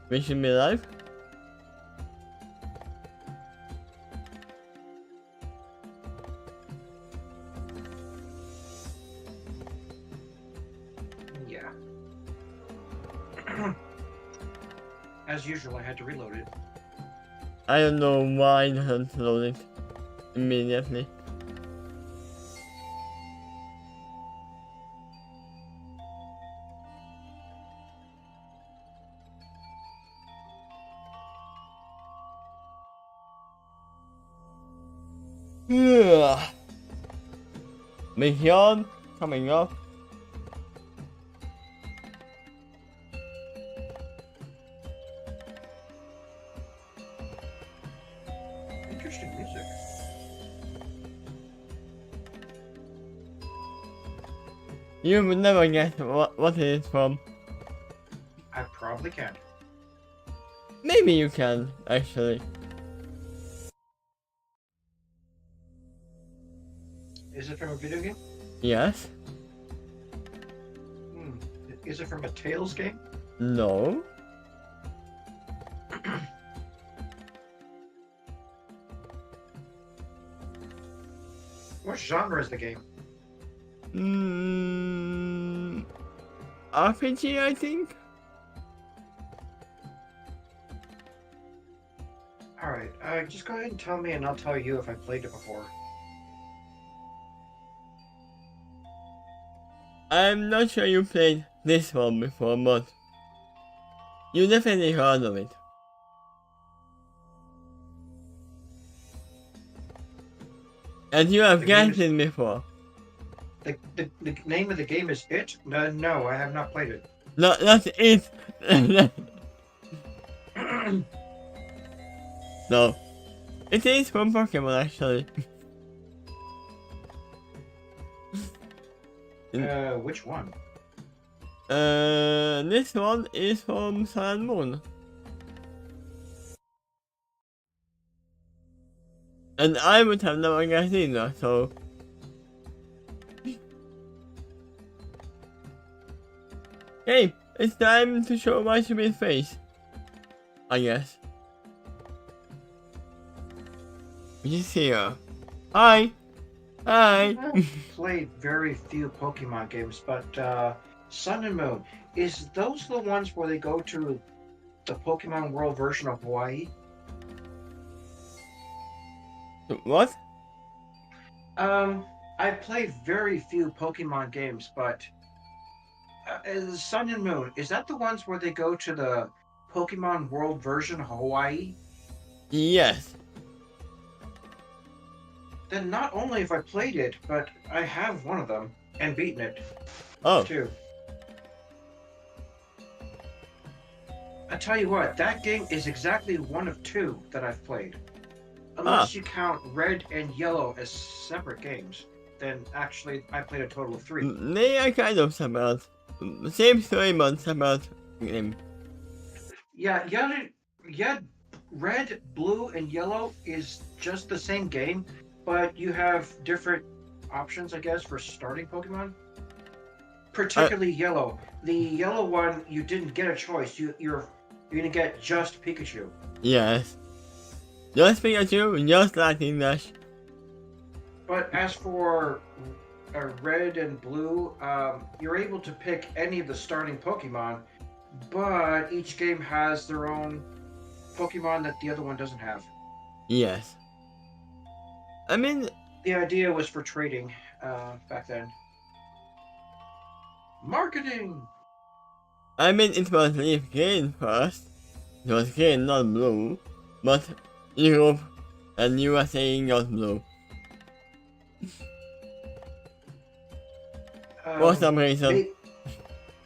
Wishing me life? Yeah. As usual, I had to reload it. I don't know why it doesn't load it immediately. Mission coming up. Interesting music. You would never guess what it is from. I probably can't. Maybe you can, actually. Is it from a video game? Yes? Is it from a Tales game? No? What genre is the game? RPG, I think? Alright, just go ahead and tell me and I'll tell you if I played it before. I'm not sure you played this one before, but you definitely heard of it. And you have guessed it before. The name of the game is It? No, I have not played it. No, that's it. No. It is from Pokemon, actually. Which one? This one is from Sun and Moon. And I would have never guessed either, so... Hey, it's time to show my stupid face. I guess. Which is here. Hi! Hi! I've played very few Pokemon games, but Sun and Moon, is those the ones where they go to the Pokemon World version of Hawaii? What? I've played very few Pokemon games, but Sun and Moon, is that the ones where they go to the Pokemon World version of Hawaii? Yes. Then not only have I played it, but I have one of them and beaten it. Oh. Too. I tell you what, that game is exactly one of two that I've played. Unless you count Red and Yellow as separate games, then actually I played a total of 3. They are kind of separate. Same story, but separate game. Yeah, Red, Blue, and Yellow is just the same game, but you have different options, I guess, for starting Pokemon. Particularly Yellow. The Yellow one, you didn't get a choice. You're gonna get just Pikachu. Yes. Just Pikachu, just Lightning Dash. But as for Red and Blue, you're able to pick any of the starting Pokemon, but each game has their own Pokemon that the other one doesn't have. Yes. I mean... The idea was for trading back then. Marketing! I mean, it was Leaf Green first. It was green, not blue. But Europe and USA got blue. For some reason.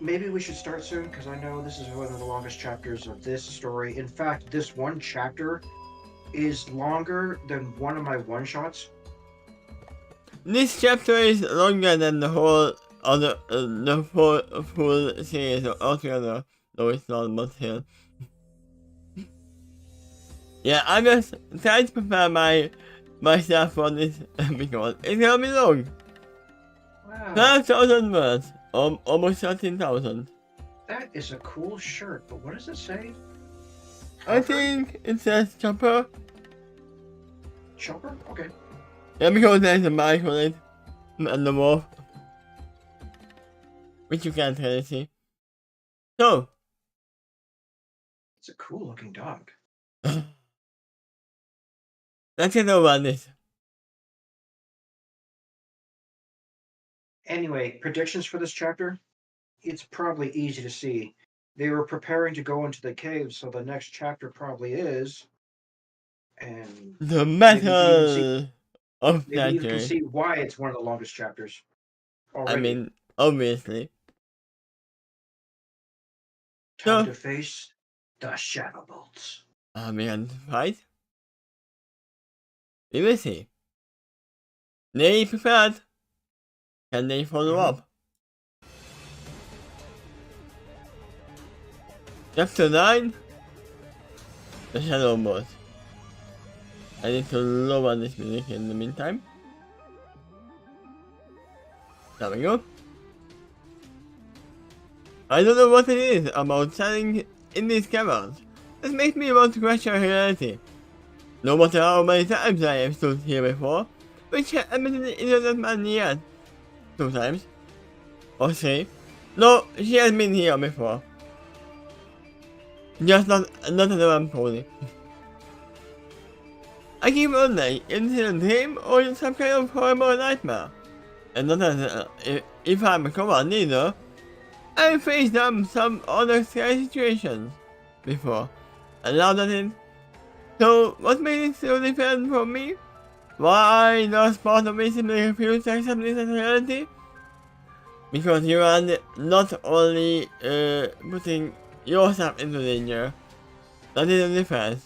Maybe we should start soon, because I know this is one of the longest chapters of this story. In fact, this one chapter is longer than one of my one-shots. This chapter is longer than the whole other, the full series altogether. Though it's not much here. Yeah, I'm just trying to prepare myself for this because it's gonna be long. Wow. 12,000 words. Almost 13,000. That is a cool shirt, but what does it say? I think it says chopper. Chopper? Okay. Yeah, because there's a mic on it. And the wolf. Which you can't really see. So. It's a cool looking dog. Let's get over this. Anyway, predictions for this chapter? It's probably easy to see. They were preparing to go into the cave, so the next chapter probably is. And The maybe you can even see metal of maybe you can Saturn. see why it's one of the longest chapters I already. mean, obviously. Time So, to face the shadow bolts. man, right? We will see. They prepared. Can they follow up? Chapter 9. The Shadow Boss. I need to lower this music in the meantime. There we go. I don't know what it is about standing in these caverns. This makes me want to question reality. No matter how many times I have stood here before, which admittedly isn't that many yet. 2 times. Or 3. No, she has been here before. Just not as a rampoli. I keep wondering if this is a dream or some kind of horrible nightmare. And not as if I'm a coward either. I've faced some other scary situations before. And now that it. So what made it so different from me? Why does part of me simply refuse to accept this as reality? Because you are not only putting yourself into danger, that is the difference.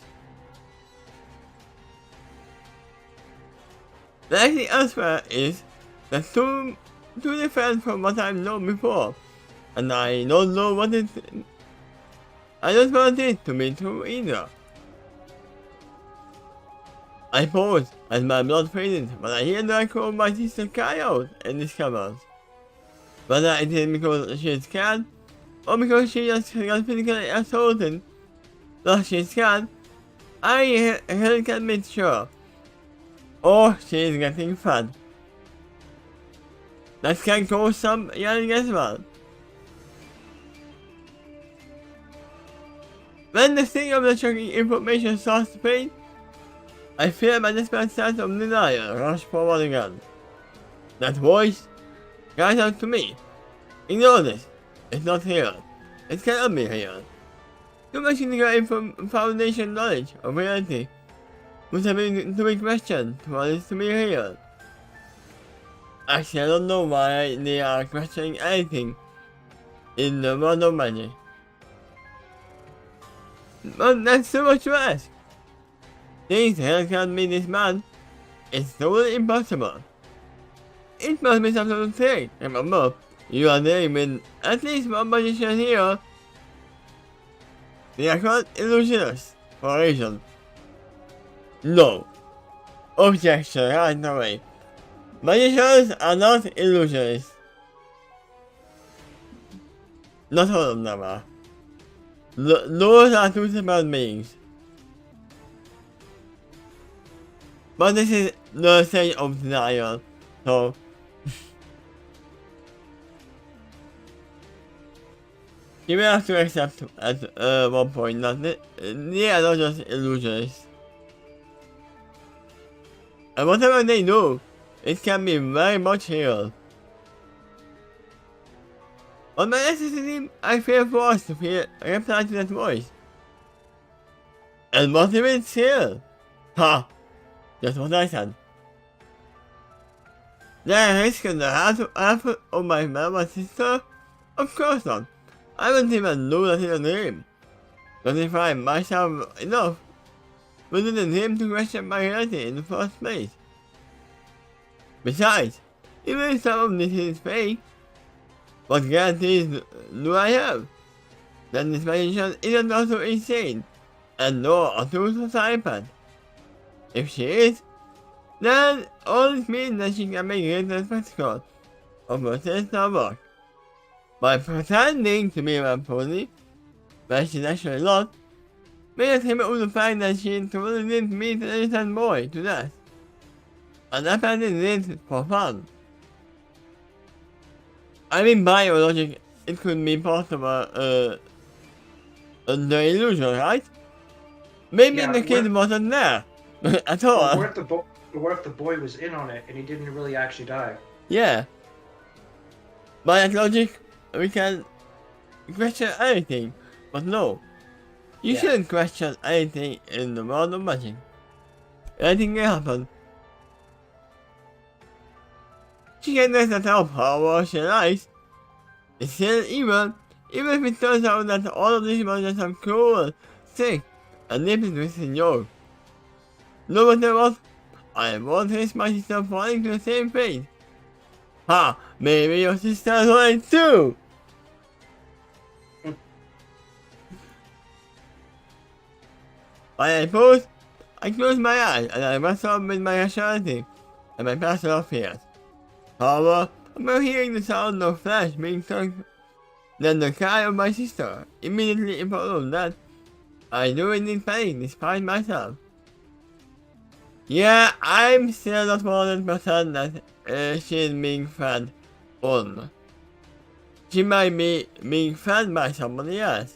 The actual answer is that too different from what I've known before, and I don't know what it. I don't want it to be true either. I pause as my blood freezes when I hear the echo of my sister cry out and discovers. Whether it is because she is scared, or because she just got physically assaulted, thus she is scared, I can't be sure. Or she is getting fat. That can cause some yelling as well. When the sting of the shocking information starts to fade, I feel my desperate sense of denial rush forward again. That voice cries out to me. Ignore this. It's not here. It cannot be here. Too much integrated foundation knowledge of reality must have been too big question for this to be here. Actually, I don't know why they are questioning anything in the world of magic. But that's too much to ask. Things hell can't be this bad. It's totally impossible. It must be some sort of thing. Remember, you are dealing with at least one magician here. They are called illusionists for a reason. No. Objection right away. Magicians are not illusionists. Not all of them are. Those are two separate beings. But this is the stage of denial, so you may have to accept at one point that they are not just illusions. And whatever they do, it can be very much real. On my necessity, I feel forced to feel reply to that voice. And what if it's real? Ha! That's what I said. Did I risk the half of my mother's sister? Of course not. I wouldn't even know that in a dream. Not if I myself enough within the dream to question my reality in the first place. Besides, even if some of this is fake, what guarantees do I have that this magician isn't also insane and nor a true psychopath? If she is, then all this means that she can make greater spectacle of her sister's work. By pretending to be a pony, but she's actually not, Mia came up with the fact that she totally didn't meet an innocent boy to death. And apparently did it for fun. I mean, by your logic, it could be part of the illusion, right? Maybe Yeah, the kid wasn't there at all. Or what if the boy was in on it and he didn't really actually die? Yeah. By that logic, we can question anything, but no. You Yeah. shouldn't question anything in the world of magic. Anything can happen. She can let that help her where she likes. It's still evil, even if it turns out that all of these monsters are cruel, sick, and deeply twisted you. No matter what, I won't risk my sister falling to the same fate. Ha! Maybe your sister's right too! I suppose I close my eyes and I wrestle with my rationality and my personal fears. However, upon hearing the sound of flesh being torn, then the cry of my sister immediately followed that I do indeed panic despite myself. Yeah, I'm still not 100% that she's being fed on. She might be being fed by somebody else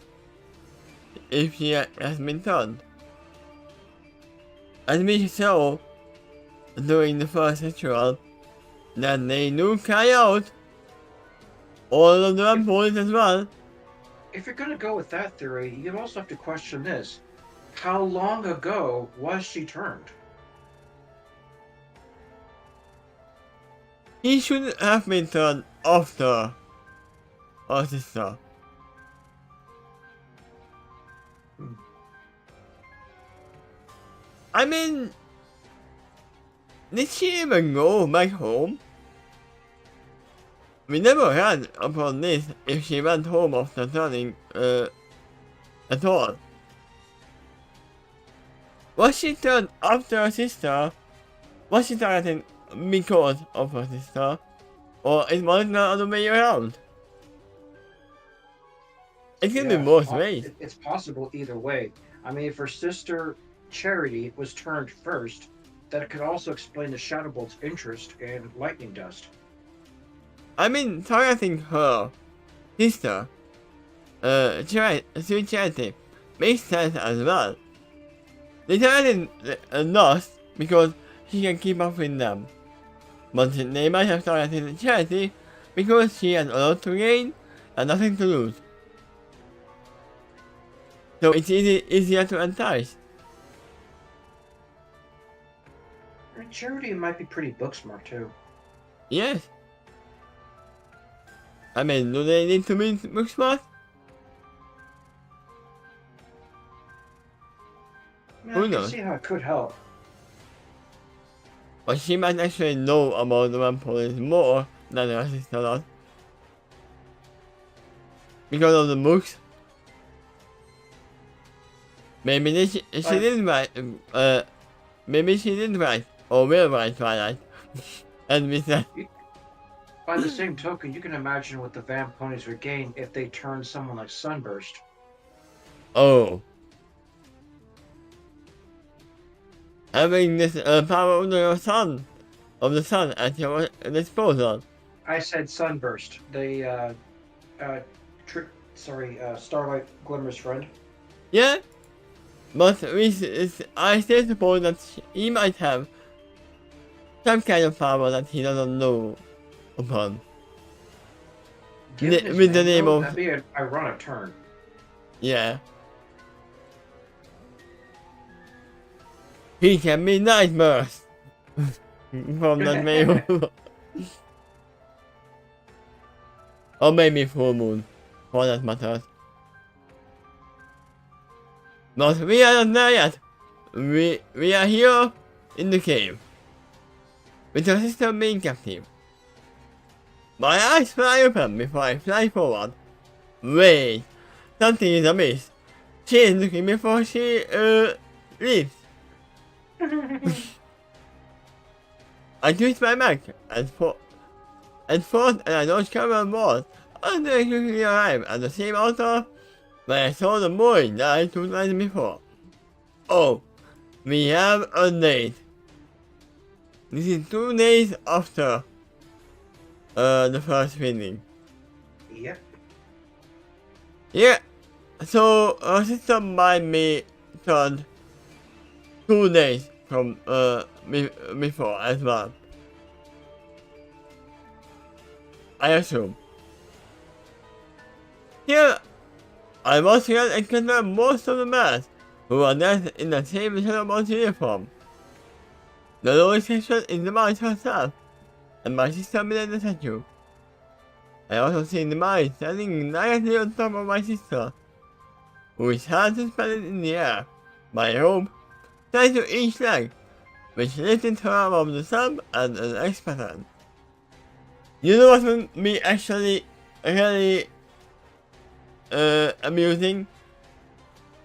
if she has been turned. As we saw during the first ritual, that they do carry out all of the employees as well. If you're going to go with that theory, you also have to question this. How long ago was she turned? He should have been turned after her sister. I mean, did she even go back home? We never heard about this if she went home after turning at all. Was she turned after her sister? Was she targeted because of her sister? Or is it the other way around? It can be both ways. It's possible either way. I mean, if her sister Charity was turned first, that could also explain the Shadowbolt's interest in lightning dust. I mean, targeting her sister, Sweet Charity, makes sense as well. They targeted Dust because she can keep up with them. But they might have targeted Charity because she has a lot to gain and nothing to lose. So it's easier to entice. Charity might be pretty book smart too. Yes. I mean, do they need to be book smart? Yeah, I can see how it could help. But she might actually know about the vampires more than her sister does. Because of the books. Maybe she didn't write, maybe she didn't write, or will write Twilight. As we said. By the same token, you can imagine what the vamp ponies would gain if they turned someone like Sunburst. Oh. Having this power of the sun at your disposal. I said Sunburst, the Starlight Glimmer's friend. Yeah, but I still suppose that he might have some kind of power that he doesn't know upon. With the name of... That'd be an ironic turn. Yeah. He can be nightmares from that mail. Or maybe full moon, for that matter. But we are not there yet. We are here in the cave, with your sister being captive. My eyes fly open before I fly forward. Wait, something is amiss. She is looking before she leaves. I twist my back and thought and I don't cover walls until I quickly arrive at the same altar where I saw the boy that I took night before. Oh, we have a date. This is 2 days after the first meeting. Yep. Yeah, so our system might be turned 2 days from before as well. I assume. Here, I must encounter most of the mass who are dressed in the same Shadowbolt uniform. The lowest section is the Mage herself, and my sister beneath the statue. I also see the Mage standing directly on top of my sister, who is hands suspended in the air, my robe, tied to each leg, which lifted her above the sun and an X pattern. You know what would be actually really amusing?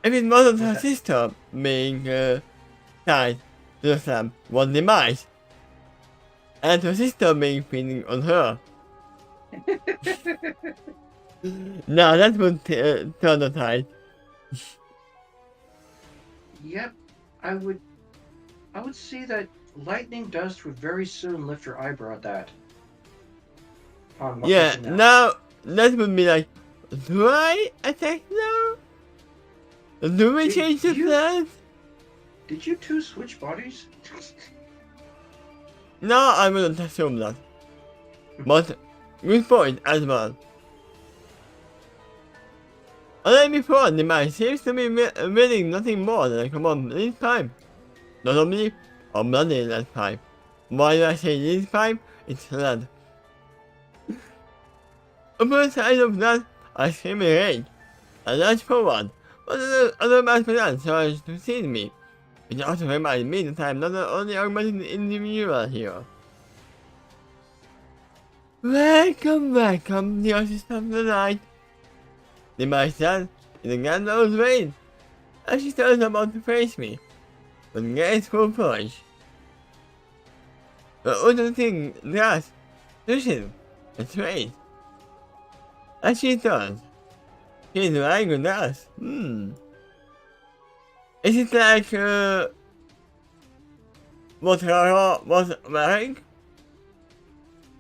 If it wasn't her sister being tied to the slab, was the Mage, and her sister being feeding on her. Now that would turn the tide. Yep. I would say that lightning dust would very soon lift your eyebrow at that. Yeah, now that would be like, do I attack now? Do we change the plan? Did you two switch bodies? No, I wouldn't assume that. But, good point as well. Unlike before, the man seems to be willing nothing more than a common lead pipe. Not only, or bloody lead pipe. Why do I say lead pipe? It's lead. On the side of that, I scream in rage. I lunge forward, but other man presents tries to seize me. It also reminds me that I am not the only augmented individual here. Welcome, dear sister of the night. The man said in a grandiose vein, as she turns about to face me, with graceful flourish. The other thing grass, cushion, and trays. As she turns, she is wearing a dress. Is it like what Rara was wearing?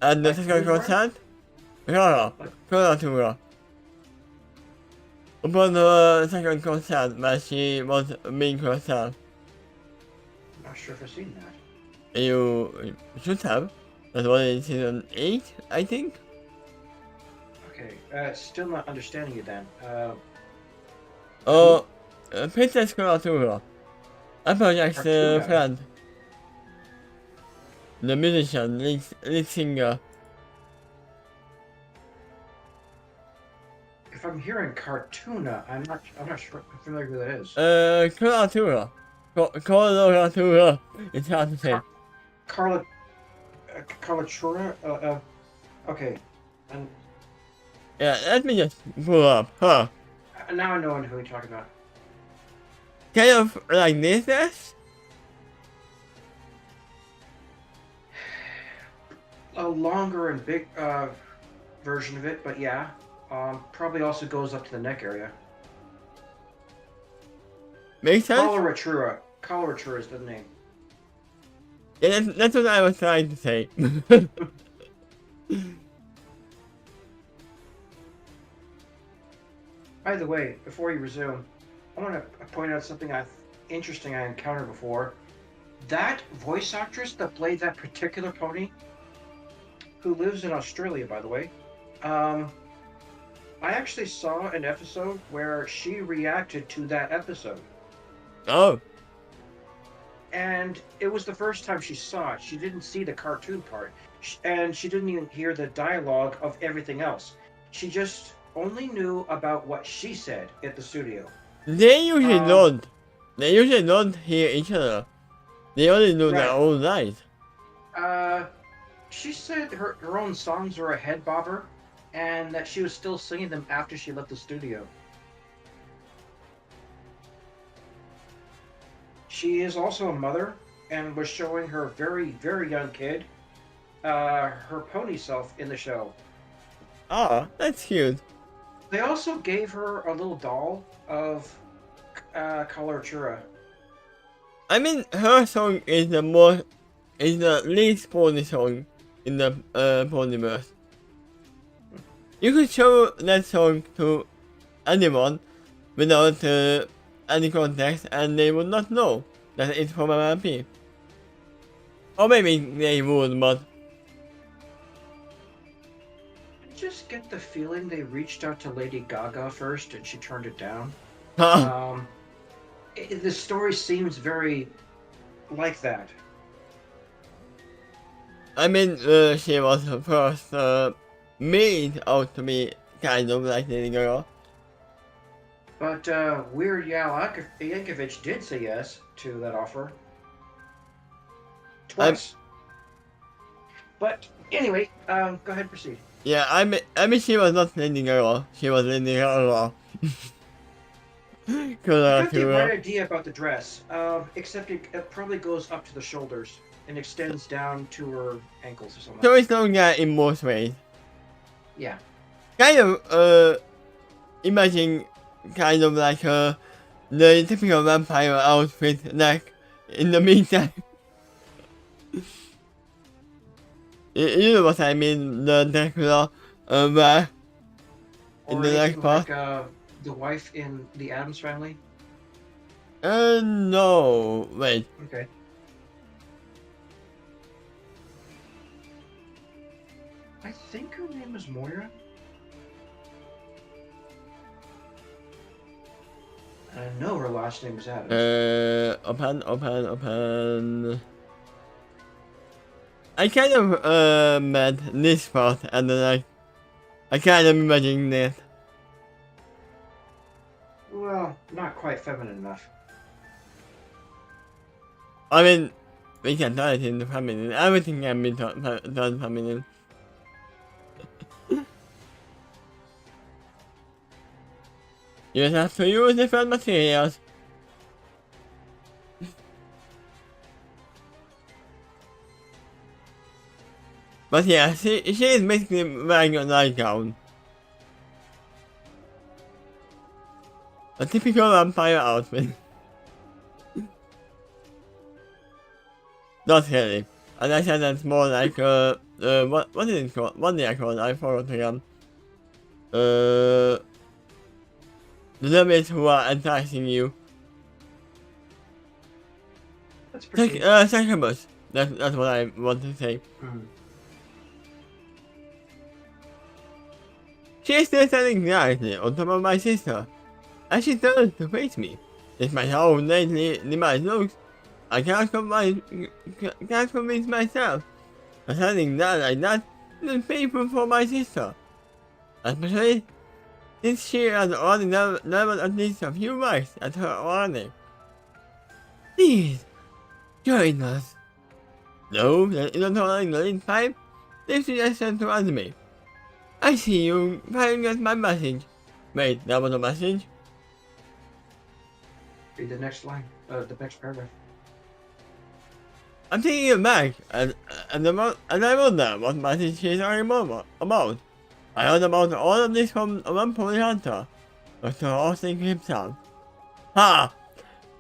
And the second concert? Rara to her. Upon the second concert where she was being herself. Not sure if I've seen that. You should have. That was in season 8, I think. Okay, still not understanding you then. Princess Kuratura. Applejack's friend. The musician, lead singer. If I'm hearing Cartoona, I'm not sure familiar who that is. Kuratura. Kuratura. It's hard to say. Carla Chura? Okay. And yeah, let me just pull up, huh? Now I know who you're talking about. Kind of like this? A longer and big version of it, but yeah. Probably also goes up to the neck area. Makes sense? Coloratura is the name. Yeah, that's what I was trying to say. By the way, before you resume, I want to point out something interesting I encountered before. That voice actress that played that particular pony, who lives in Australia, by the way, I actually saw an episode where she reacted to that episode. Oh. And it was the first time she saw it. She didn't see the cartoon part. And she didn't even hear the dialogue of everything else. She just only knew about what she said at the studio. They usually don't. They usually don't hear each other. They only know their own lines. She said her own songs were a head bobber, and that she was still singing them after she left the studio. She is also a mother, and was showing her very, very young kid her pony self in the show. Ah, that's cute. They also gave her a little doll of Coloratura. I mean, her song is the least pony song in the Ponyverse. You could show that song to anyone without any context and they would not know that it's from MMP. Or maybe they would, but... I just get the feeling they reached out to Lady Gaga first and she turned it down. The story seems very like that. I mean, she was first made out to be kind of like Lady Gaga. But Weird Al Yankovic did say yes to that offer. Twice. But anyway, go ahead, proceed. Yeah, I mean she was not Lady Gaga, she was Lady Gaga. I got the right idea about the dress, except it probably goes up to the shoulders and extends down to her ankles or something. So it's long in most ways. Yeah. Kind of, imagine kind of like the typical vampire outfit, like in the meantime. You know what I mean, the Dracula wear in the next part. Like the wife in the Addams Family? No, wait. Okay. I think her name is Moira. I know her last name is Addams. Open. I kind of met this part and then I kind of imagining it. Well, not quite feminine enough. I mean, we can turn it into feminine. Everything can be done feminine. You just have to use different materials. But yeah, she is basically wearing a nightgown. A typical vampire outfit. Not really. And I said that's more like what is it called? What did I call it? I forgot again. The zombies who are enticing you. That's pretty. Succubus. That's what I want to say. She is still standing directly on top of my sister, and she turns to face me. Despite how lately demise looks, I can't convince myself that standing there like that is painful for my sister. Especially since she has already leveled at least a few marks at her army. Please, join us. No, that isn't holding the lead pipe. This suggestion to me. I see you firing at my message. Wait, that was a message? Read the next line, the next paragraph. I'm taking it back, and I wonder what message she's talking about. I heard about all of this from one Pony Hunter, Dr. Austin himself. Ha!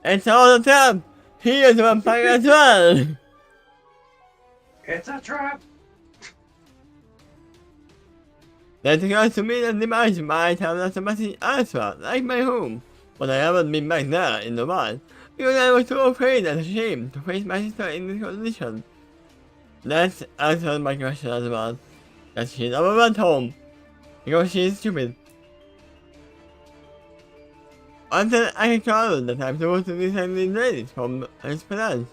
It's all a trap! He is a vampire as well! It's a trap! That occurs to me that demise might have lost a message elsewhere, like my home, but I haven't been back there in a while, because I was too afraid and ashamed to face my sister in this condition. Let's answer my question as well, that she never went home, because she is stupid. Until I can call that I'm supposed to descend these ladies from his plans.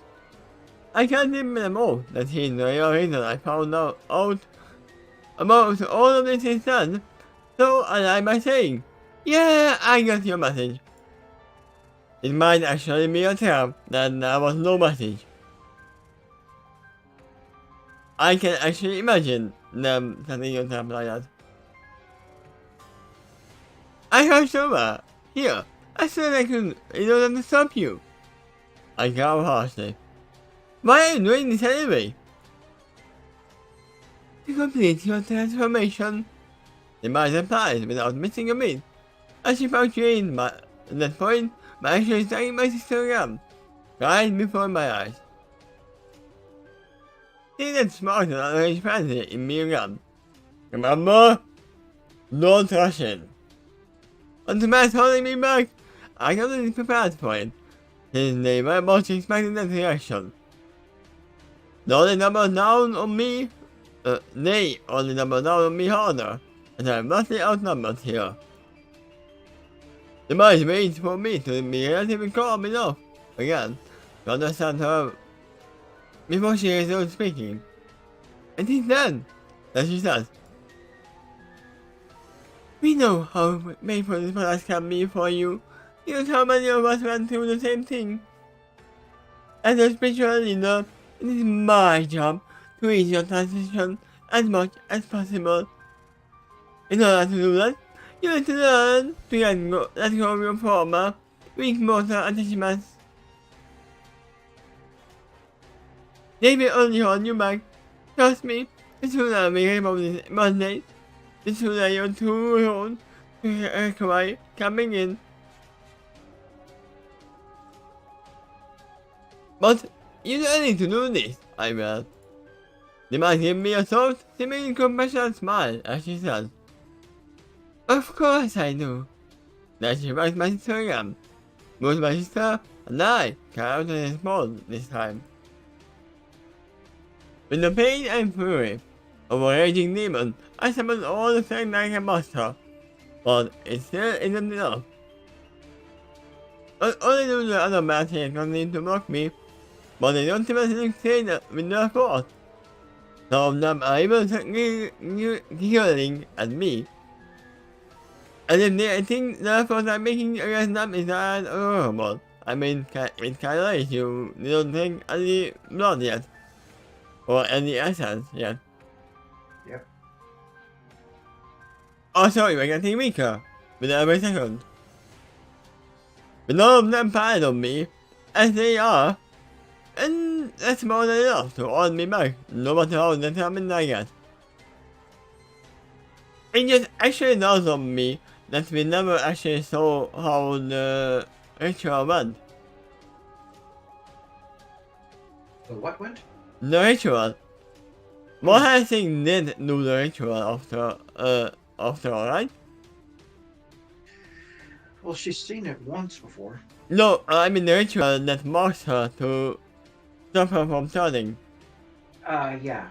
I can't admit them all that he is the real reason I found out about all of this is done, so I lie by saying, yeah, I got your message. It might actually be a trap that there was no message. I can actually imagine them setting a trap like that. I heard somewhere, here, I said I could, in order to stop you. I growled harshly. Why are you doing this anyway? To complete your transformation. The mind applies without missing a beat. As she punctuated that point by actually starting my sister again. right before my eyes. He gets smarter than his fancy in me gun. Remember? No touching. On the man holding me back, I got it prepared for it. His name I was expecting that reaction. The only number down on me, nay, only number down on me harder, and I'm vastly outnumbered here. The boys wait for me to be relatively calm enough, again, to understand her before she resumes speaking. It is then that she says, "We know how painful this process can be for you. Because how many of us went through the same thing. As a spiritual leader, it is my job to ease your transition as much as possible. In order to do that, you need to learn to let go of your former, weak motor attachments. They will only hold you back. Trust me, the sooner we remove this bondage, the sooner your true road to recovery can begin. But you don't need to do this, I will." The man gave me a soft, seemingly compassionate smile as she said, "Of course I do." Then she wagged my sister again. Both my sister and I came out of this mode this time. With the pain and fury of a raging demon, I summoned all the strength I can muster, but it still isn't enough. Not only do the other magic continue to block me, but they don't even succeed with their force. Some of them are even giggling at me, as if they think the effort I'm making against them is that adorable. I mean, it's kinda like you don't drink any blood yet, or any essence yet. Yep. Oh, sorry, we're getting weaker with every second. But none of them piled on me, as they are, and that's more than enough to hold me back, no matter how determined I get. It just actually dawned on me that we never actually saw how the ritual went. The what went? The ritual. What I think did do the ritual after all, right? Well, she's seen it once before. No, I mean the ritual that marks her to stop her from turning. Yeah.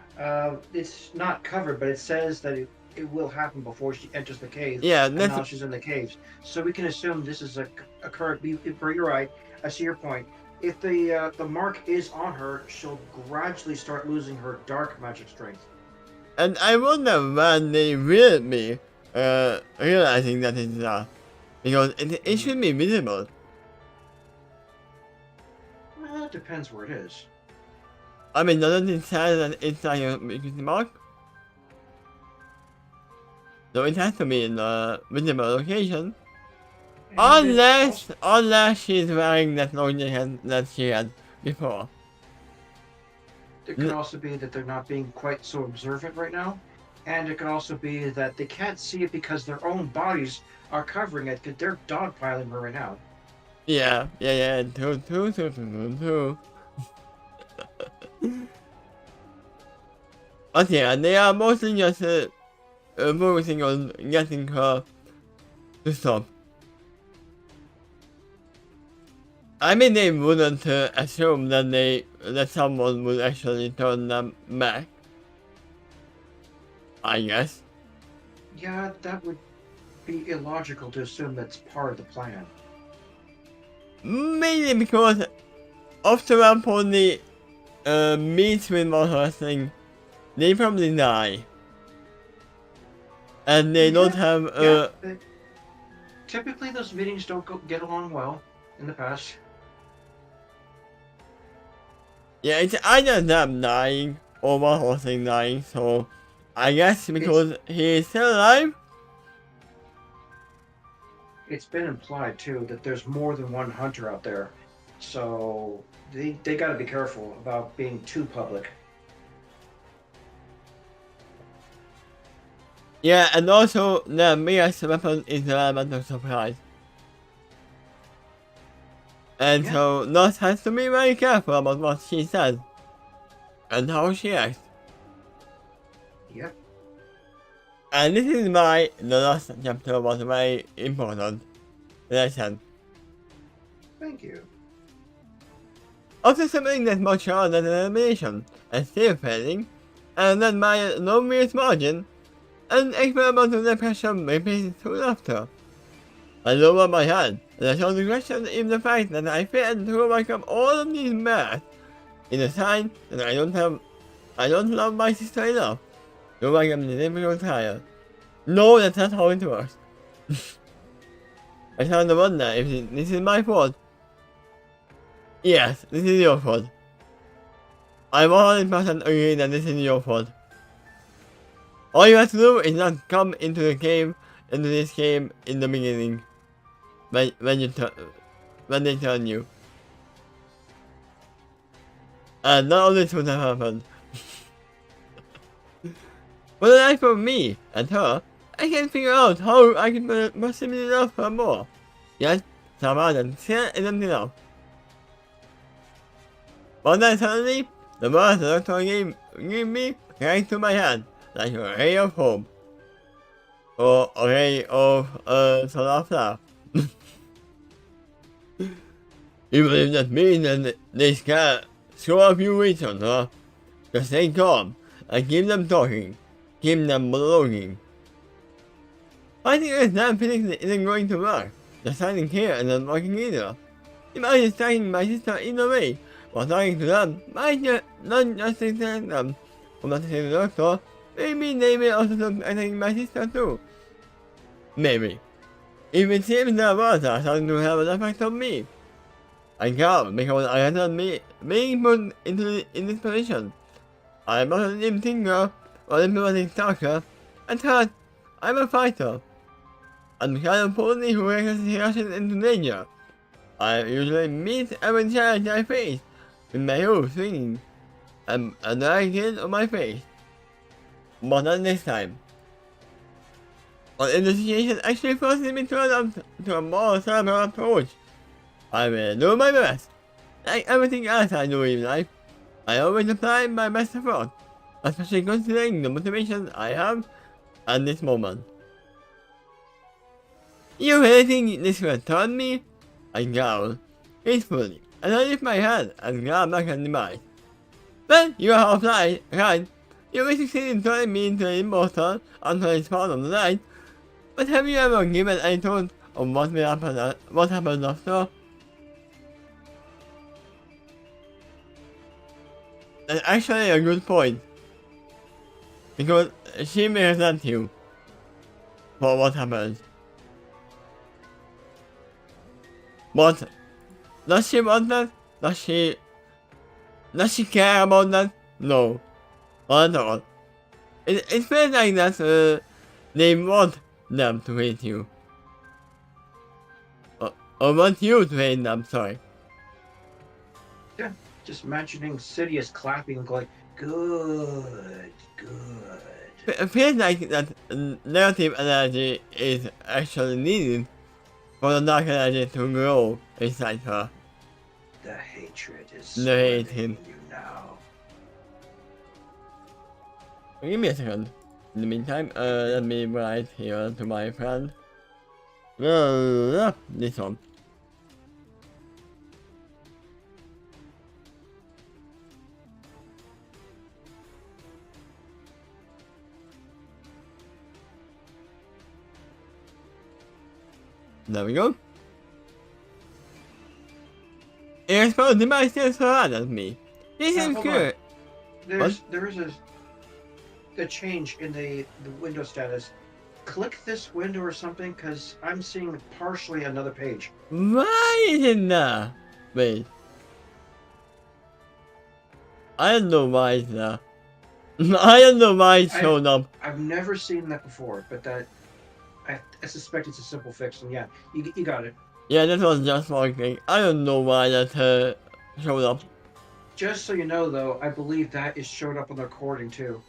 It's not covered, but it says that it will happen before she enters the cave. Yeah, And that's now she's in the caves. So we can assume this is occurred. But you're right. I see your point. If the mark is on her, she'll gradually start losing her dark magic strength. and I wonder when they will be realizing that it's that. Because it should be visible. Well, it depends where it is. I mean, doesn't it say that it's like a mark? So it has to be in a visible location. And Unless she's wearing that long jacket that she had before. it could also be that they're not being quite so observant right now. And it could also be that they can't see it because their own bodies are covering it because they're dogpiling her right now. Yeah, true. But yeah, they are mostly just focusing on getting her to stop. I mean, they wouldn't assume that someone would actually turn them back. I guess. Yeah, that would be illogical to assume that's part of the plan. Mainly because after upon the meet with Motor thing, they probably die. And they don't have Typically, those meetings don't get along well in the past. yeah, it's either them dying or Motor thing dying, so I guess because he's still alive. It's been implied too that there's more than one hunter out there, so they got to be careful about being too public. Yeah, and also the biggest weapon is the element of surprise. And Yeah. so Nurse has to be very careful about what she says and how she acts. Yep. And this is why the last chapter was very important lesson. Thank you. After something that's much harder than elimination, and still failing, and then by a no-means margin, an expert amount of the pressure repeated soon after. I lowered my hand, and I showed regression in the fact that I failed to overcome all of these maths in a sign that I don't love my sister enough to overcome the difficult trial. No, that's not how it works. I started to wonder if this is my fault. Yes, this is your fault. I 100% agree that this is your fault. All you have to do is not come into this game in the beginning. When they turn you. And none of this would have happened. For the life of me and her, I can't figure out how I can possibly love her more. Yet, somehow that still isn't enough. But then suddenly, the words the doctor gave me came to my hand, like a ray of hope. Or a ray of solar flare. You believe that means that this can show a few reasons, huh? Just stay calm and keep them talking. Keep them belonging. I think this damn physics isn't going to work. Just standing here and not working either. If I was tagging my sister either way, while talking to them, might not just distract them. Or not to say the doctor, maybe they may also start attacking my sister too. Maybe. If it seems their words are starting to have an effect on me. I can't because I am not being put in this position. I'm not a living thinker or diplomatic talker, and third, I'm a fighter. I'm the kind of person who rushes into danger. I usually meet every challenge I face with my hooves swinging and the right on my face. But not this time. But if the situation actually forces me to adopt to a more cerebral approach, I will do my best. Like everything else I do in life, I always apply my best effort, especially considering the motivation I have at this moment. You really think this will turn me? I growl, peacefully, and I lift my hand and grab back at the mic. Well, you are half right. You may succeed in turning me into an immortal until it's part of the night, but have you ever given any thought of what happens after? That's actually a good point. Because she may resent you for what happens. But does she want that? Does she care about that? No. Not at all. It feels like that they want them to hate you. Or want you to hate them, sorry. Yeah. Just imagining Sidious clapping and going, good, good. It feels like that negative energy is actually needed for the dark energy to grow inside her. The hatred is The hate swimming him. in you now. Give me a second. In the meantime, let me write here to my friend. This one. There we go. It exposed the device still surrounded me. This is Hold good. There is a change in the window status. Click this window or something, because I'm seeing partially another page. Why is it there? Wait. I don't know why it's there. I don't know why it showed up. I've never seen that before, but I suspect it's a simple fix, and yeah, you got it. Yeah, that was just working. I don't know why that showed up. Just so you know, though, I believe that is showed up on the recording, too.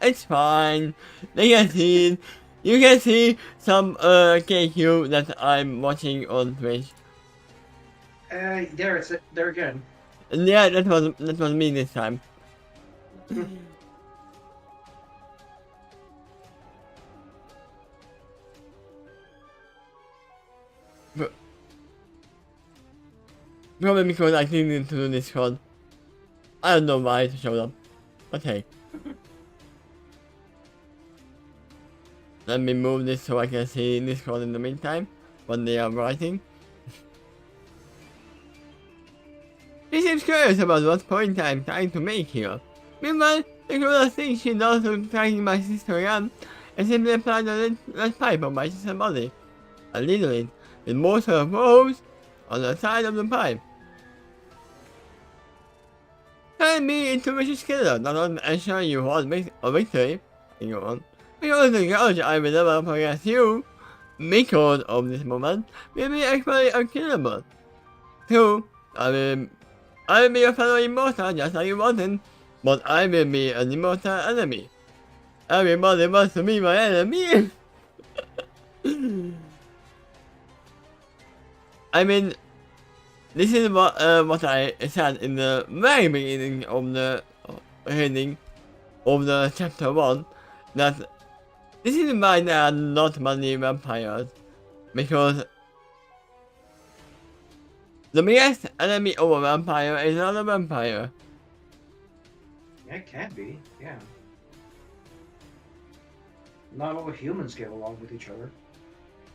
It's fine. They can see. You can see some KQ that I'm watching on Twitch. There, it's there again. Yeah, that was me this time. Probably because I came into the Discord. I don't know why it showed up. But hey. Let me move this so I can see Discord in the meantime, when they are writing. She seems curious about what point I'm trying to make here. Meanwhile, the coolest thing she does to tracking my sister around is simply apply the lead pipe on my sister's body. I needle it with most of her holes on the side of the pipe. Turn me into a vicious killer, not only ensure you hold a victory, go on, because the grudge I will develop against you, because of this moment, will be actually unkillable. 2. I will be a fellow immortal just like you wanted, but I will be an immortal enemy. Everybody wants to be my enemy. I mean, this is what I said in the very beginning of the reading of the chapter 1, that this is why there are not many vampires, because the biggest enemy of a vampire is not a vampire. Yeah, it can be, yeah. Not all humans get along with each other.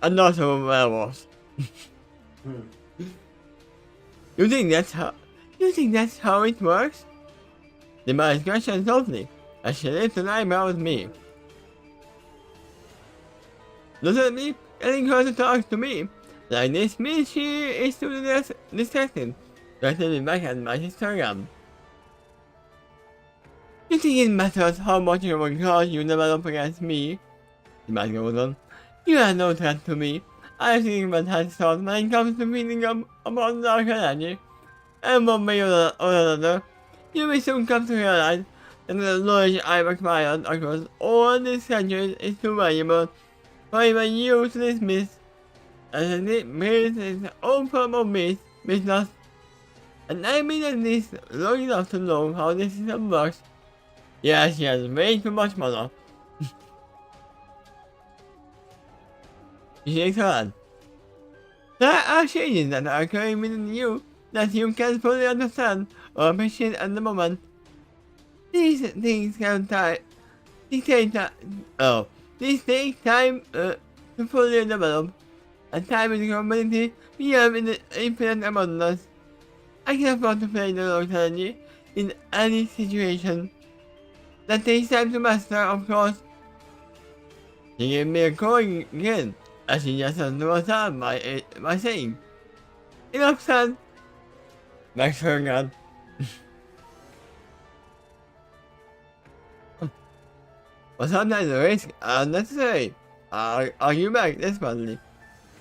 And not a werewolf. You think that's how it works? The man's question softly, as she lifted an eyebrow with me. Doesn't mean getting her to talk to me like this means she is too distracted, directly back at my histogram. You think it matters how much of a grudge you develop against me? The man goes on. You are no threat to me. I think that has thought when it comes to feeling about dark energy. And one way or another, you will soon come to realize that the knowledge I've acquired across all these centuries is too valuable for even you to dismiss as it means its own form of business. And I mean at least long enough to know how this system works. Yeah, she has way too much money. She shakes her hand. There are changes that are occurring within you that you can't fully understand or appreciate at the moment. These things these take time to fully develop, and time is a commodity we have in infinite abundance. I can afford to play the low energy in any situation. That takes time to master, of course. She gave me a call again, as she just understood by saying, "Enough said." Max her gun. But sometimes the risks are necessary. Argue back desperately.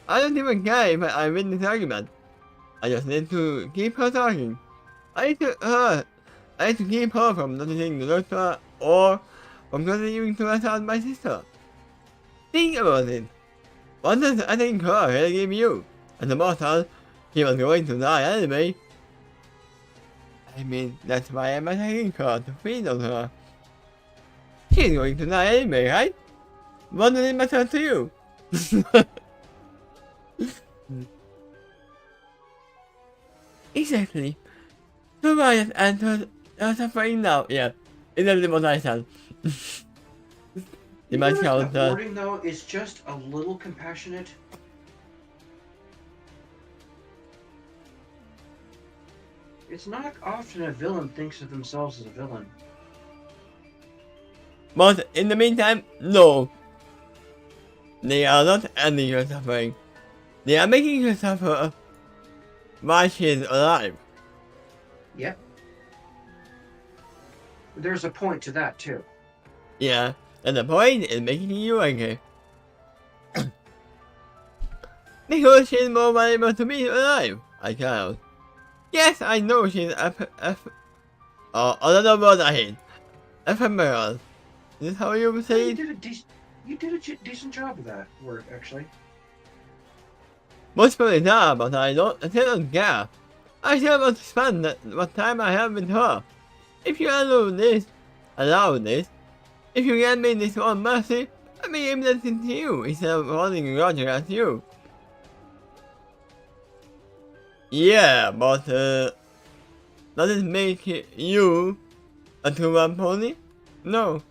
I don't even care if I win this argument. I just need to keep her talking. I need to keep her from noticing the doctor or from continuing to assault my sister. Think about it. What does I think her really give you? As a mortal, she was going to die anyway. I mean, that's why I'm attacking her, to feed on her. She's going to die anyway, right? What does it matter to you? Exactly. So Riot and her suffering now. Yeah, exactly what I said. You know if the wording, though, is just a little compassionate? It's not often a villain thinks of themselves as a villain. But in the meantime, no. They are not ending her suffering. They are making her suffer while she is alive. Yep. There's a point to that, too. Yeah, and the point is making you angry. Because she's more valuable to me alive, I cannot. Yes, I know she's another word I hate. Ephemeral. Is this how you would say it? You did a decent job of that word, actually. Most probably not, but I still don't care. I still want to spend what time I have with her. If you allow this, if you get me this one mercy, I may aim that into you instead of holding Roger at you. Yeah, but does it make you a 2-1 pony? No.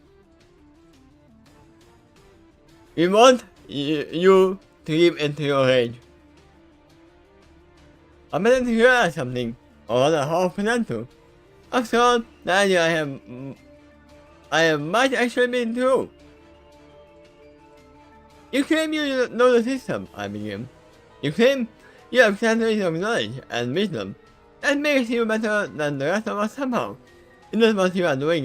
We want you to give into your rage. I'm better to hear something, or rather how to. After all, the idea I have might actually be true. You claim you know the system, I begin. You claim you have centuries of knowledge and wisdom. That makes you better than the rest of us somehow. Is that what you are doing,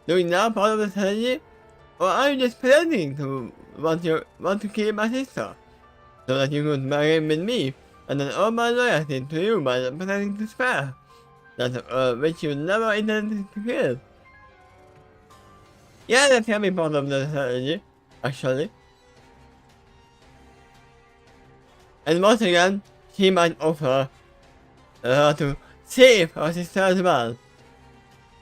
doing now part of the strategy? Or are you just pretending to want to kill my sister? So that you could marry with me, and then all my loyalty to you by pretending to spare. That which you never intended to kill. Yeah, that can be part of the strategy, actually. And once again, he might offer her to save her sister as well.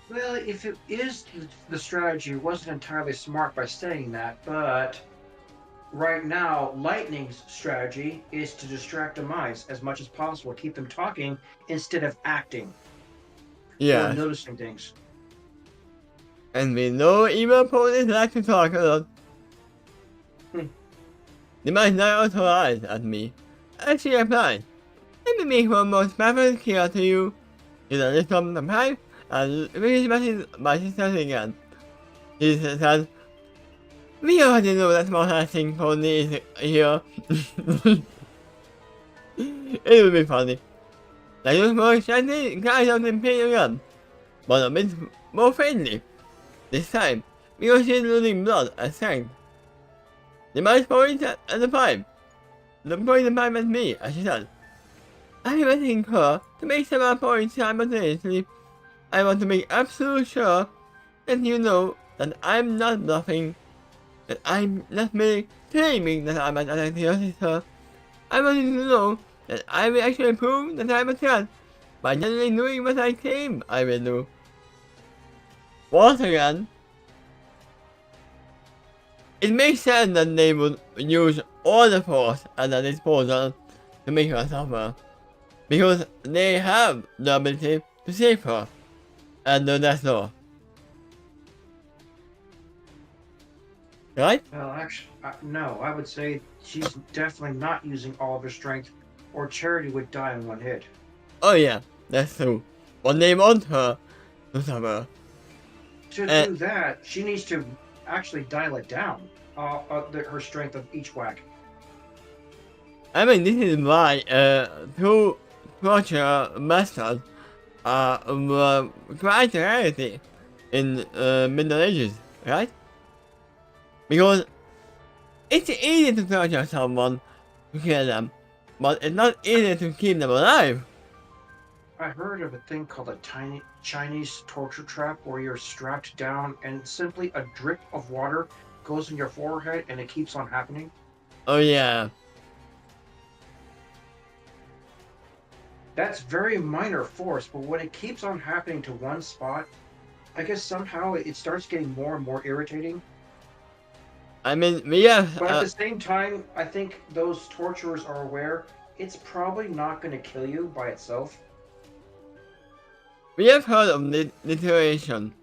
Well, if it is the strategy, it wasn't entirely smart by saying that, but right now, Lightning's strategy is to distract Demise as much as possible, keep them talking instead of acting or Yeah, noticing things. and we know evil opponents like to talk a lot. They might not also eyes at me. As she replied, let me make one more special clear to you. You know, this from the pipe, and finish my sister again. She said, we already know that small thing pony is here. It will be funny. Like those more shiny guys on the paint again, but a bit more friendly. This time, because she's losing blood and strength. The mice point at the pipe. The point the pipe at me, as she said. I'm asking her to make several points simultaneously. I want to make absolutely sure that you know that I'm not bluffing, that I'm not merely claiming that I'm an attack your sister. I want you to know that I will actually prove that I'm a threat by generally doing what I claim I will do. Once again, it makes sense that they would use all the force at their disposal to make her suffer, because they have the ability to save her and do that law. Right? Well, actually, no, I would say she's definitely not using all of her strength, or Charity would die in one hit. Oh yeah, that's true. But they want her to suffer. To do that, she needs to actually dial it down, her strength of each whack. I mean, this is why two torture methods were quite rarity in Middle Ages, right? Because it's easy to torture someone to kill them, but it's not easy to keep them alive. I heard of a thing called a tiny Chinese torture trap where you're strapped down and simply a drip of water goes in your forehead and it keeps on happening. Oh yeah. That's very minor force, but when it keeps on happening to one spot, I guess somehow it starts getting more and more irritating. I mean, we have. But at the same time, I think those torturers are aware it's probably not going to kill you by itself. We have heard of literation.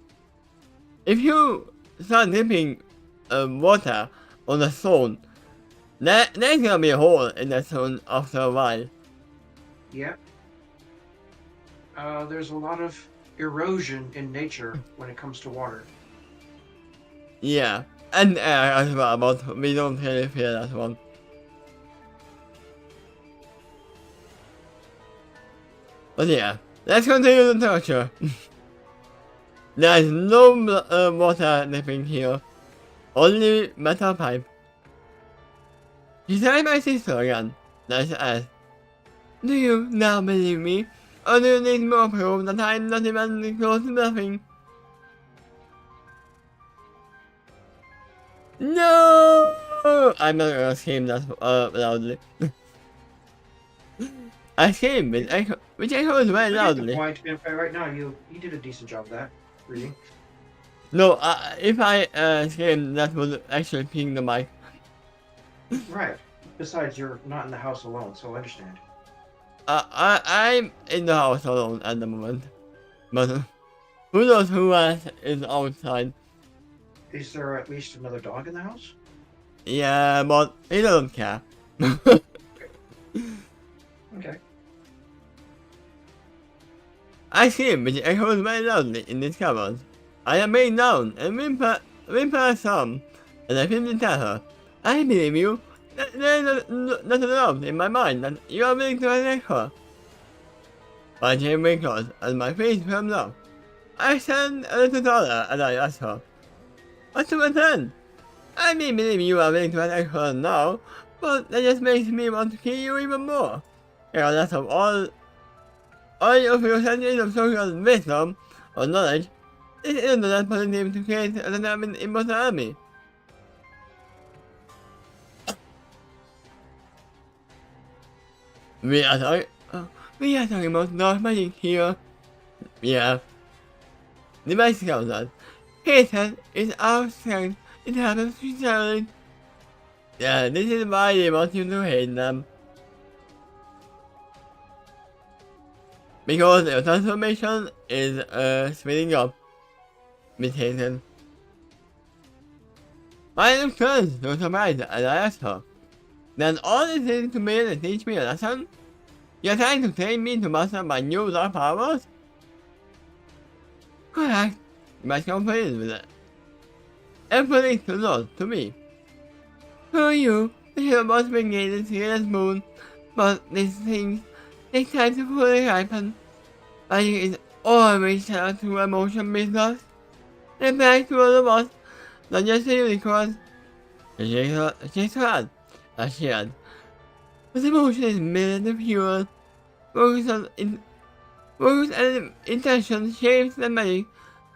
If you start dipping water on a stone, there's gonna be a hole in that stone after a while. Yep. There's a lot of erosion in nature when it comes to water. Yeah, and air as well, but we don't really feel that one. But yeah, let's continue the torture. There is no water dipping here, only metal pipe. She said my sister again. Let's ask, do you now believe me? Or do you need more proof that I'm not even close to nothing? No! I'm not gonna scream that loudly. I scream, which echoes very I get the loudly. point. In fact, right now, you did a decent job of that reading. No, if I scream, that would actually ping the mic. Right. Besides, you're not in the house alone, so I understand. I'm in the house alone at the moment, but who knows who else is outside? Is there at least another dog in the house? Yeah, but he doesn't care. Okay. I scream, which echoes very loudly in this cupboard. I am being down and whimper some, and I feel to tell her, I believe you. There is not enough in my mind that you are willing to attack her. My chin wrinkles and my face firms up. I stand a little taller and I ask her, what's the matter? I may believe you are willing to attack her now, but that just makes me want to kill you even more. Regardless of all of your centuries of social wisdom or knowledge, this isn't that positive to create an alarming immortal army. We are talking, we are talking about dark magic here. Yeah. The basic of that. Hatred is our strength. It happens to challenge. Yeah, this is why they want you to hate them. Because your transformation is speeding up with hatred. I am close to surprise and I asked her. Then all this is to me to teach me a lesson? You're trying to train me to master my new dark powers? Correct. You must come pleased with it. Everything to know to me. Who are you? The hero must be gated here as moon. But these things take time to fully ripen. Magic is always tied to emotion business. They back to all of us, not just the unicorns. Shakes her hand, as she had. But emotion is merely the fuel. Focus and intention shapes the magic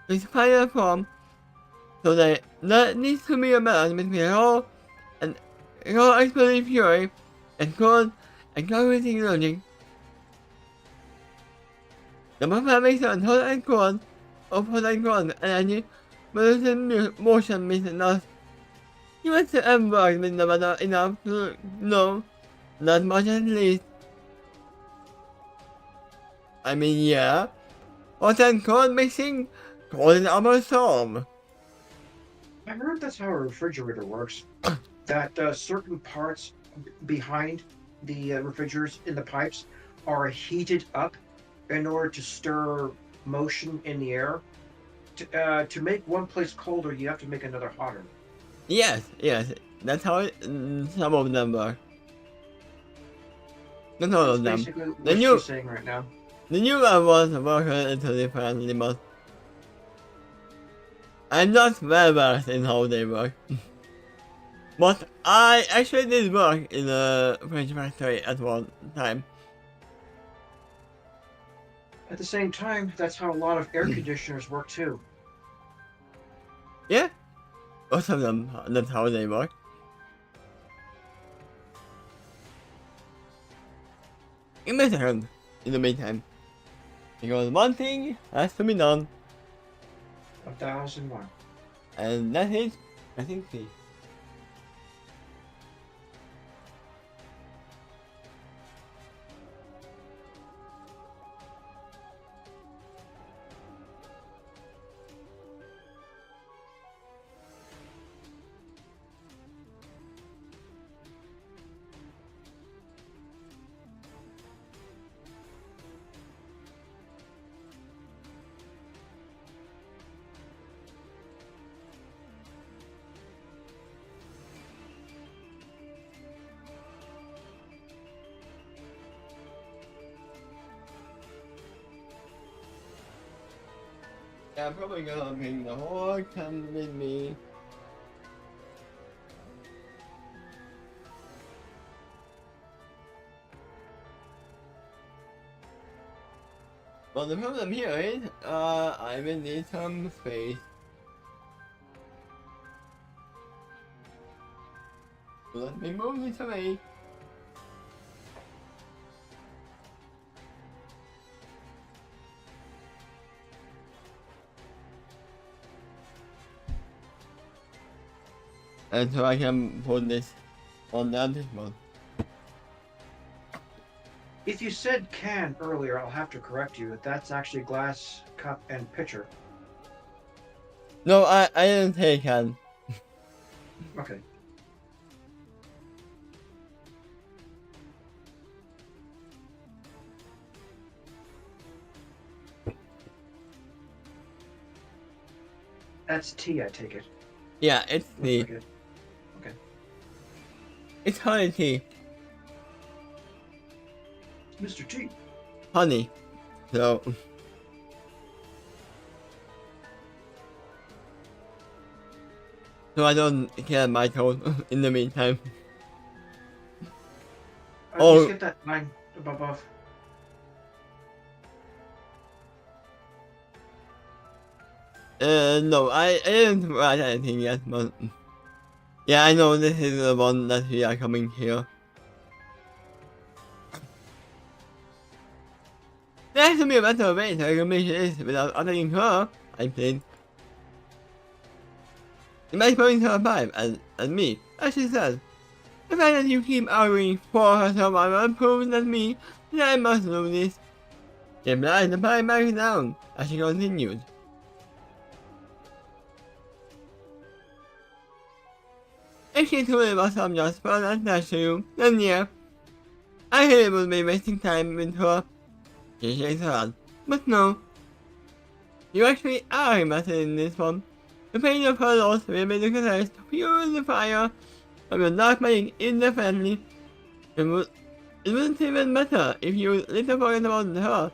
to its final form. So there needs to be a balance between raw explosive fury and cold and calculating logic. The performance on hot and cold, of hot and cold energy, produces motion means loss. You must have worked with the weather enough to know that much at least. I mean, yeah. Hot and cold mixing, cold and almost storm. I heard that's how a refrigerator works. That certain parts behind the refrigerators in the pipes are heated up in order to stir motion in the air. To make one place colder, you have to make another hotter. Yes, that's how some of them work. Not all That's of them. basically The what new, she's saying right now. the new one was working a little differently, but I'm not well versed in how they work. But I actually did work in a French factory at one time. At the same time, that's how a lot of air conditioners work too. Yeah, most of them, that's how they work. Give me a second, in the meantime. Because one thing has to be done, 1001. and that is, I think, the yeah, I'm probably gonna bring the whole camp with me. But the problem here is, I will need some space. So let me move this away. And so I can put this on the other one. If you said can earlier, I'll have to correct you. That's actually glass, cup, and pitcher. No, I didn't say can. Okay. That's tea, I take it. Yeah, it's Looks tea. like it. Okay. It's honey tea. Mr. T. Honey. So. So I don't get my toes in the meantime. You skip that line above. No, I didn't write anything yet, but yeah, I know this is the one that we are coming here. There has to be a better way to accomplish this without uttering her, I think. It might point her vibe and me, as she said. The fact that you keep arguing for her survival proves that that I must do this. She blind the pie back down as she continued. If she truly was some just for that statue, then yeah, I think it would be wasting time with her. She shakes her head, but no. You actually are invested in this one. The pain of her loss will be the catalyst to fuel the fire of your dark magic indefinitely. It wouldn't even matter if you little forget about her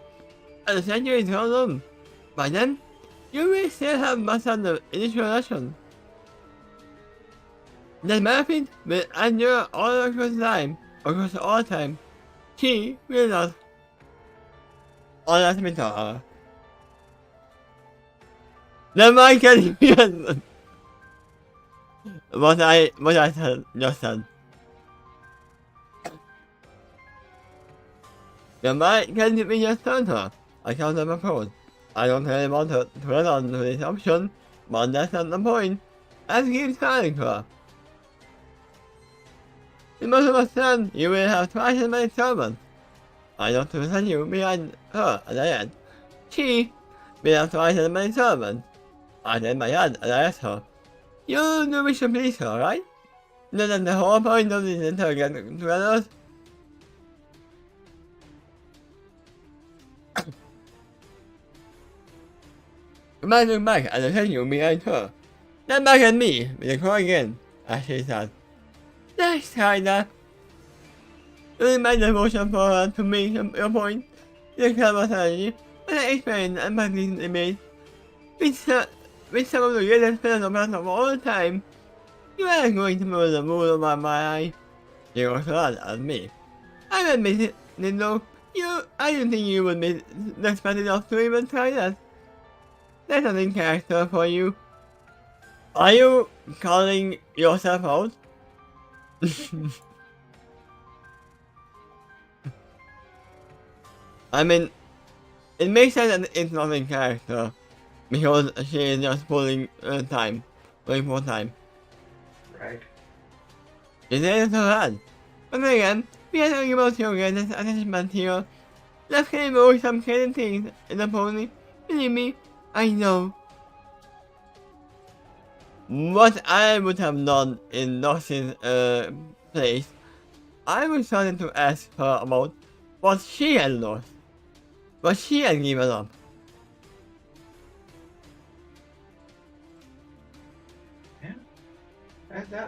and the statue is her alone. By then, you will still have mastered the initial lesson. That benefit will endure all across all time. She will not. All that means her. Then I can hear what I said just said. The mic can be just told her. I can't have a phone. I don't really want her to let on to this option, but that's not the point. I keep telling her. You must understand you will have twice as many servants. I don't present you behind her as I am. She will have twice as many servants. I said my hand and I asked her. You do wish to please her, right? No, that's the whole point of this entire get together. You might look back at the statue behind her. Then back at me with a call again, as she said. That's kinda. You made the motion for her to make your point. The clever strategy, but I explained and practiced made. With some of the greatest philosophers of all time. You are going to move the moon over my eye. She was glad at me. I admit it, Nindo. I didn't think you would be desperate enough to even try that. That's not in character for you. Are you calling yourself out? I mean, it makes sense that it's not in character. Because she is just pulling time. Waiting for time. Right. She said it's her hand. But then again, we are talking about your greatest attachment here. Let's get over some crazy things in the pony. Believe me, I know. What I would have done in Dawson's place, I was starting to ask her about what she had lost. What she had given up.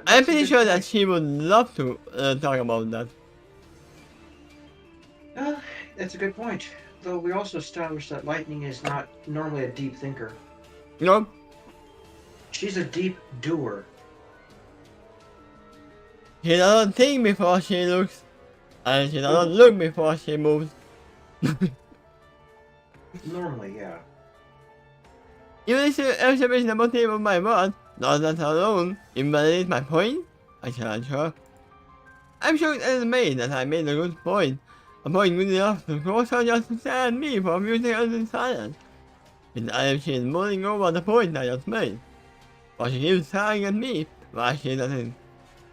I'm pretty sure that she would love to talk about that. That's a good point. Though we also established that Lightning is not normally a deep thinker. No? She's a deep doer. She doesn't think before she looks. And she doesn't look before she moves. Normally, yeah. Even if she is the motive of my word, not that alone invalidates my point, I challenge her. I'm sure it is made that I made a good point. A point good enough to cause her just to stare at me for a few seconds in silence. It's as if she is mulling over the point I just made. But she keeps staring at me why she doesn't.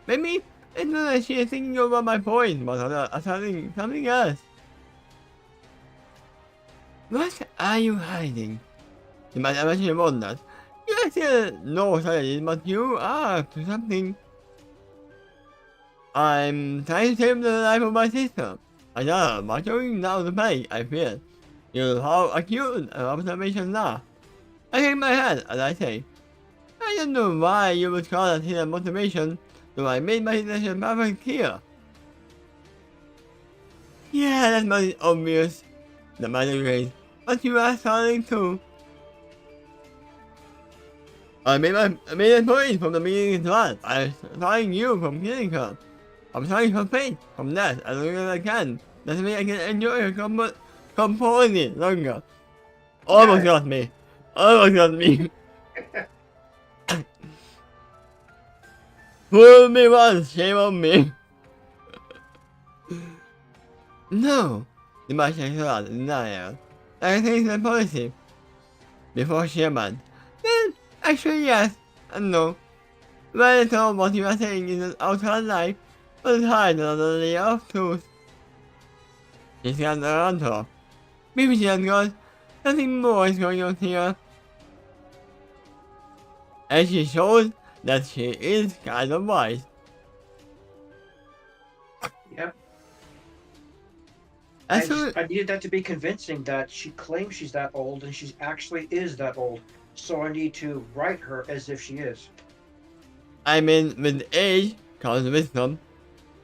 Maybe it's not that she is thinking about my point, but something else. What are you hiding? You might eventually wonder. You still know strategies, but you are up to something. I'm trying to save the life of my sister. I know, but going down the page, I fear. You have acute observation now. I shake my head as I say, I don't know why you would call that hidden motivation, so I made my intention perfect clear. Yeah, that's most obvious. The matter is, but you are starting to. I made a point from the beginning to us. I'm stopping you from killing her. I'm sorry for pain, from that, as long as I can. That way I can enjoy her completely longer. Almost got me. Almost got me. Fool me once, shame on me. No, the bisexual denial. I think it's a policy. Before Sherman. Then, actually yes, and no. Very little what you are saying is an outside life, but it's hard another layer of truth. She's got around her. Maybe she has got nothing more is going on here. And she shows that she is kind of wise. Yep. As I needed that to be convincing that she claims she's that old and she actually is that old. So I need to write her as if she is. I mean, with age comes wisdom.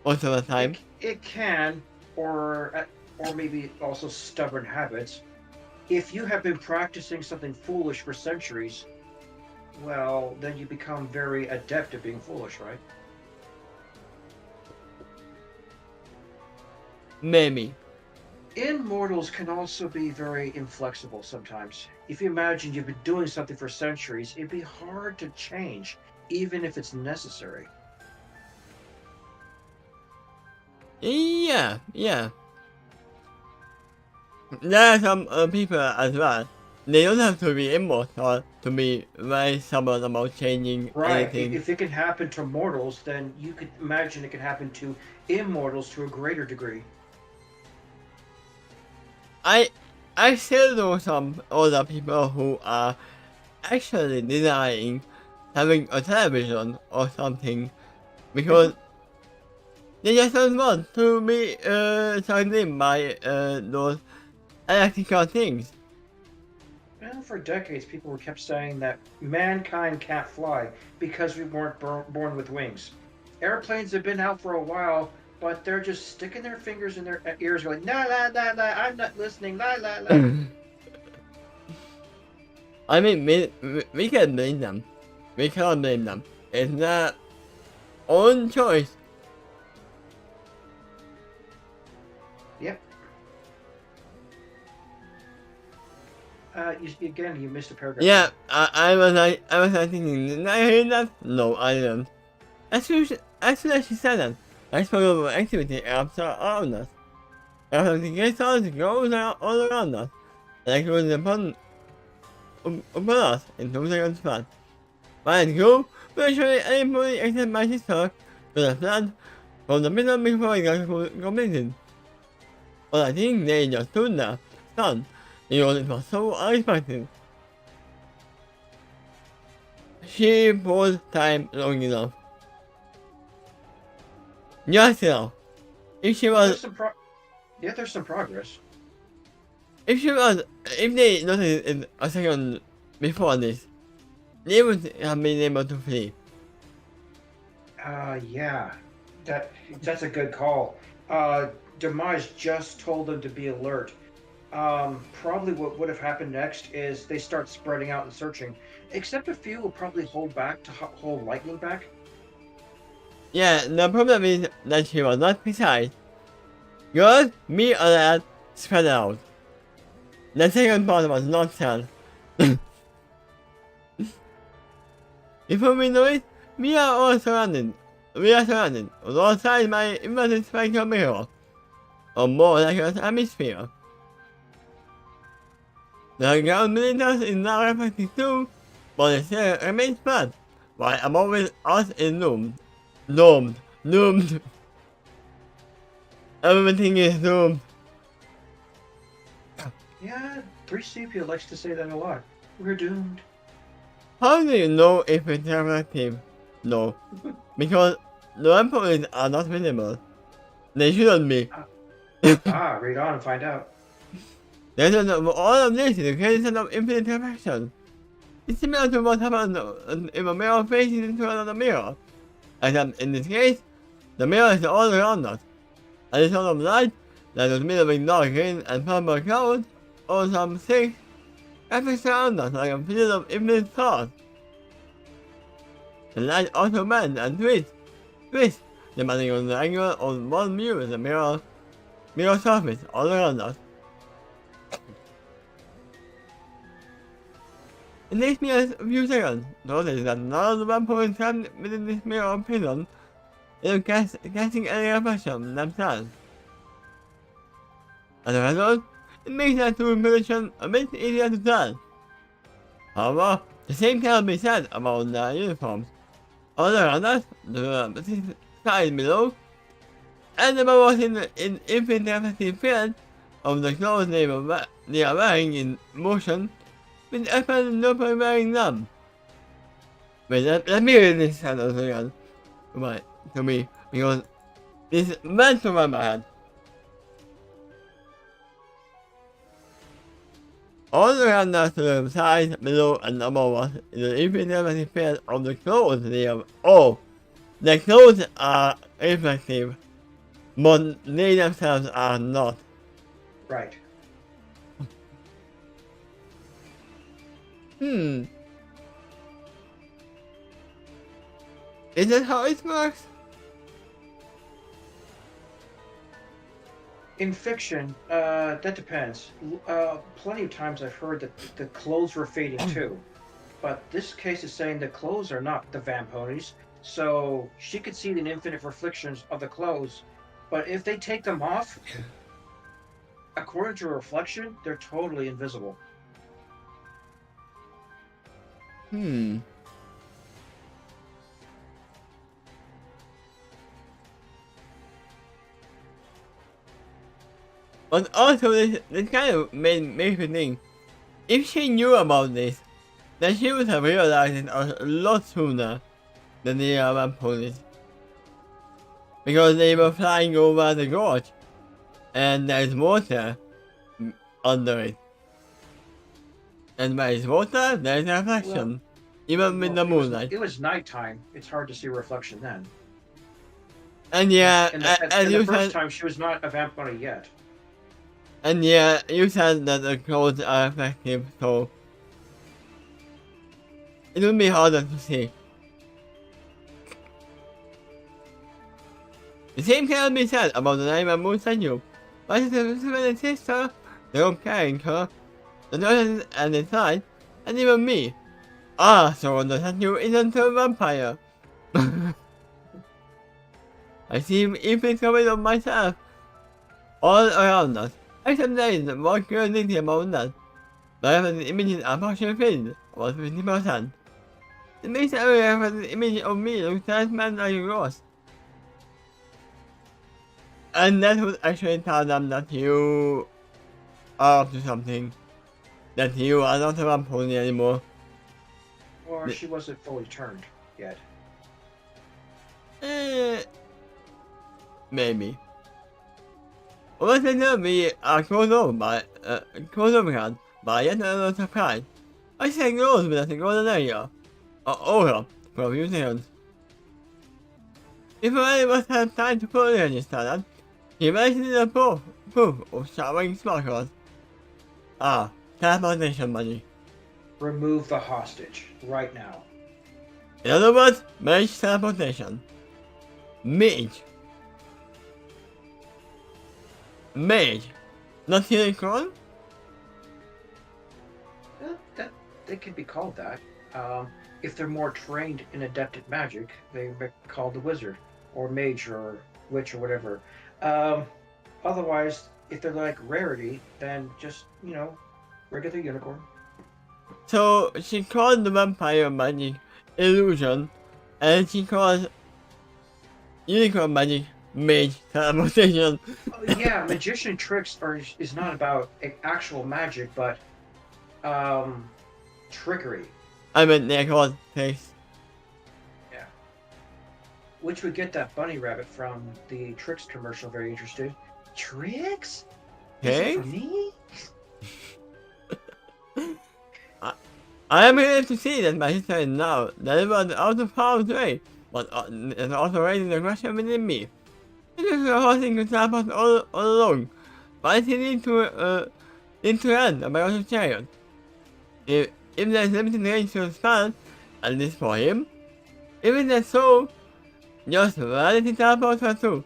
Most of the time. It can, or maybe also stubborn habits. If you have been practicing something foolish for centuries, well, then you become very adept at being foolish, right? Maybe. Immortals can also be very inflexible sometimes. If you imagine you've been doing something for centuries, it'd be hard to change, even if it's necessary. Yeah. There are some people as well. They don't have to be immortal to be very stubborn about changing anything. If it can happen to mortals, then you could imagine it can happen to immortals to a greater degree. I still know some older people who are actually denying having a television or something because they just don't want to be sucked in by those electrical things. Well, for decades, people were kept saying that mankind can't fly because we weren't born with wings. Airplanes have been out for a while, but they're just sticking their fingers in their ears going, la la la la, I'm not listening, la la la. I mean, we can blame them. We cannot blame them. It's their own choice. Yep. You missed a paragraph. Yeah, I was thinking, did I hear that? No, I didn't. As soon as she said that, I spoke about activity around us. After the gate started to go all around us, and I closed upon us in 2 seconds flat. By and go, virtually anybody except my sister to the flat from the middle before it got completed. But I think they just stood there, stunned, because it was so unexpected. She paused time long enough. Just enough. If she was... There's some progress. If they noticed it a second before this, they would have been able to flee. Yeah. That's a good call. Demise just told them to be alert. Probably what would have happened next is they start spreading out and searching. Except a few will probably hold back to hold lightning back. Yeah, the problem is that she was not precise. Good, me or that, spread out. The second part was not said. Before we know it, we are all surrounded. We are surrounded, on all sides by inverted spectral mirror, or more like an hemisphere. The ground beneath us is now reflected too, but it still remains flat, Why, I'm always out in Doomed. Everything is doomed. Yeah, 3CP likes to say that a lot. We're doomed. How do you know if it's effective? No. Because the endpoints are not visible. They shouldn't be. Read on and find out. There's all of this is a creation of infinite perfection. It's similar to what happens if a mirror faces into another mirror. Except in this case, the mirror is all around us. And a sort of light that was made of a dark green and purple cloud, or some thick, effects around us like a field of infinite stars. The light also bends and twists, depending on the angle on one view of the mirror surface all around us. It takes me a few seconds to notice that none of the vampires trapped within this mirror prison is casting any reflection themselves. As a result, it makes that true prediction a bit easier to tell. However, the same cannot be said about their uniforms. All around us, the sky below, and above us in infinite reflective field of the clothes they are wearing in motion, with apparently nobody wearing them. Wait, let me read this sentence again to me, because this went through my head. All around us to the side, below, and above us is the infinite reflective field of the clothes they are. Oh! The clothes are reflective, but they themselves are not. Right. Is that how it works? In fiction, that depends. Plenty of times I've heard that the clothes were fading too. But this case is saying the clothes are not the vamponies, so she could see the infinite reflections of the clothes. But if they take them off, according to a reflection, they're totally invisible. But also, this kind of makes me think, if she knew about this, then she would have realized it a lot sooner than the other police. Because they were flying over the gorge, and there's water under it. And where is water, there's a reflection, even with the moonlight. It was nighttime. It's hard to see a reflection then. And yeah, and you the first said, time she was not a vampire yet. And yeah, you said that the clothes are effective, so it would be harder to see. The same cannot be said about the name of Moon Senju. But it's the sister, the old carrying her, the nurse and inside, and even me. So the Senju isn't a vampire. I see even coming of myself all around us. Except there is one curiosity about that. But I have an image are partially filled, about 50%. It makes every reference image of me look that man like a ghost. And that would actually tell them that you are up to something. That you are not a vampire anymore. Or she wasn't fully turned yet. Maybe. What they tell me are closed over by yet another surprise. I say close with a golden area, or aura, for a few seconds. If I must have time to put in this talent, he mentioned the proof of showering sparkles. Teleportation money. Remove the hostage right now. In other words, mage teleportation. Mage. Not healing cron? They could be called that. If they're more trained in adept at magic, they be called the wizard, or mage, or witch, or whatever. Otherwise, if they're like rarity, then just, regular unicorn. So she called the vampire magic illusion, and she calls unicorn magic mage teleportation. Oh, yeah, magician tricks is not about actual magic, but trickery. I mean, they're called tricks. Yeah. Which would get that bunny rabbit from the Tricks commercial very interested. Tricks? Is it for Tricks? me? I am here to see that my sister is now delivered out of harm's way, but is also raising the question within me. It is a hard thing to teleport all alone, but I still need to end a battle chariot. If there's limited range to spell, at least for him, even that's so, just reality teleport her too.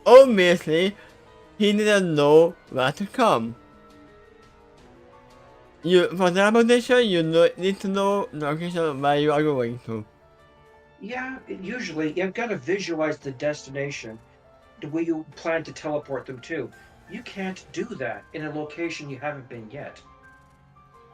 Obviously, he didn't know where to come. For teleportation, you need to know the location where you are going to. Yeah, usually you've got to visualize the destination, the way you plan to teleport them to. You can't do that in a location you haven't been yet.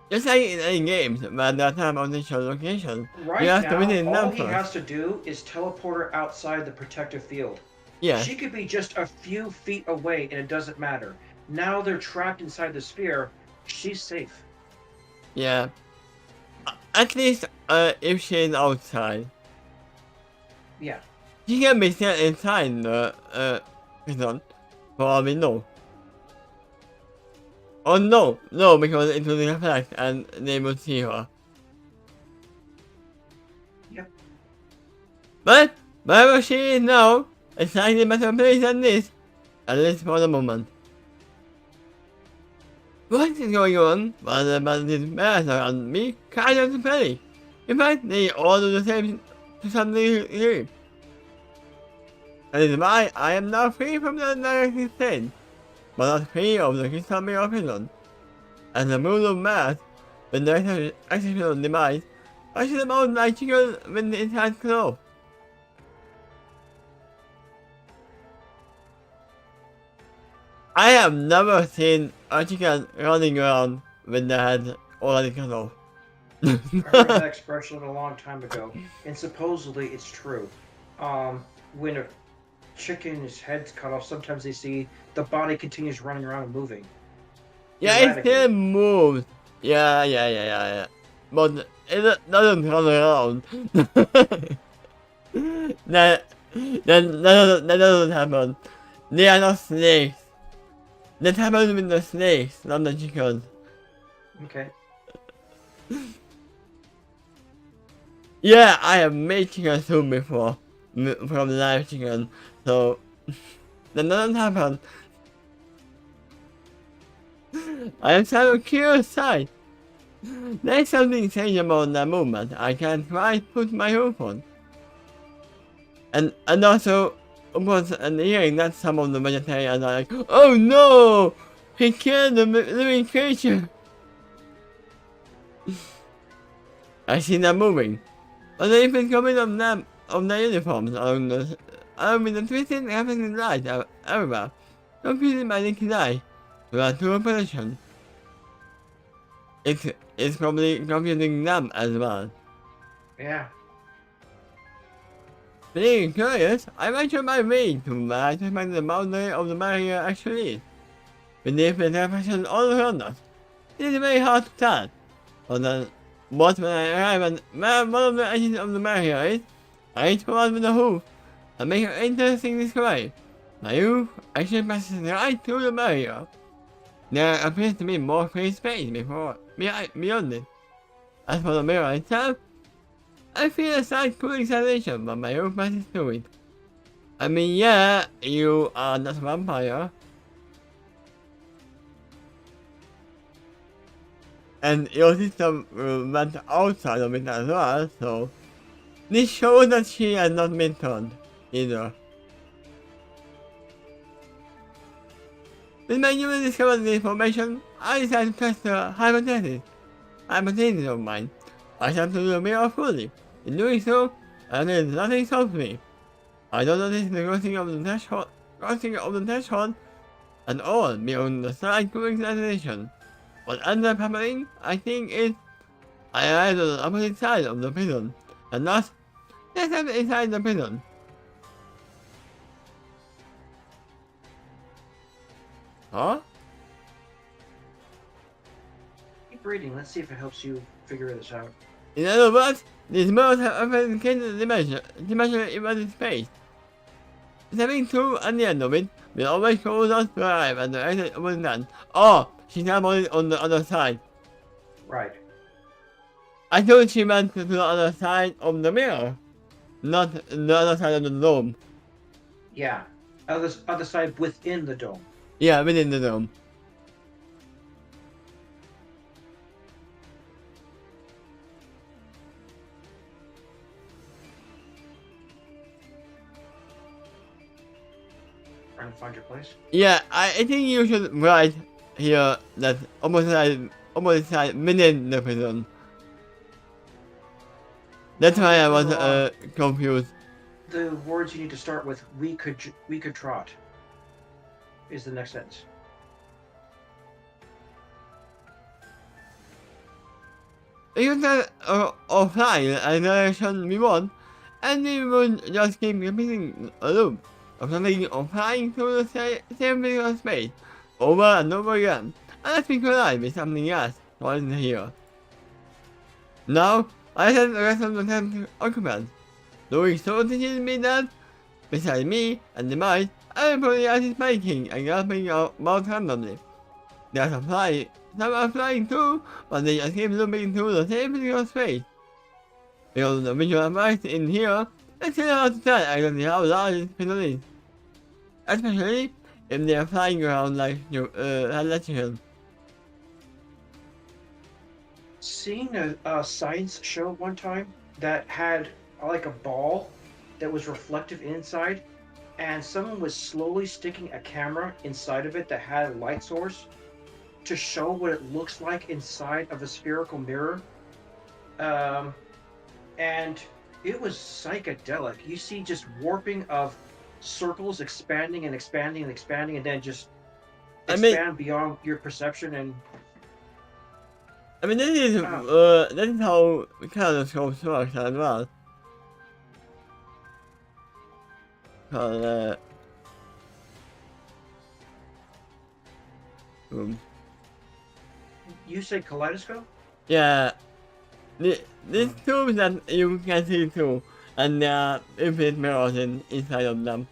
Just like in any games where there are teleportation locations, Right you have to visit now, them all he first. has to do is teleport her outside the protective field. Yes. She could be just a few feet away and it doesn't matter. Now they're trapped inside the sphere. She's safe. Yeah. At least, if she's outside. Yeah. She can be still inside the, prison. For all we know. Oh no, because it will reflect and they will see her. Yep. But, wherever she is now, a slightly better place than this. At least for the moment. What is going on? Well, about these bears around me, kind of spelly. In fact, they all do the same to some degree. That is why I am now free from the direct stain, but not free of the crystal mirror prison. As the moon of math, when the exceptional demise, I should about like chicken when it has closed. I have never seen a chicken running around with their head already cut off. I heard that expression a long time ago, and supposedly it's true. When a chicken's head's cut off, sometimes they see the body continues running around and moving. Yeah, it still moves. Yeah. But it doesn't run around. that doesn't happen. They are not snakes. That happens with the snakes, not the chickens. Okay. Yeah, I have made chicken soup before from live chicken, so that doesn't happen. I am so curious side. There's something strange about that movement. I can't quite put my hope on. And also, of course, and hearing that some of the vegetarians are like, oh no! He killed the living creature! I see them moving. But the infant coming of them, of their uniforms along with the twisted happening lights everywhere, confusing my naked eye, without true operation. It's probably confusing them as well. Yeah. Being curious, I ventured my way to where I suspect the boundary of the barrier actually is. Beneath the reflection all around us, it is very hard to tell. But when I arrive at where one of the edges of the barrier is, I reach forward with a hoof and make an interesting discovery. My hoof actually passes right through the barrier. There appears to be more free space beyond it. As for the mirror itself, I feel a slight cooling sensation, but my hoof passes through it. I mean, yeah, you are not a vampire. And your sister went outside of it as well, so this shows that she has not been turned either. With my newly discovered information, I decided to test a hypothesis of mine. I shall do the mirror fully. In doing so, there is nothing stops me. I don't notice the crossing of the threshold at all beyond the slight cooling sensation. What ends up happening, I think, is I arrived on the opposite side of the prison, and not inside the prison. Huh? Keep reading. Let's see if it helps you figure this out. In other words, these modes have authenticated the dimension it was in space. Stepping through at the end of it will always cause us to arrive at the exit of the land. Oh, she's now on the other side. Right. I thought she went to the other side of the mirror, not the other side of the dome. Yeah. Other side within the dome. Yeah, within the dome. Trying to find your place. Yeah, I think you should write here that opposite side within the prison. That's why I was confused. The words you need to start with, we could trot, is the next sentence. You can offline a direction we want, and we would just keep repeating a loop of something or flying through the same physical space over and over again, unless we collide with something else right here. Now, I send the rest of the tent occupants. Doing so teaches me that, beside me and the mice, everybody else is making and grasping about randomly. Some are flying too, but they just keep looping through the same physical space. Because the visual effects in here, it's really hard to tell exactly how large this prison is. Especially if they are flying around like electricians. Seeing a science show one time that had like a ball that was reflective inside, and someone was slowly sticking a camera inside of it that had a light source to show what it looks like inside of a spherical mirror. And it was psychedelic. You see just warping of circles expanding and expanding and expanding, and then just expand beyond your perception. And I mean, this is how kaleidoscopes work as well. You say kaleidoscope? Yeah. These tubes that you can see through, and there are infinite mirrors inside of them.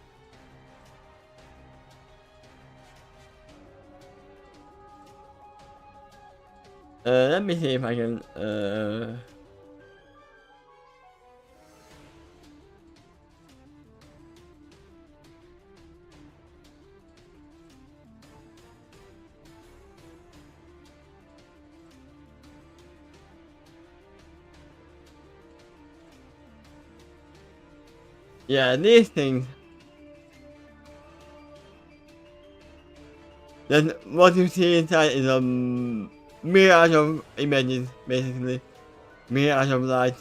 Let me see if I can, yeah, these things. Then what you see inside is a mirage of images, basically. Mirage of light.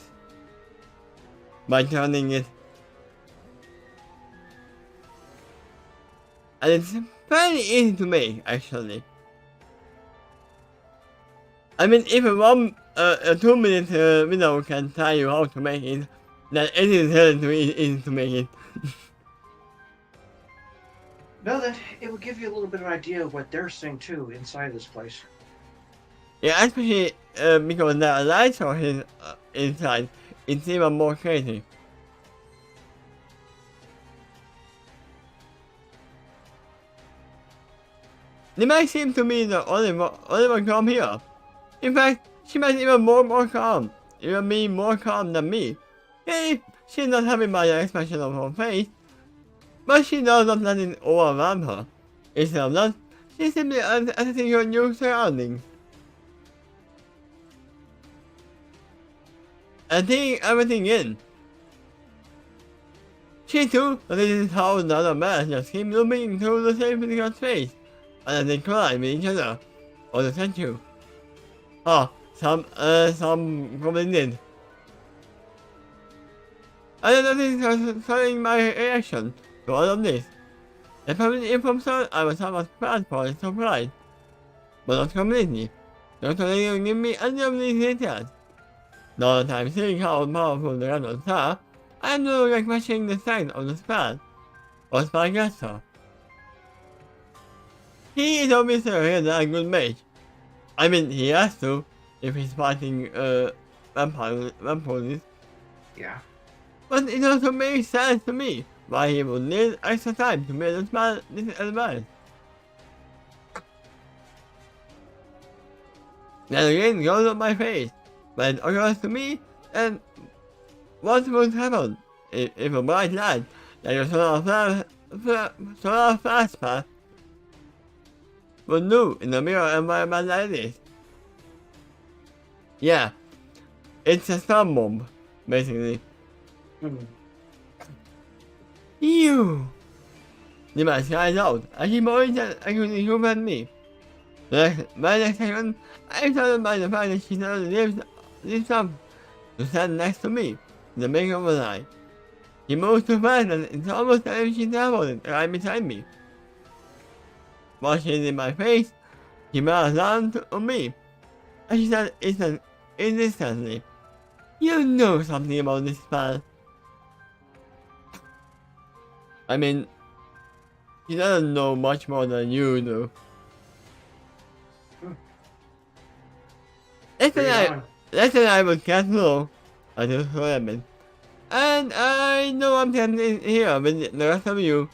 By turning it. And it's very easy to make, actually. I mean, if a 2-minute video can tell you how to make it, then it is relatively easy to make it. No, that it would give you a little bit of an idea of what they're saying too inside this place. Yeah, especially because there are light sources inside, it's even more crazy. They might seem to be the only one calm here. In fact, she might even more calm. Even be more calm than me. Hey, she's not having by the expression of her face. But she does not let it overwhelm her. Instead of that, she's simply assessing her new surroundings. And taking everything in. She too notices how the other men just keep looping through the same physical space, and they collide with each other, or the statue. Oh, some probably did. I don't think it's telling my reaction to all of this. If from start I was somewhat bad for it, surprised. But not completely. Don't give me any of these details. Now that I'm seeing how powerful the Reynolds are, I am no longer questioning the strength of the spell, or Spaghetto. He is obviously a good mage. I mean, he has to, if he's fighting, vampires. Yeah. But it also makes sense to me why he would need extra time to build a spell this advanced. Then again goes on my face, but it occurs to me that what would happen if a bright light like a solar flash path would do in a mirror environment like this. Yeah, it's a storm bomb, basically. You! The man cries out as he points at actually human me. By next second, I'm startled by the fact that she suddenly lifts up to stand next to me in the blink of an eye. She moves too fast and it's almost as if she's teleported right beside me. While she's in my face, she smiles down on me, and she says instantly, "You know something about this spell." I mean, she doesn't know much more than you do. Let's say I would cast low until Solomon. And I know I'm standing here with the rest of you.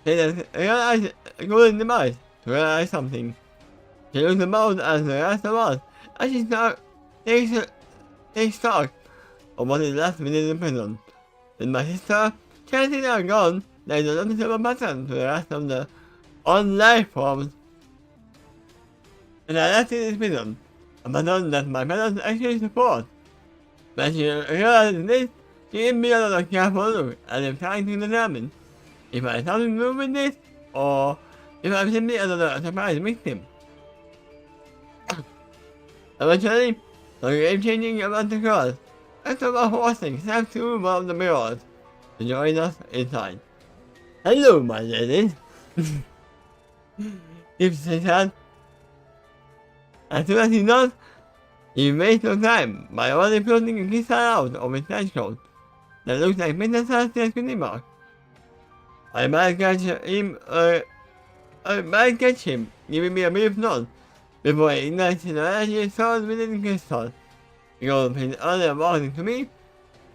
She just realized, closing the eyes to realize something. She looks about as the rest of us, and she takes stock of what is left within the prison. With my sister, chances are gone, there is a noticeable pattern to the rest of the on-life forms. And I left in this prison, a pattern that my parents actually support. When she realizes this, she gave me another careful look as if trying to determine if I had something to do with this, or if I'm simply another surprise victim. Eventually, the game-changing event occurs, as our hosting steps through one of the mirrors to join us inside. "Hello, my ladies," he said. As soon as he does, he wastes no time by already floating a crystal out of his trench coat that looks like Mr. Celestial's cutie mark. I might catch him, giving me a brief nod before he ignites the energy source within the crystal. Because of his earlier warning to me,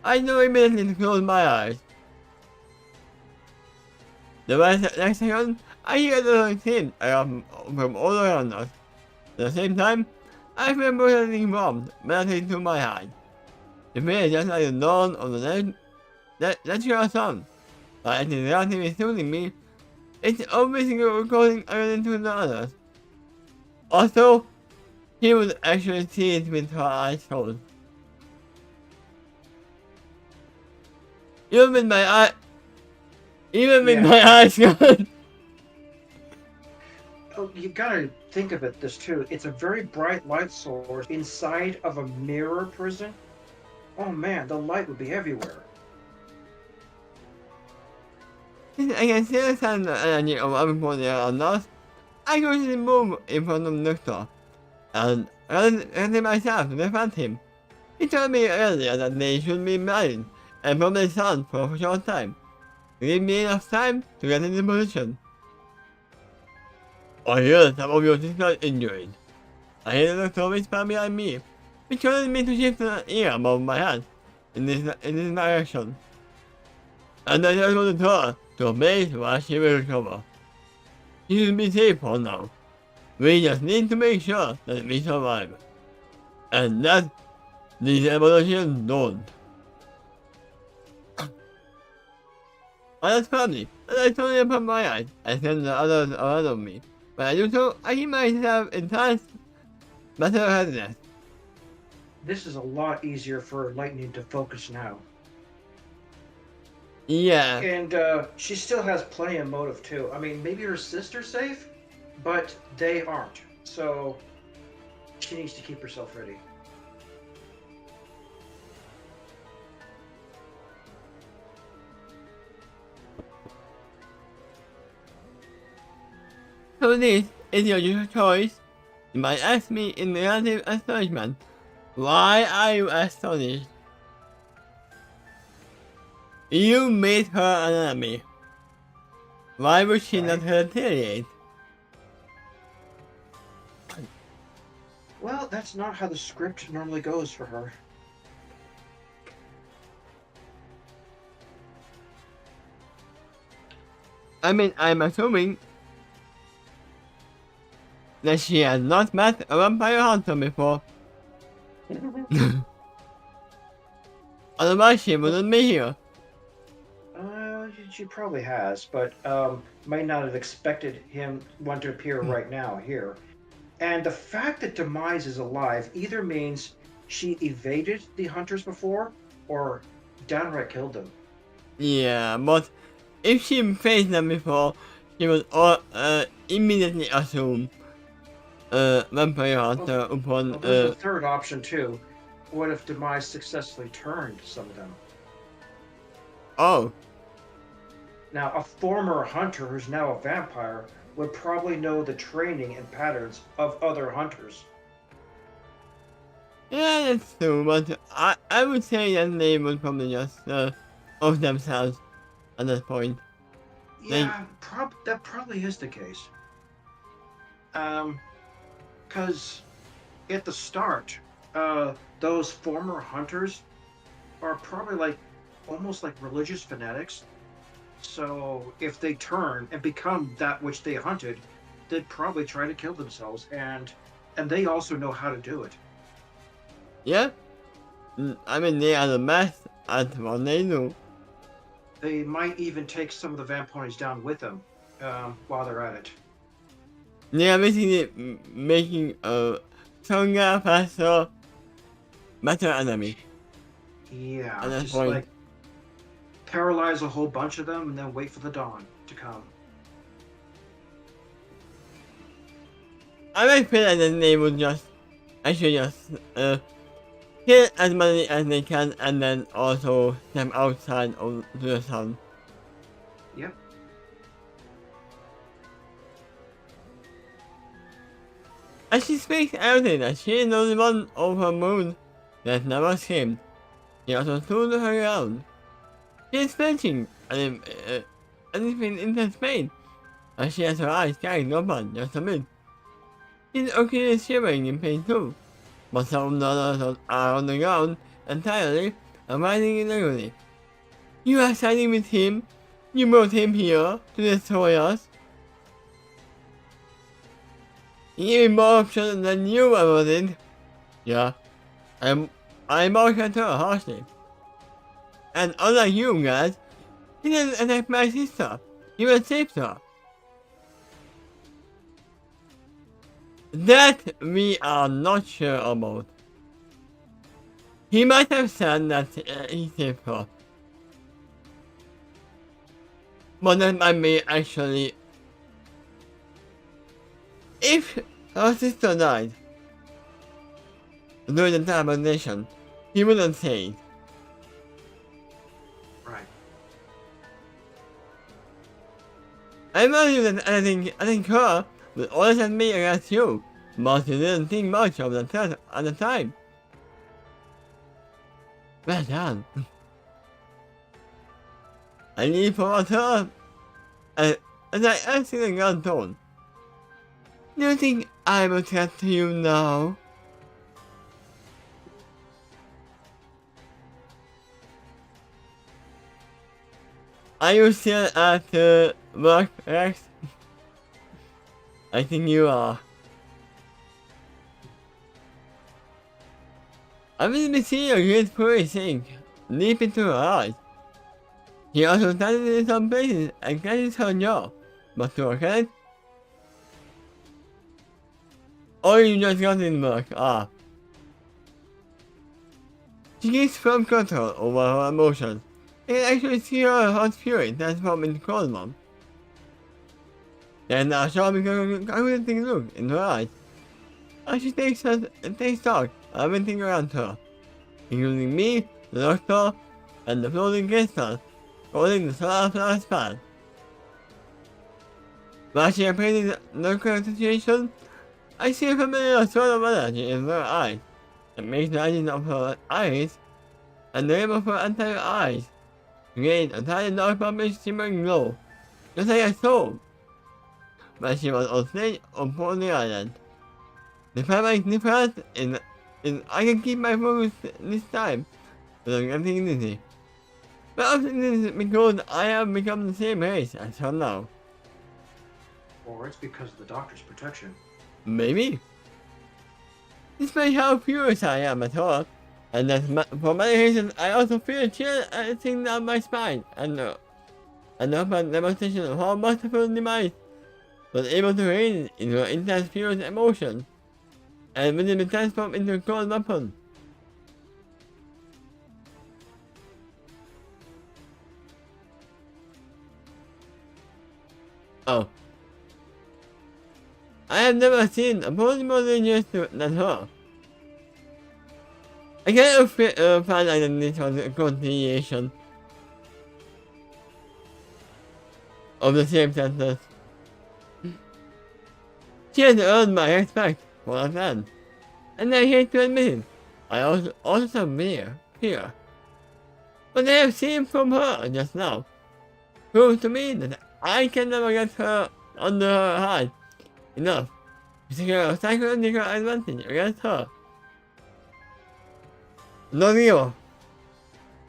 I know immediately to close my eyes. The next second, I hear the hint from all around us. At the same time, I feel brutally warmed melting through my hide. The fear is just like the dawn of the natural sun, but it is relatively soothing me. It's obviously recording everything to the others. Also, he would actually see it with her eyes closed. Even with my eyes closed. Oh, you gotta think of it this too. It's a very bright light source inside of a mirror prison. Oh man, the light would be everywhere. I can see the sound of energy of everyone around us. I quickly move in front of Victor, and running myself to confront him. He told me earlier that they should be married and probably son for a short time. Give me enough time to get into position. I hear some of your sister's injuries. I hear the doctor whisper behind me, which causes me to shift an ear above my head in this direction. And I just wanted her to a place where she will recover. She should be safe for now. We just need to make sure that we survive. And that these evolutions don't. I was family, and I slowly open my eyes and send the others ahead of me. When I do so, I hear myself enhanced better headedness. This is a lot easier for Lightning to focus now. Yeah. And she still has plenty of motive too. I mean, maybe her sister's safe, but they aren't. So she needs to keep herself ready. So this is your choice. You might ask me in relative astonishment, Why are you astonished? You made her an enemy. Why would she not Right. retaliate? Well, that's not how the script normally goes for her. I mean, I'm assuming that she has not met a vampire hunter before. Otherwise, she wouldn't be here. She probably has, but might not have expected him one to appear right now here. And the fact that Demise is alive either means she evaded the hunters before, or downright killed them. Yeah, but if she faced them before, she would immediately assume vampire hunter upon Well, there's a third option too. What if Demise successfully turned some of them? oh. Now, a former hunter who's now a vampire would probably know the training and patterns of other hunters. Yeah, that's true, but I would say that they would probably just off themselves at that point. Yeah, that probably is the case. Because at the start, those former hunters are probably like almost like religious fanatics. So if they turn and become that which they hunted, they'd probably try to kill themselves, and they also know how to do it. Yeah, I mean they are the best at what they do. They might even take some of the vampires down with them while they're at it. They are basically making a stronger, faster, better enemy Yeah, at that just point. like paralyze a whole bunch of them and then wait for the dawn to come. I might feel like that they would just actually just kill as many as they can and then also step outside of the sun. Yep. As she speaks everything that she is the only one of her moon that never screamed. She also threw her around. She is flinching and anything in intense pain, as she has her eyes gagged open just a bit. She is occasionally shivering in pain too, but some of the others are on the ground entirely and writhing illegally. You are siding with him. You brought him here to destroy us. He gave me more options than you ever did. Yeah, I marked at her harshly. And unlike you guys, he didn't attack my sister. He was saved her. That we are not sure about. He might have said that he saved her. But that might be actually... If her sister died during the teleportation, he wouldn't say it. Right. I value that I think her would always have me against you, but you didn't think much of the threat at the time. Well done. I lean forward her as I ask in a gun tone. Do you think I'm a threat to you now? Are you still at work, Rex? I think you are. I will be seeing a great furry sink deep into her eyes. He also started in some places and catches her jaw, but to her credit, or you just got in work, ah. She keeps firm control over her emotions. You can actually see her hot fury transform into cold one. Then a sharp calculating look in her eyes. As she takes stock of everything around her, including me, the doctor, and the floating crystal, holding the solar flower span. While she appraises the current situation, I see a familiar sort of energy in her eyes, that makes the lighting of her eyes and the rim of her entire eyes create a tiny dark purplish shimmering glow, just like a soul. But she was on stage on Pony Island. The primary difference is I can keep my focus this time without getting dizzy. But often this is because I have become the same age as her now. Or it's because of the doctor's protection. Maybe. Despite how furious I am at her, and that for many reasons I also feel a chill acting down my spine, and upon demonstration of how merciful demise was able to raise into an intense furious emotion, and within be transformed into a cold weapon. Oh. I have never seen a body more dangerous than her. I cannot find this was a continuation of the same sentence. She has earned my respect for a fan, and I hate to admit it, I also fear. What I have seen from her just now proves to me that I can never get her under her hide enough to secure a psychological advantage against her. Don't give up.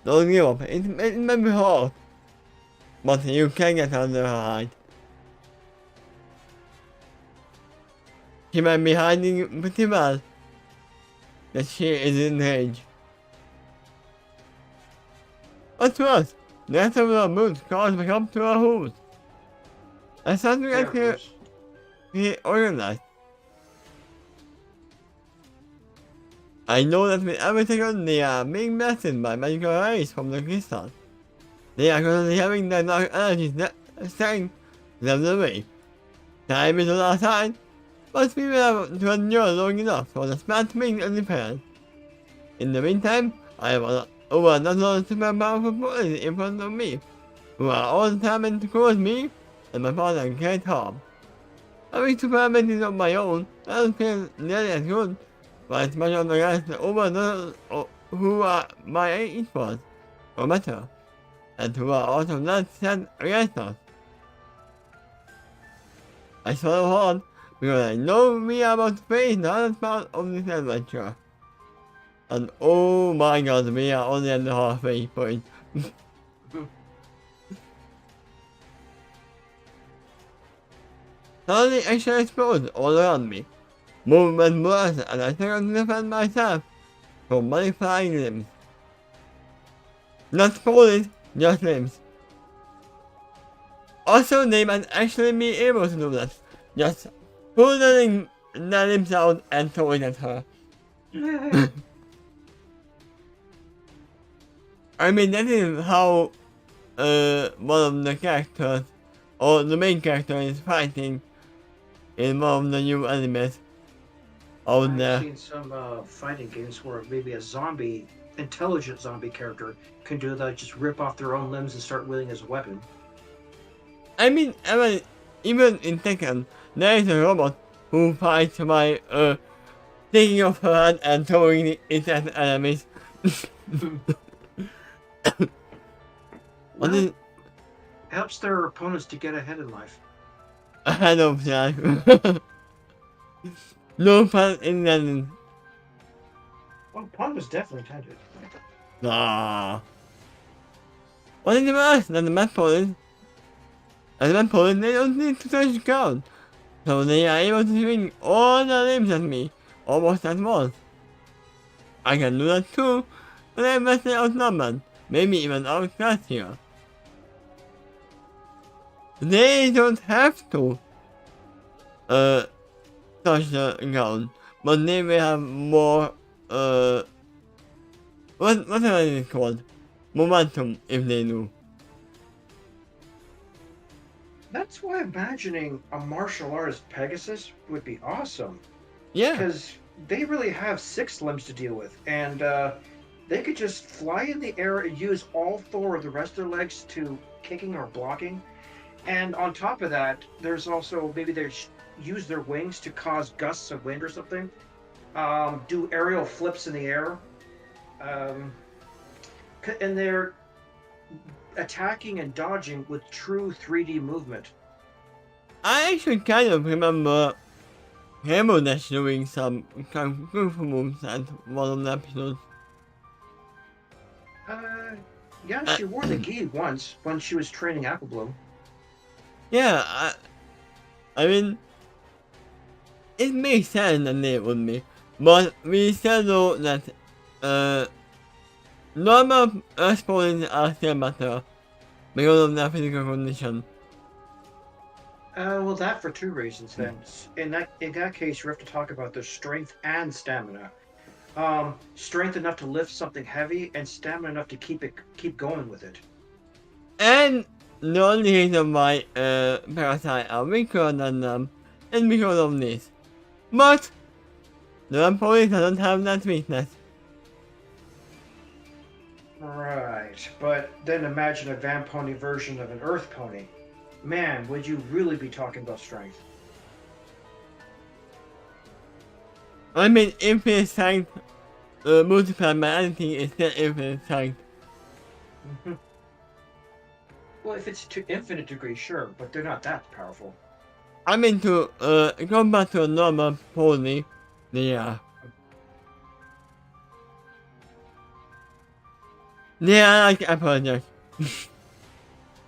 Don't give up. It may be hard, but you can get under her hide. She might be hiding pretty well that she is in rage. But to us, the rest of our moods cause me come to our homes. And something like here be organized. I know that with every second they are being blessed by magical rays from the crystal. They are currently having their dark energies setting them away. Time is on our side, but we will have to endure long enough for the span to make a difference. In the meantime, I have over another super powerful bullies in front of me, who are all determined to cause me and my father great harm. Having super abilities of my own, I don't feel nearly as good, but it's much of the rest over those who are my equals, or better, and who are also not set against us. I swallow hard because I know we are about to face the hardest part of this adventure. And oh my god, we are only at the halfway point. Suddenly action explodes all around me. Movement blurs and I struggle to defend myself from many flying limbs. Not falling, just limbs. Also, they might actually be able to do that. Just pulling the limbs out and throwing at her. I mean, that is how one of the characters, or the main character, is fighting in one of the new animes out there. I've seen some fighting games where maybe a zombie, intelligent zombie character can do that, just rip off their own limbs and start wielding as a weapon. I mean, even in Tekken, there is a robot who fights by taking off her hand and throwing it at enemies. Well, helps their opponents to get ahead in life. Ahead of that. No fun intended. Well, pun was definitely intended. Nah. What is the worst than the map police? As the map police, they don't need to touch the ground, so they are able to swing all their limbs at me, almost at once. I can do that too, but I'm vastly outnumbered, maybe even outclassed here. They don't have to touch the ground, but they will have more whatever it is called, momentum if they do. That's why imagining a martial artist Pegasus would be awesome. Yeah. Because they really have 6 limbs to deal with, and they could just fly in the air and use all 4 of the rest of their legs to kicking or blocking. And on top of that, there's also maybe they use their wings to cause gusts of wind or something. do aerial flips in the air, um, and they're attacking and dodging with true 3D movement. I actually kind of remember Hamo Dash doing some kung fu moves at one of the episodes. Uh, yeah, Uh, she wore the gi once when she was training Apple Bloom. yeah, I mean, it makes sense that they would be, but we still know that normal opponents are still better because of their physical condition. Well, that for two reasons. Then, in that case, you have to talk about their strength and stamina. Strength enough to lift something heavy, and stamina enough to keep going with it. And the only reason why Parasite are weaker than them is because of this. But the opponent doesn't have that weakness. Right, but then imagine a Van Pony version of an Earth Pony. Man, would you really be talking about strength? I mean, infinite strength multiplied by anything is still infinite strength. Well, if it's to infinite degree, sure, but they're not that powerful. I mean, to go back to a normal pony, yeah. Yeah, like Applejack.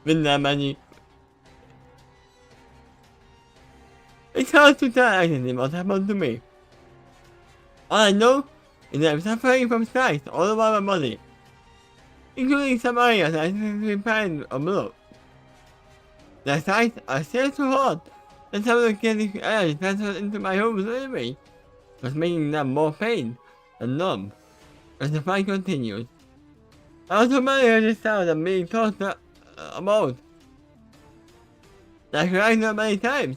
With that many. It's hard to tell actually what happened to me. All I know is that I'm suffering from stress all over my body, including some areas I can find a blow. The sights are still too hot, and some of the kinetic air is transferred into my home anyway, thus making them more pain and numb as the fight continues. I also managed to sound I'm being talked about. I cried out many times.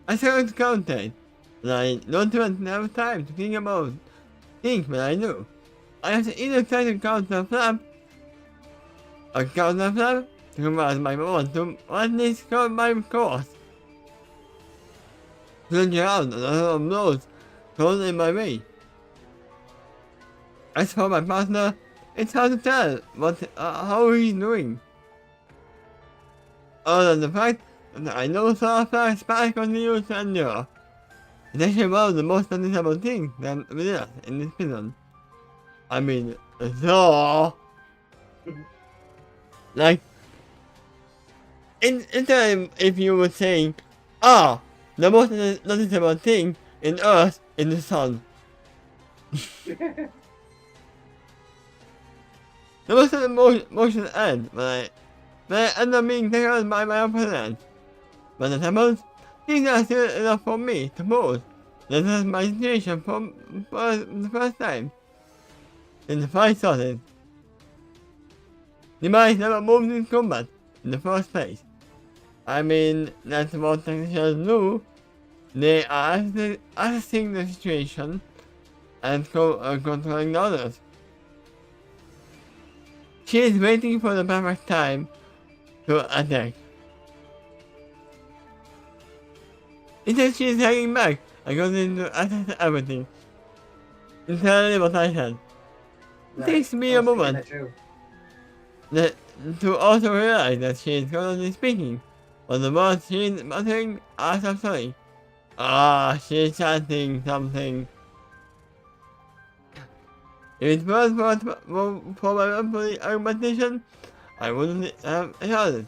I started to count it, and I don't even have time to think about things when I do. I have to either try to count the flap, or count the flap to command my momentum, or at least count my course. Looking around, and a lot of blows thrown in my way. As for my partner, it's hard to tell how he's doing. Other than the fact that I know so far Spike continues to endure. It's actually one of the most noticeable things that we did in this season. I mean, so... Like, instead if you were saying, the most noticeable thing in Earth is the sun. The most of the motion ends when I end up being taken out by my opponent. When that happens, things are still enough for me to pose. This is my situation for the first time. In the fight started. The mice never moved in combat in the first place. I mean, that's what technicians do. They are assessing the situation and controlling the others. She is waiting for the perfect time to attack. Instead, she is hanging back and goes into assess everything. Entirely what I said. It takes me a moment to also realize that she is currently speaking, but the words she is muttering are sorry. She is chanting something. If it was for my own argumentation, I wouldn't have heard it.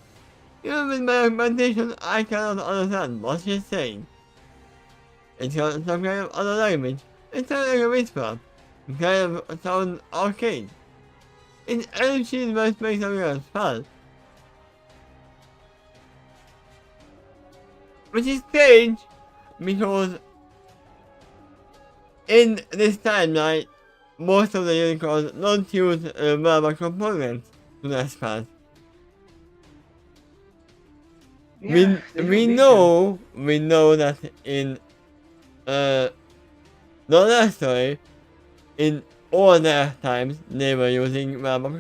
Even with my argumentation, I cannot understand what she's saying. It's got some kind of other language. It sounds like a whisper. It kind of sounds arcane. It's as if she's most make something else fun. Which is strange, because in this timeline, most of the unicorns don't use verbal components to their spells. Yeah, we know that in the last story, in all their times, they were using verbal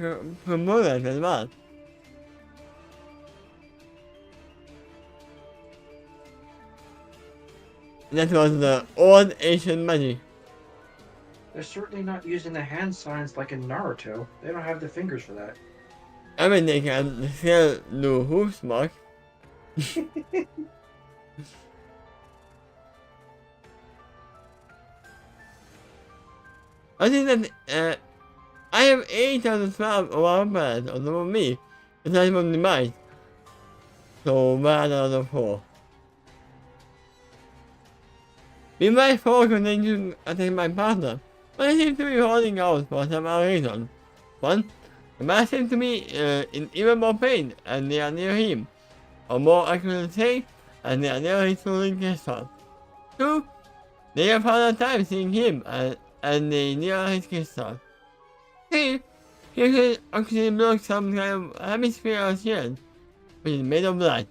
components as well. That was the old ancient magic. They're certainly not using the hand signs like in Naruto. They don't have the fingers for that. I mean, they can still do hoof mark. I think that I have 8 out of 12 around bad on top of me. It's not even the might. So bad out of 4. We might focus on to attack my partner, but I seem to be holding out for some other reason. 1. The man seems to be in even more pain and they are near him. Or more accurately say, and they are near his ruling crystal. 2. They have had a time seeing him and they near his crystal. 3. He could actually block some kind of hemisphere or shield, which is made of light.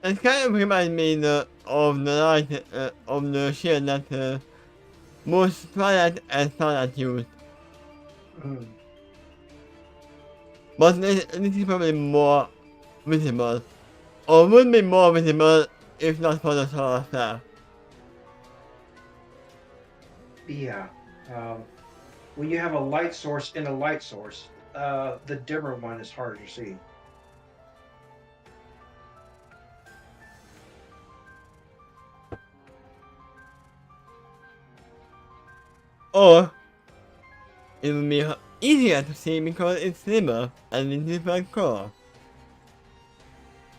It kind of reminds me of the light of the shield that most Twilight and Starlight used. But this is probably more visible, or would be more visible if not for the solar flare. Yeah. When you have a light source in a light source, the dimmer one is harder to see. Or it would be easier to see because it's slimmer and in different color.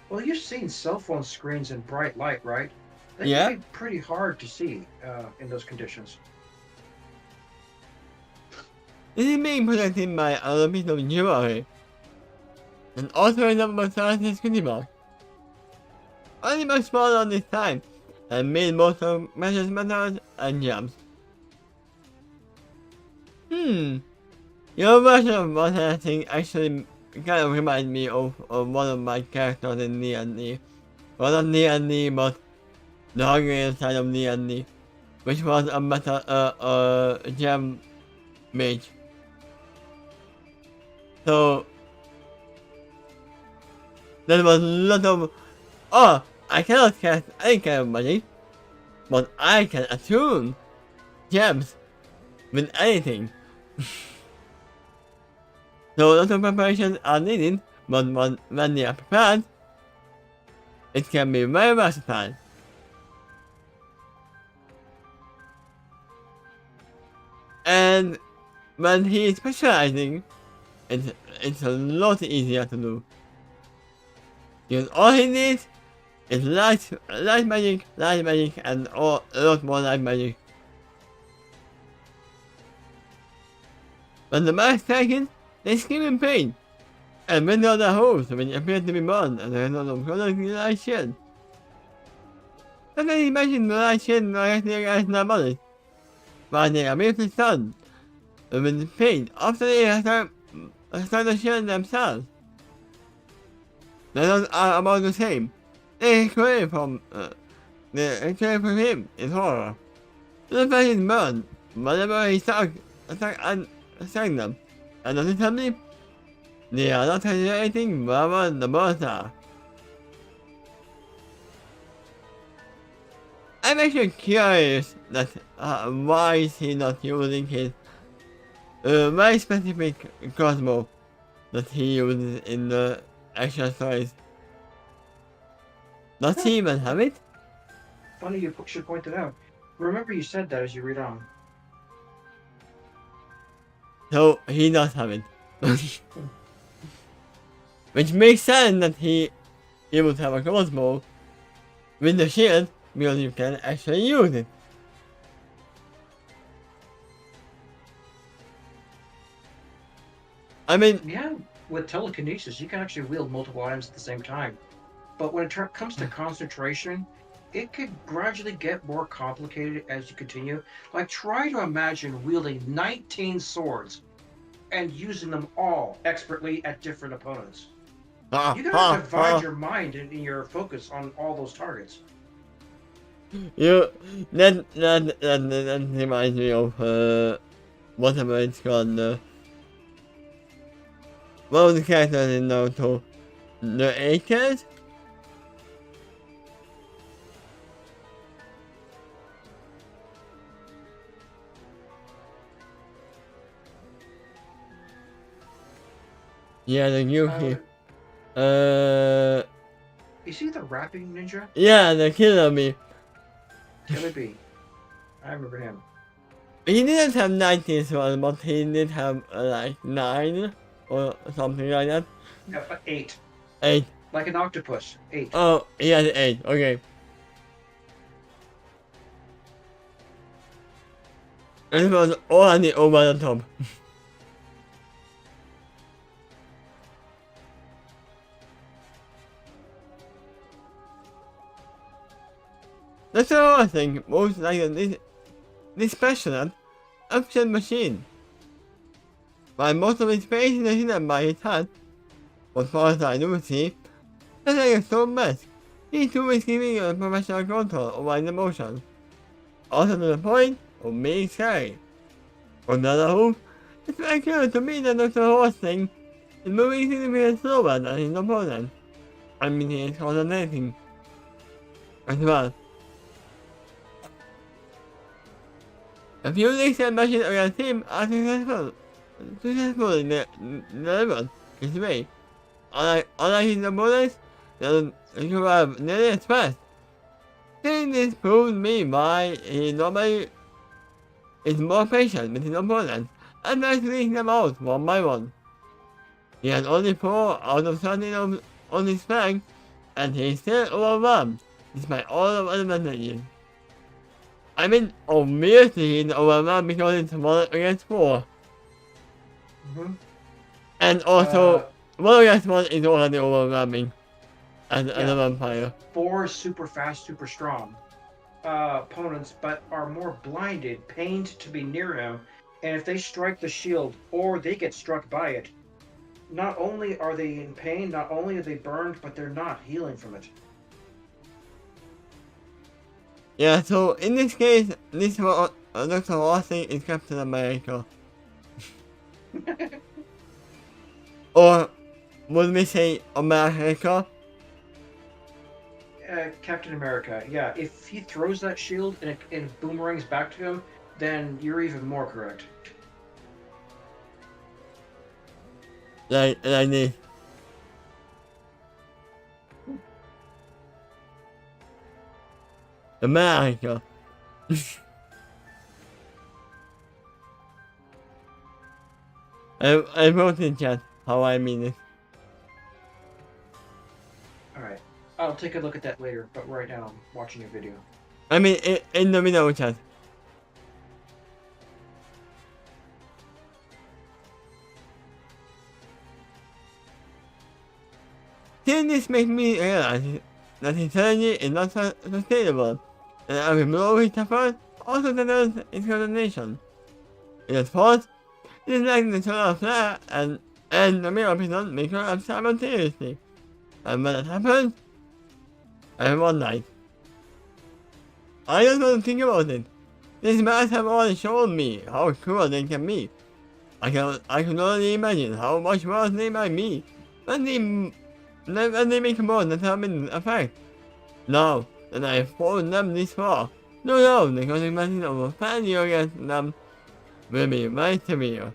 Well, you've seen cell phone screens in bright light, right? They Yeah. can be pretty hard to see in those conditions. This is being protected by other piece of jewelry. And also a number of sizes mark. Only much smaller this time, and made most of precious metals and gems. Your version of multi-acting actually kind of reminds me of one of my characters in D&D. Well, not D&D, but the Hungarian side of D&D, which was a metal, gem mage. So, there was a lot of, I cannot cast any kind of magic, but I can attune gems with anything. So a lot of preparations are needed, but when they are prepared, it can be very versatile. And when he is specializing, it's a lot easier to do. Because all he needs is light magic, and a lot more light magic. When the mask taken, they scream in pain, and when the other holes when appear to be burned as a result of chronic light shield. Sometimes imagine the light shield directly against their bodies, while they are briefly stunned with pain after they start the shield themselves. The others are about the same. They crave from him is horror. The face is burned whenever he struck them, and unfortunately, they are not hesitating wherever the birds are. I'm actually curious that why is he not using his very specific crossbow that he uses in the extra stories. Does he even have it? Funny you should point it out. Remember you said that as you read on. So he does have it. Which makes sense that he would have a crossbow with the shield because you can actually use it. I mean, Yeah, with telekinesis, you can actually wield multiple items at the same time. But when it comes to concentration, it could gradually get more complicated as you continue. Like, try to imagine wielding 19 swords and using them all expertly at different opponents. You gotta divide your mind and your focus on all those targets. That reminds me of whatever it's called. One of the characters in Naruto The acres? Yeah, the Yuki. Is he the rapping ninja? Yeah, the killer me. Killer B. I remember him. He didn't have 90s one, but he did have like 9 or something like that. No, 8. 8. Like an octopus. 8. Oh, he had 8. Okay. And it was already over the top. That's the other thing. Most like this passionate action machine. While most of his face is hidden by his hat, as far as I do see, that's like a stone mask. He too is giving you a professional control over his emotions. Also to the point of being scary. On the other hand, it's very clear to me that Dr. Horse thing is moving significantly slower than his opponent. I mean, he is coordinating as well. A few recent matches against him are successful in the level his way. Unlike his opponents, they don't survive nearly as fast. Seeing this proves me why he normally is more patient with his opponents and tries to leave them out one by one. He has only 4 out of 13 on his flank, and he is still overwhelmed despite all of the advantages. I mean, obviously he's overwhelmed because it's 1 against 4. Mm-hmm. And also, 1 against 1 is already overwhelming as a Yeah. vampire. 4 super fast, super strong opponents, but are more blinded, pained to be near him, and if they strike the shield or they get struck by it, not only are they in pain, not only are they burned, but they're not healing from it. Yeah, so in this case, this Dr. Rossi is Captain America. Or would we say America? Captain America, yeah. If he throws that shield and it boomerangs back to him, then you're even more correct. Like this. America. I wrote in chat how I mean it. Alright. I'll take a look at that later, but right now I'm watching a video. I mean, in the video chat. Seeing this makes me realize that his energy is not sustainable, and I will blow his effort also develops his coordination. In response, it is like the solar flare and the mirror pistol may collapse simultaneously. And when that happens, everyone dies. I just want to think about it. These maps have already shown me how cruel they can be. I can only imagine how much worse they might be when they make a more determined effect. Now that I have fallen them this far, no doubt the consequences of a failure against them will be very severe.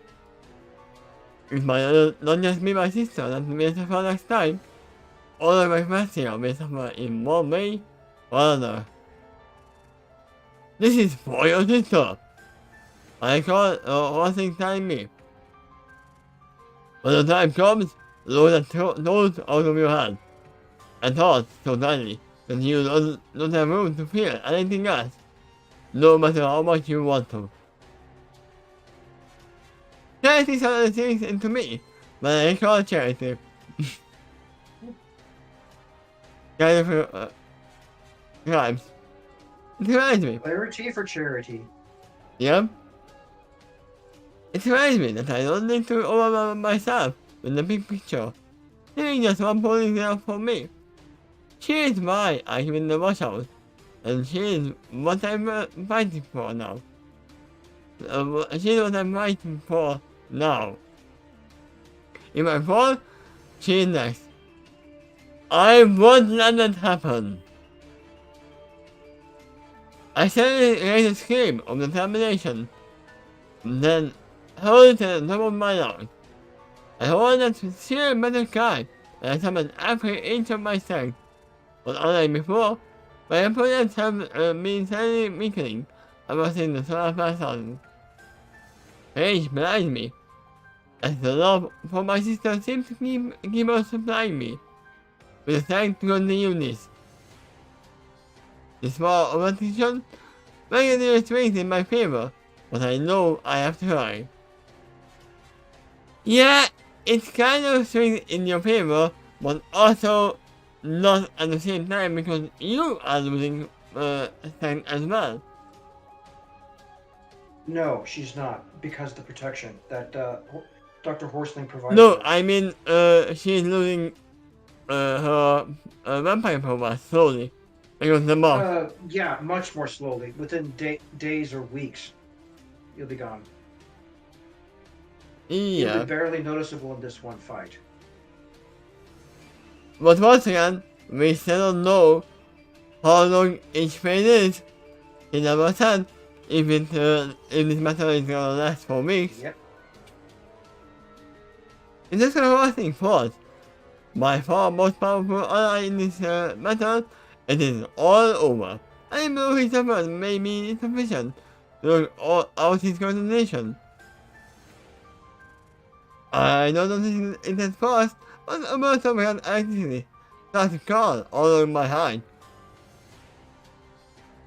It might not just be my sister that will suffer next time. All of my family will suffer in one way or another. This is for your sister. I call it one thing telling me. When the time comes, those out of your hand. And thoughts so tightly that you don't have room to feel anything else, no matter how much you want to. Charity suddenly things into me, but I call it charity. Kind of crimes. It reminds me. Clarity for charity. Yep. It reminds me that I don't need to overwhelm myself with the big picture. Having just one police is enough for me. She is why I win the washout, and she is what I'm fighting for now. She is what I'm fighting for now. If I fall, she is next. I won't let that happen. I suddenly raised a scream of determination, then held it to the top of my lungs. I heard that sincere metal cry, and I summoned every inch of my strength. But unlike before, my opponents have been suddenly weakening. I was in the solar facade. Rage blind me, as the love for my sister seemed to keep on supplying me with the strength to continue this. The small competition regularly swings in my favor, but I know I have to try. Yeah, it's kind of swings in your favor, but also not at the same time because you are losing strength as well. No, she's not, because the protection that Dr. Horsling provides No, her. I mean, she's losing her vampire power slowly because the moth. Yeah, much more slowly. Within days or weeks, you'll be gone. It'll be Yeah. barely noticeable in this one fight. But once again, we still don't know how long each phase is. He never said if this matter is gonna last for weeks. Yep. It's just a lasting force. By far most powerful ally in this matter, it is all over. I know his efforts may be insufficient to look all out his concentration. I know that it is fast, but a burst of electricity starts to crawl all over my hand.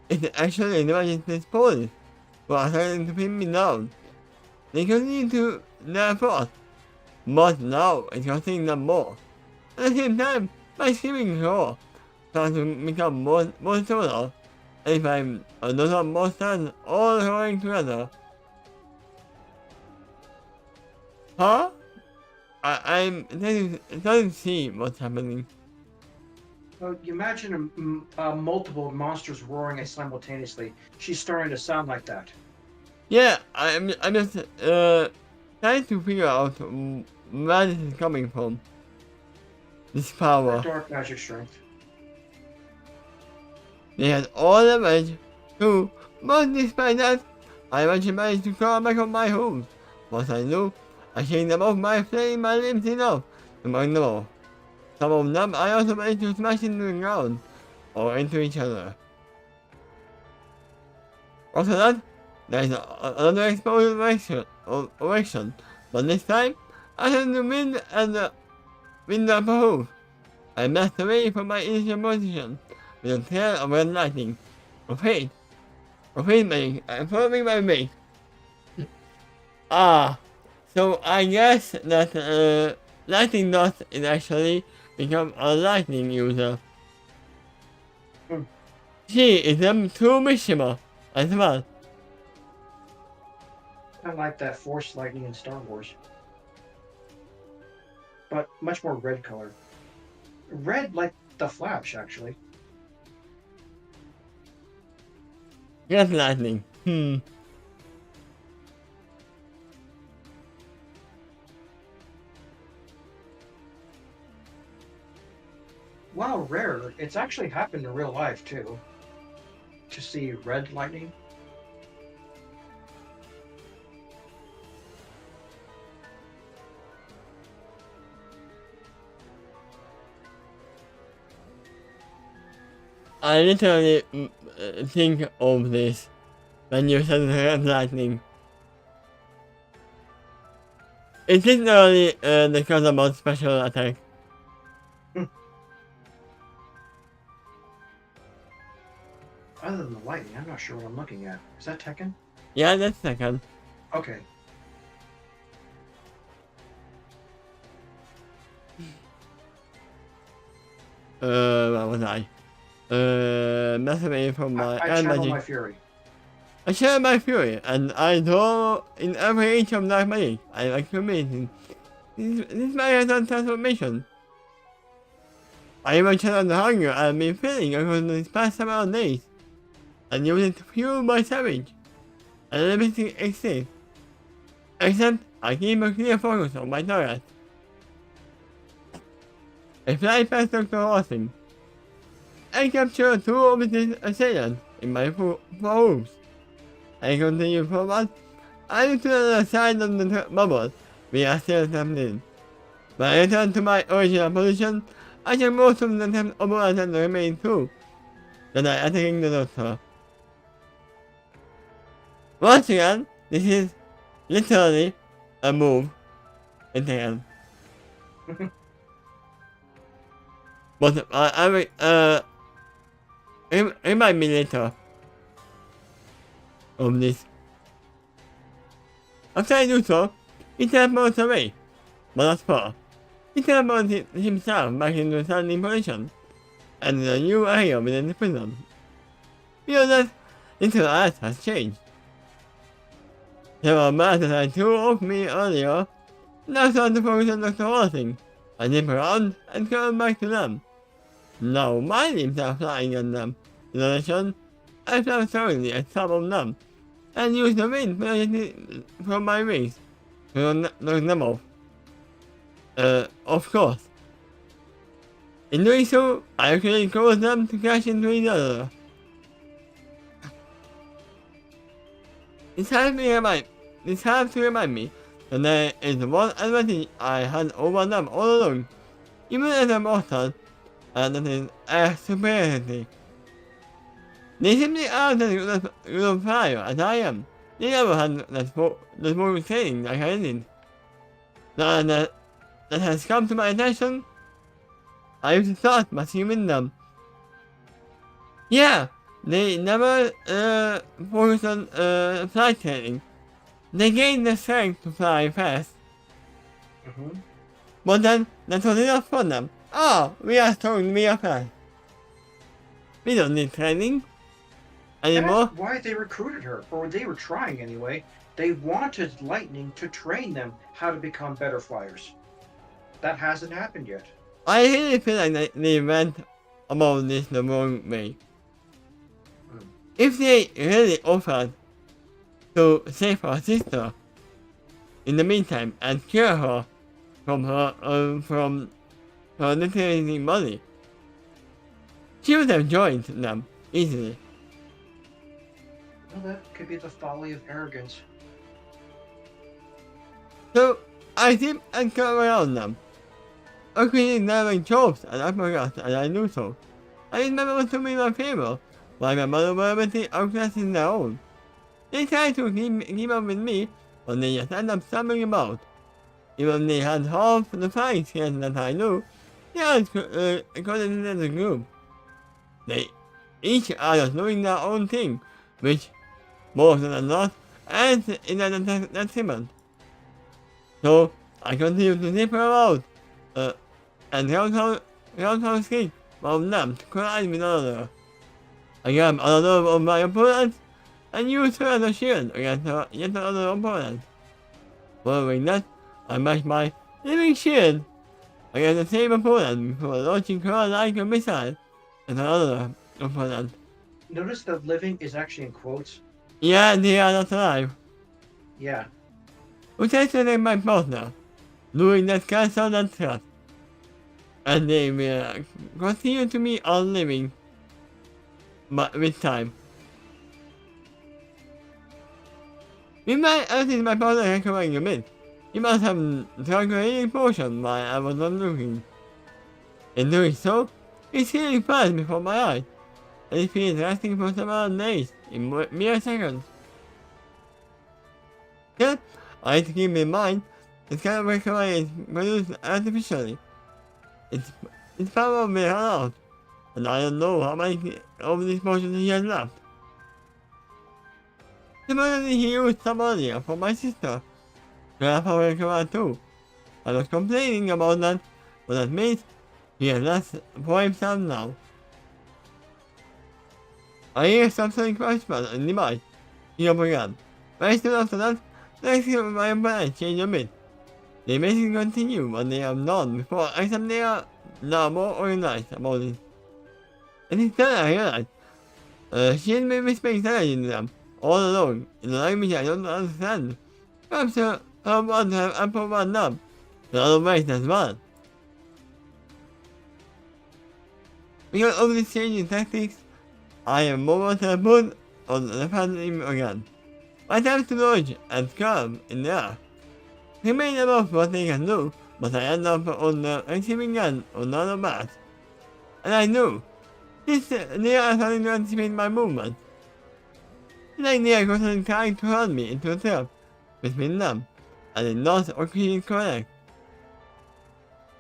It actually damages this police, who are trying to pin me down. They continue to their force, but now it's costing them more. At the same time, my screaming roar starts to become more similar, and if I'm another monster all roaring together. Huh? I'm starting to see what's happening. Well, you imagine multiple monsters roaring simultaneously. She's starting to sound like that. Yeah, I'm just trying to figure out where this is coming from. This power. Dark magic strength. They had all the rage too, but despite that, I eventually managed to crawl back on my hooves. Once I knew, I shake them off by flailing my limbs enough to mark them all. Some of them I also managed to smash into the ground, or into each other. After that, there is another explosive erection, but this time, I had the wind and the wind up a hoof. I backed away from my initial position with a tail of red lightning. Repeat following my mate. Ah, so I guess that lightning dot is actually become a lightning user. She is a true mischief as well. I like that Force lightning in Star Wars, but much more red color. Red like the Flash, actually. Yes, lightning. Wow, rare. It's actually happened in real life, too. To see red lightning. I literally think of this when you said red lightning. It's literally the cause about special attack. Other than the lightning, I'm not sure what I'm looking at. Is that Tekken? Yeah, that's second. Okay. Where was I? Masturbate from my I channel magic. my fury. I share my fury, and I draw in every inch of dark magic. I like amazing. This marathon transformation. I even channel the hunger I've been feeling across these past several days, and use it to fuel my savage and limiting exist. Except I keep a clear focus on my target. I fly past Dr. Austin. I capture 2 of his assailants in my forums. I continue forward. I look to the other side of the bubble. We are still in. When I return to my original position, I check most of the opponents and remain 2. Then I attacking the doctor. Once again, this is literally a move. Again. But remind me later of this. After I do so, he teleports away, but not far. He teleports himself back into the standing position, and in a new area within the prison. Feel that little art has changed. There were matters I threw off me earlier, now start to focus on Dr. Walting. I nip around and come back to them. Now my limbs are flying on them. In addition, I fly thoroughly at some of them, and use the wind from my wings to knock them off. Of course. In doing so, I actually cause them to crash into each other. This has to remind me that there is one advantage I had over them all along, even as a mortal, and that is air superiority. They simply aren't as good of flyer as I am. They never had that smooth sailing like I did. Now that has come to my attention, I used to start messing with them. Yeah, they never focused on flight training. They gained the strength to fly fast. But then, that was enough for them. We are strong, we are fast. We don't need training anymore. That's why they recruited her, or they were trying anyway. They wanted Lightning to train them how to become better flyers. That hasn't happened yet. I really feel like they went about this the wrong way. If they really offered to save her sister in the meantime and cure her from her deteriorating body, she would have joined them easily. Well, that could be the folly of arrogance. So I zip and come around them, occasionally grabbing chops and uppercuts as I do so. I remember what to be my favor, while my maneuverability outclasses their own. They try to keep up with me, but they just end up stumbling about. Even they had half the flying skills that I knew, they are according to the group. They each are just doing their own thing, which, more often than not, ends in an achievement. So I continue to zip around, and round escape from them to collide with another. I grab another of my opponents and use her as a shield against yet another opponent. Following that, I match my living shield against the same opponent before launching her like a missile at another opponent. Notice that living is actually in quotes. Yeah, they are not alive. Yeah. Which I select my partner, doing that cancel that trust. And they will continue to be all living, but with time. Meanwhile, I see my partner recovering a bit. He must have drunk a healing potion while I was not looking. In doing so, his healing passed before my eyes, and he feels resting for several days in mere seconds. Yet, I have to keep in mind, this kind of recovery is produced artificially. It's probably run out, and I don't know how many of these potions he has left. Similarly, he used some earlier for my sister, to have her recover too. I was complaining about that, but that means he has less for himself now. I hear something crashman and nearby. He up again. Very soon after that, the next of my opponents change a bit. They basically continue what they have done before, except they are now more organized about it. And instead I realized, she has been whispering strategy to them, all along, in a language I don't understand. Perhaps her words have amplified them, in other ways as well. Because of this change in tactics, I am more to put on the pattern again. My time to dodge and curve in the air. He made enough what they can do, but I end up on the receiving end on another bat. And I knew. They are starting to anticipate my movement. Like they are constantly trying to hurt me into a trap between them, and did not occasionally correct.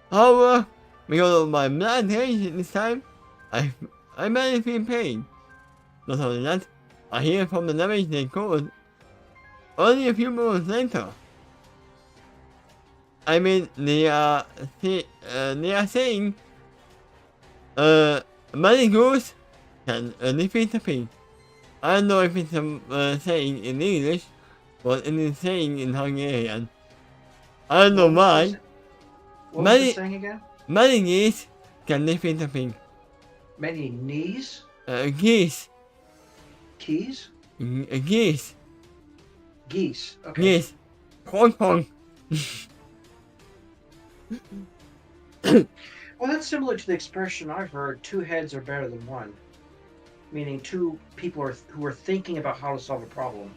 However, because of my blind rage this time, I barely feel pain. Not only that, I hear from the damage they caused only a few moments later. I mean, they are saying, money goes can defeat the pig. I don't know if it's a saying in English, but it is saying in Hungarian. I don't know why. What was the saying again? Many geese can defeat the pig. Many knees? Geese. Keys? Geese. Geese. Okay. Geese. Hong Kong. Well, that's similar to the expression I've heard, two heads are better than one. Meaning two people who are thinking about how to solve a problem.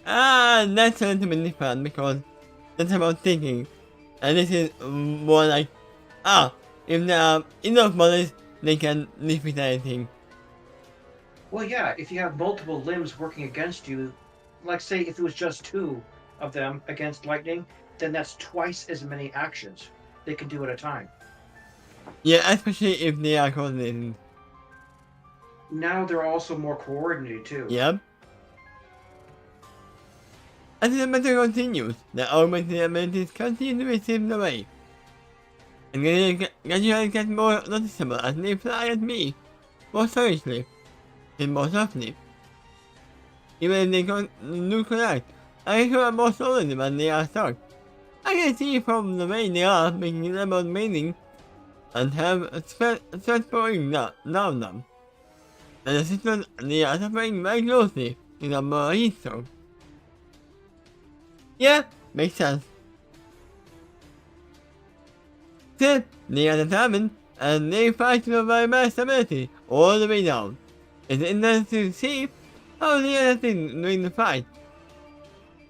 That's a little bit different because that's about thinking. And this is more like, if there are enough monies, they can defeat anything. Well, yeah, if you have multiple limbs working against you, like say if it was just two of them against lightning, then that's twice as many actions they can do at a time. Yeah, especially if they are coordinated. Now they're also more coordinated too. Yep. As the battle continues, the augmented abilities continue to be stripped away. And gradually get more noticeable as they fly at me, more seriously, and more softly. Even if they do correct, I can feel more slowly when they are stuck. I can see from the way they are making them about meaning and have sweat pouring down them. And the system they are suffering very closely in a more heat stroke. Yeah, makes sense. Still, they are determined and they fight to provide my stability all the way down. It's interesting to see how they are acting during the fight,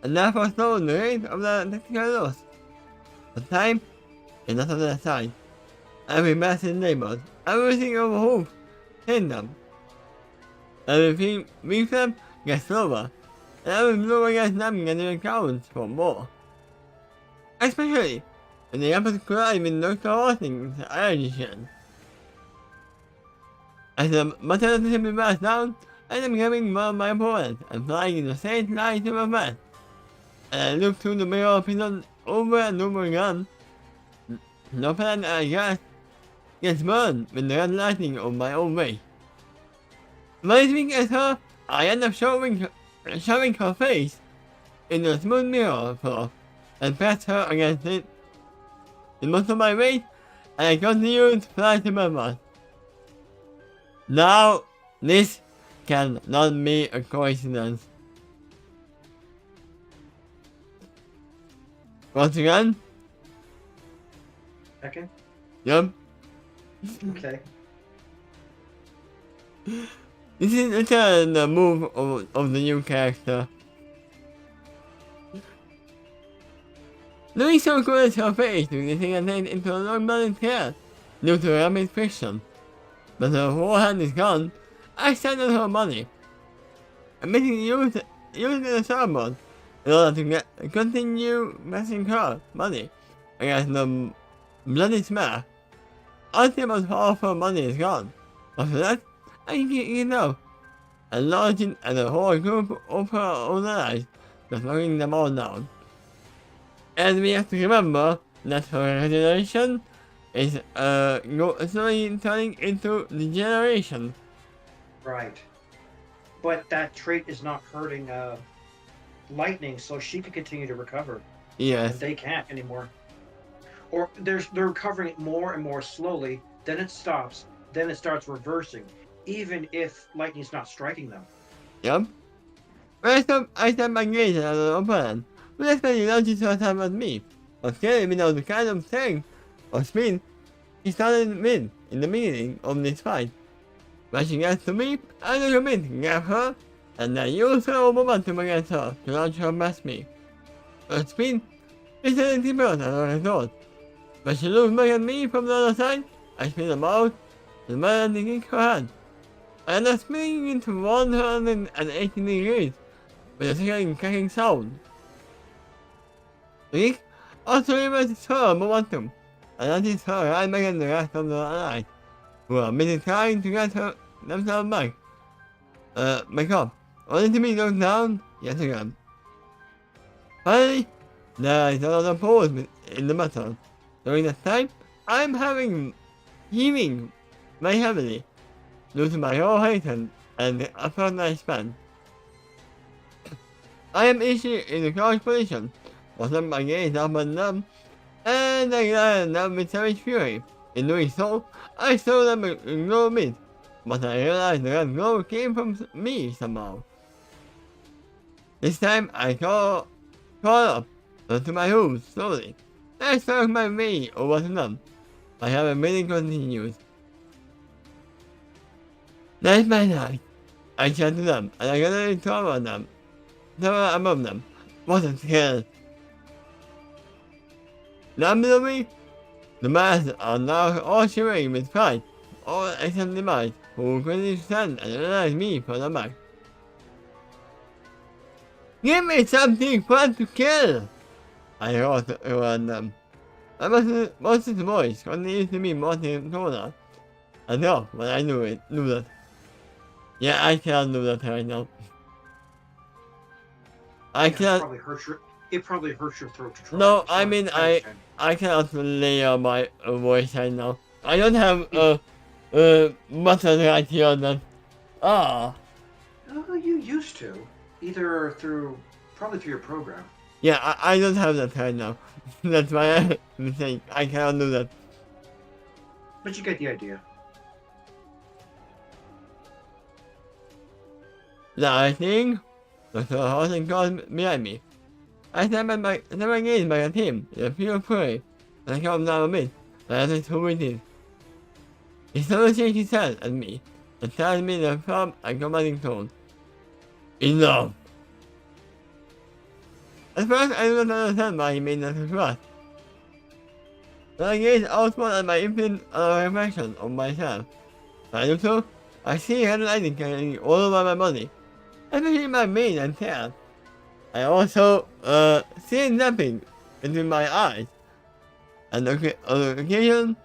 and therefore slow the rate of the tactical loss. But time is not on their side. Every match is labeled, everything overhauled, hit them. Everything makes them get slower, and every blow against them getting accounts for more. Especially when they happen to collide with Dr. Hawkins' energy shield. As the material simply bursts down, I am grabbing one of my opponents and flying in the same line to my friend. And I look through the mirror opinion over and over again. No plan I guess gets burned with the red lighting of my own way. When I speak at her, I end up shoving her face in the smooth mirror floor and press her against it. In most of my weight, and I continue to fly to my boss. Now, this cannot be a coincidence. Once again? Second? Yup. Okay. This is literally the move of the new character. Doing so close her face to getting attained into a long balanced hair due to rapid friction. But her whole hand is gone. I stand on her money. I'm basically using the surfboard in order to continue pressing her money against the bloody smash. Until about half her money is gone. After that, I can get out. And launching at a whole group of her own allies, just knocking them all down. And we have to remember that her regeneration is slowly turning into degeneration. Right. But that trait is not hurting lightning, so she can continue to recover. Yes. And they can't anymore. Or they're recovering it more and more slowly, then it stops, then it starts reversing, even if lightning's not striking them. Yep. First up, I step back later at an opponent, who expected launches to attack at me, but clearly without the kind of strength or speed He started win in the beginning of this fight. But she gets to me, I look a bit, grab her, and then use her momentum against her to launch her past me. Her speed is 70% of the thought. But she looks back at me from the other side, I spin about, the man taking her hand. I end up spinning into 180 degrees with a second cracking sound. Rick also reverses her momentum, and that is her right back at the rest of the allies, who are busy trying to get themselves back. Back up, only to be knocked down yet again. Finally, there is another pause in the battle. During that time, I'm heaving very heavily, losing my whole height and upper lifespan. I am easily in the crouch position, but my gaze up and down, and I glare them with savage fury. In doing so, I saw them ignore me, but I realized that glow came from me somehow. This time I crawl up onto my hooves slowly. I struck my way over to them. I have a meeting continues. That's my night. I shout to them, and I got tower above them. What a skill! Down below me, the masses are now all shivering with pride, all except the mice, who quickly stand and realize me for the back. Give me something fun to kill! I roared around them. I must his voice continues to be mounting taller. I know when I do that. Yeah, I cannot do that right now. I cannot. It probably hurts your throat to try. No, I mean I cannot layer my voice right now. I don't have button right here on that. Ah. Oh, you used to. Either probably through your program. Yeah, I don't have that right now. That's my mistake. I cannot do that. But you get the idea. Lightning. The horse goes behind me. I stand engaged by a team in a pure prey, and I come down a bit, but I just who it is. He slowly shakes his head at me, and tells me in a firm and commanding tone. Enough! At first, I do not understand why he made that request. But I gaze outward at my infinite reflection of myself. When I do so, I see red lightning carrying all over my body, especially my mane and tail. I also see nothing between my eyes, and on occasion,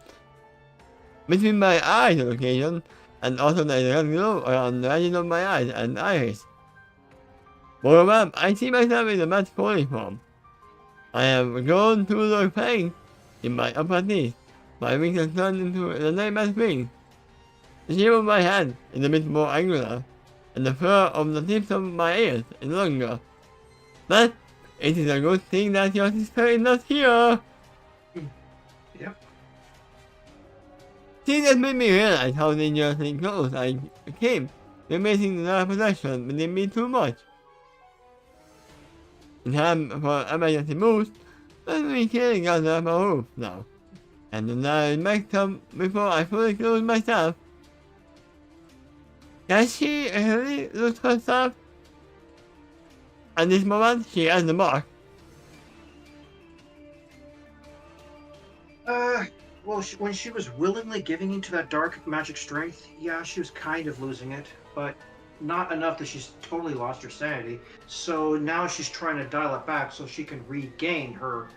between my eyes on occasion, and also there is a red glow around the edges of my eyes and iris. Moreover, I see myself in a masked form. I have grown to look pain in my upper teeth. My wings have turned into the same as wings. The shape of my head is a bit more angular, and the fur of the tips of my ears is longer. But it is a good thing that your sister is not here. Yep. See, that made me realize how dangerously close I came to making the possession within me too much. In time for emergency moves, let me killing on the upper roof now. And then I make them before I fully close myself. Does she really lose herself? At this moment, she has the mark. Well, when she was willingly giving into that dark magic strength, yeah, she was kind of losing it, but not enough that she's totally lost her sanity. So now she's trying to dial it back so she can regain her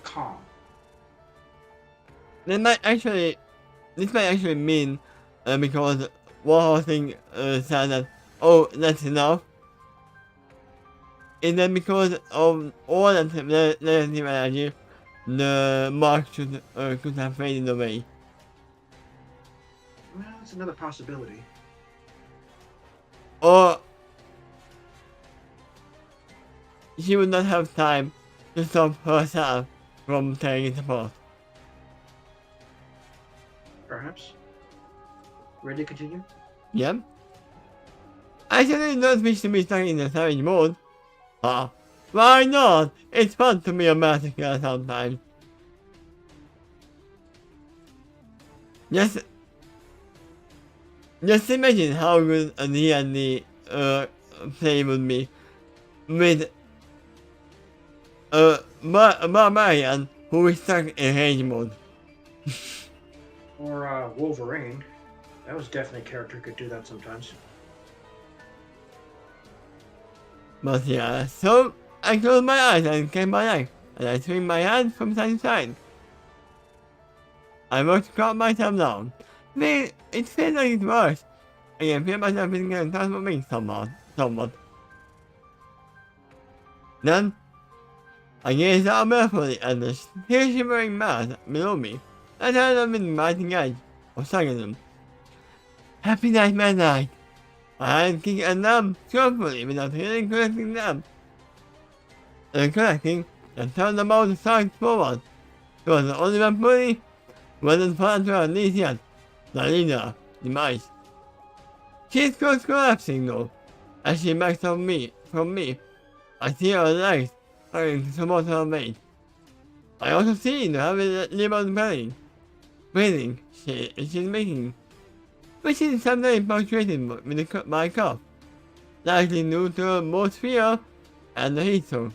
calm. This might actually mean because one thing said that, oh, that's enough. Is that because of all that negative energy, the mark could have faded away? Well, it's another possibility. Or she would not have time to stop herself from tearing it apart. Perhaps. Ready to continue? Yep. I certainly don't wish to be stuck in the savage mode. Ah, why not? It's fun to be a massacre sometimes. Just imagine how good he and the play would be with Barbarian who is stuck in rage mode. Or Wolverine. That was definitely a character who could do that sometimes. But yeah, so I close my eyes and get my life, and I swing my hands from side to side. I want to calm myself down. It feels like it's worse. I can feel myself in getting transforming somewhat. Then, I gaze out mirthfully at the still shimmering mass below me, and turn them in the mighty edge of sarcasm. Happy Nightmare Night! I hand kick and them skillfully without really collecting them. And collecting, and turn them all to side forward. It was the only one fully wasn't planned to at least yet. The leader, demise. She is close collapsing though. As she backs from me, I see her legs starting to support her weight. I also see the heavy ribbon breathing she's making, which is sometimes punctuated with my cough, likely due to both fear and the heat zone.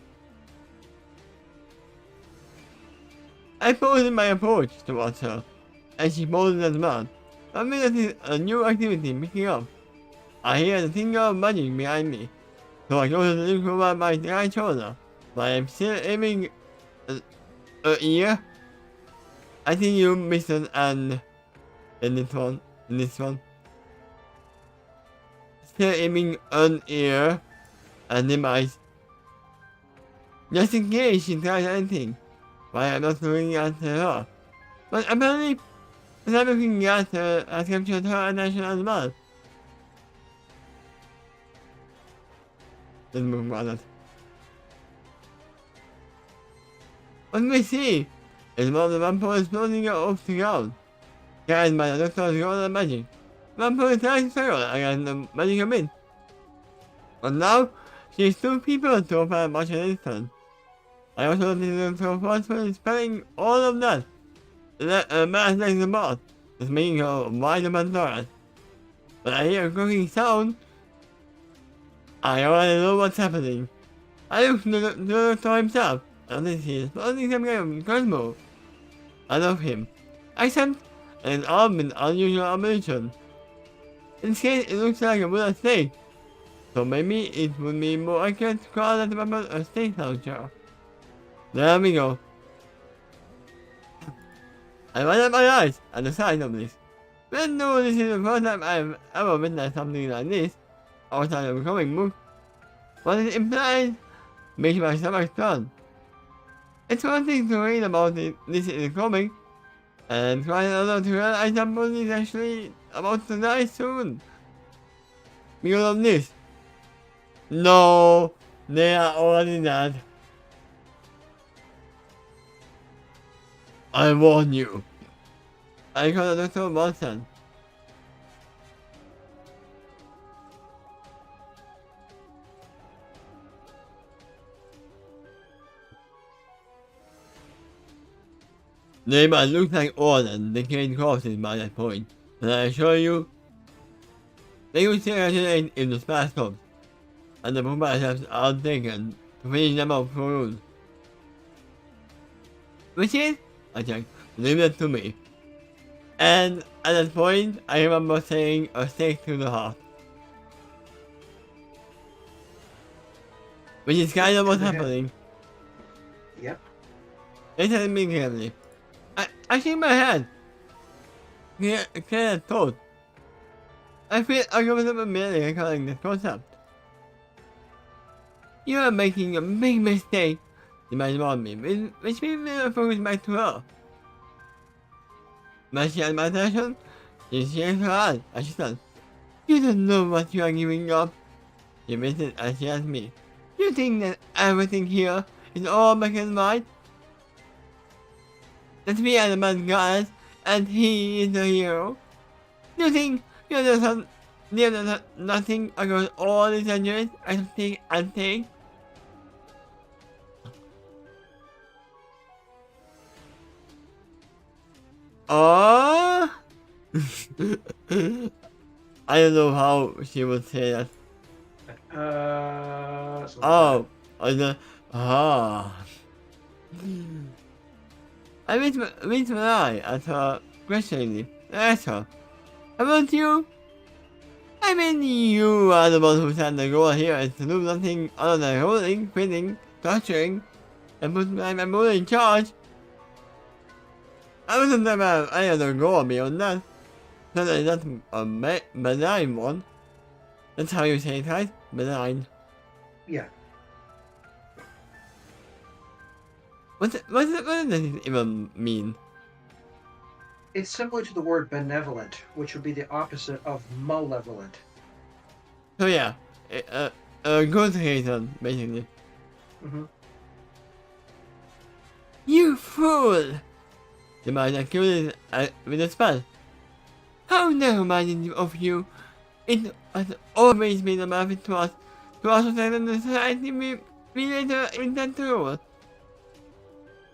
I pause in my approach towards her, and she poses as well. I notice a new activity picking up. I hear the tingle of magic behind me, so I go to look over my right shoulder, but I'm still aiming a ear. I think you missed an and in this one. Still aiming an ear and demise. Just in case she tries anything, but I'm not looking at her. But apparently, as I'm looking at her, has captured her attention as well. Let's move on. What we see is one of the vampires floating off the ground, carried by the doctor's golden magic. Vampire tries to struggle against the magical wind. But now, she is too people to offer much resistance. I also noticed her forcefully spelling all of that. Mass like the boss, just making her wide open doors. But I hear a cooking sound. I already know what's happening. I look to the doctor himself, and this is floating some kind of cosmo. I love him. Accent and all with unusual emotion. In this case, it looks like a wooden snake, so maybe it would be more accurate to call that weapon a snake launcher. There we go. I wind up my eyes at the sight of this. Even though this is the first time I've ever witnessed something like this, outside of a comic book, what it implies makes my stomach turn. It's one thing to read about this in a comic, and quite another to realize somebody is actually about to die soon. Because of this. No, they are already dead. I warn you. I call Dr. Watson. They might look like old and decayed corpses by that point, but I assure you, they will still originate in the splash tops, and the prototypes are taken to finish them off for use. Which is, I checked, leave that to me. And at that point, I remember saying a stake to the heart. Which is kind of what's happening. Yep. Listen to me carefully. I shake my head. Clear that thought. I feel uncomfortable immediately recalling this concept. You are making a big mistake, you might warn me, which made me focus back to her. When she had my attention, she shakes her head as she said, "You don't know what you are giving up." She missed it as she asked me, "You think that everything here is all black and white? That we are the bad guys and he is the hero? Do you think there's nothing across all these centuries I take and take?" Oh, I don't know how she would say that. Something Oh, I know. Ah. I read my eye at her questioningly. Asked her, how about you? I mean, you are the one who said the goal here is to do nothing other than holding, quitting, torturing, and put my memory in charge. I wasn't never any other goal beyond that. Certainly not a benign one. That's how you say it, right? Benign. Yeah. What does it even mean? It's similar to the word benevolent, which would be the opposite of malevolent. So yeah, a good reason, basically. Mm-hmm. You fool! The man accused with a spell. How narrow-minded of you! It has always been a benefit to us, to our society and the society we later intend to rule.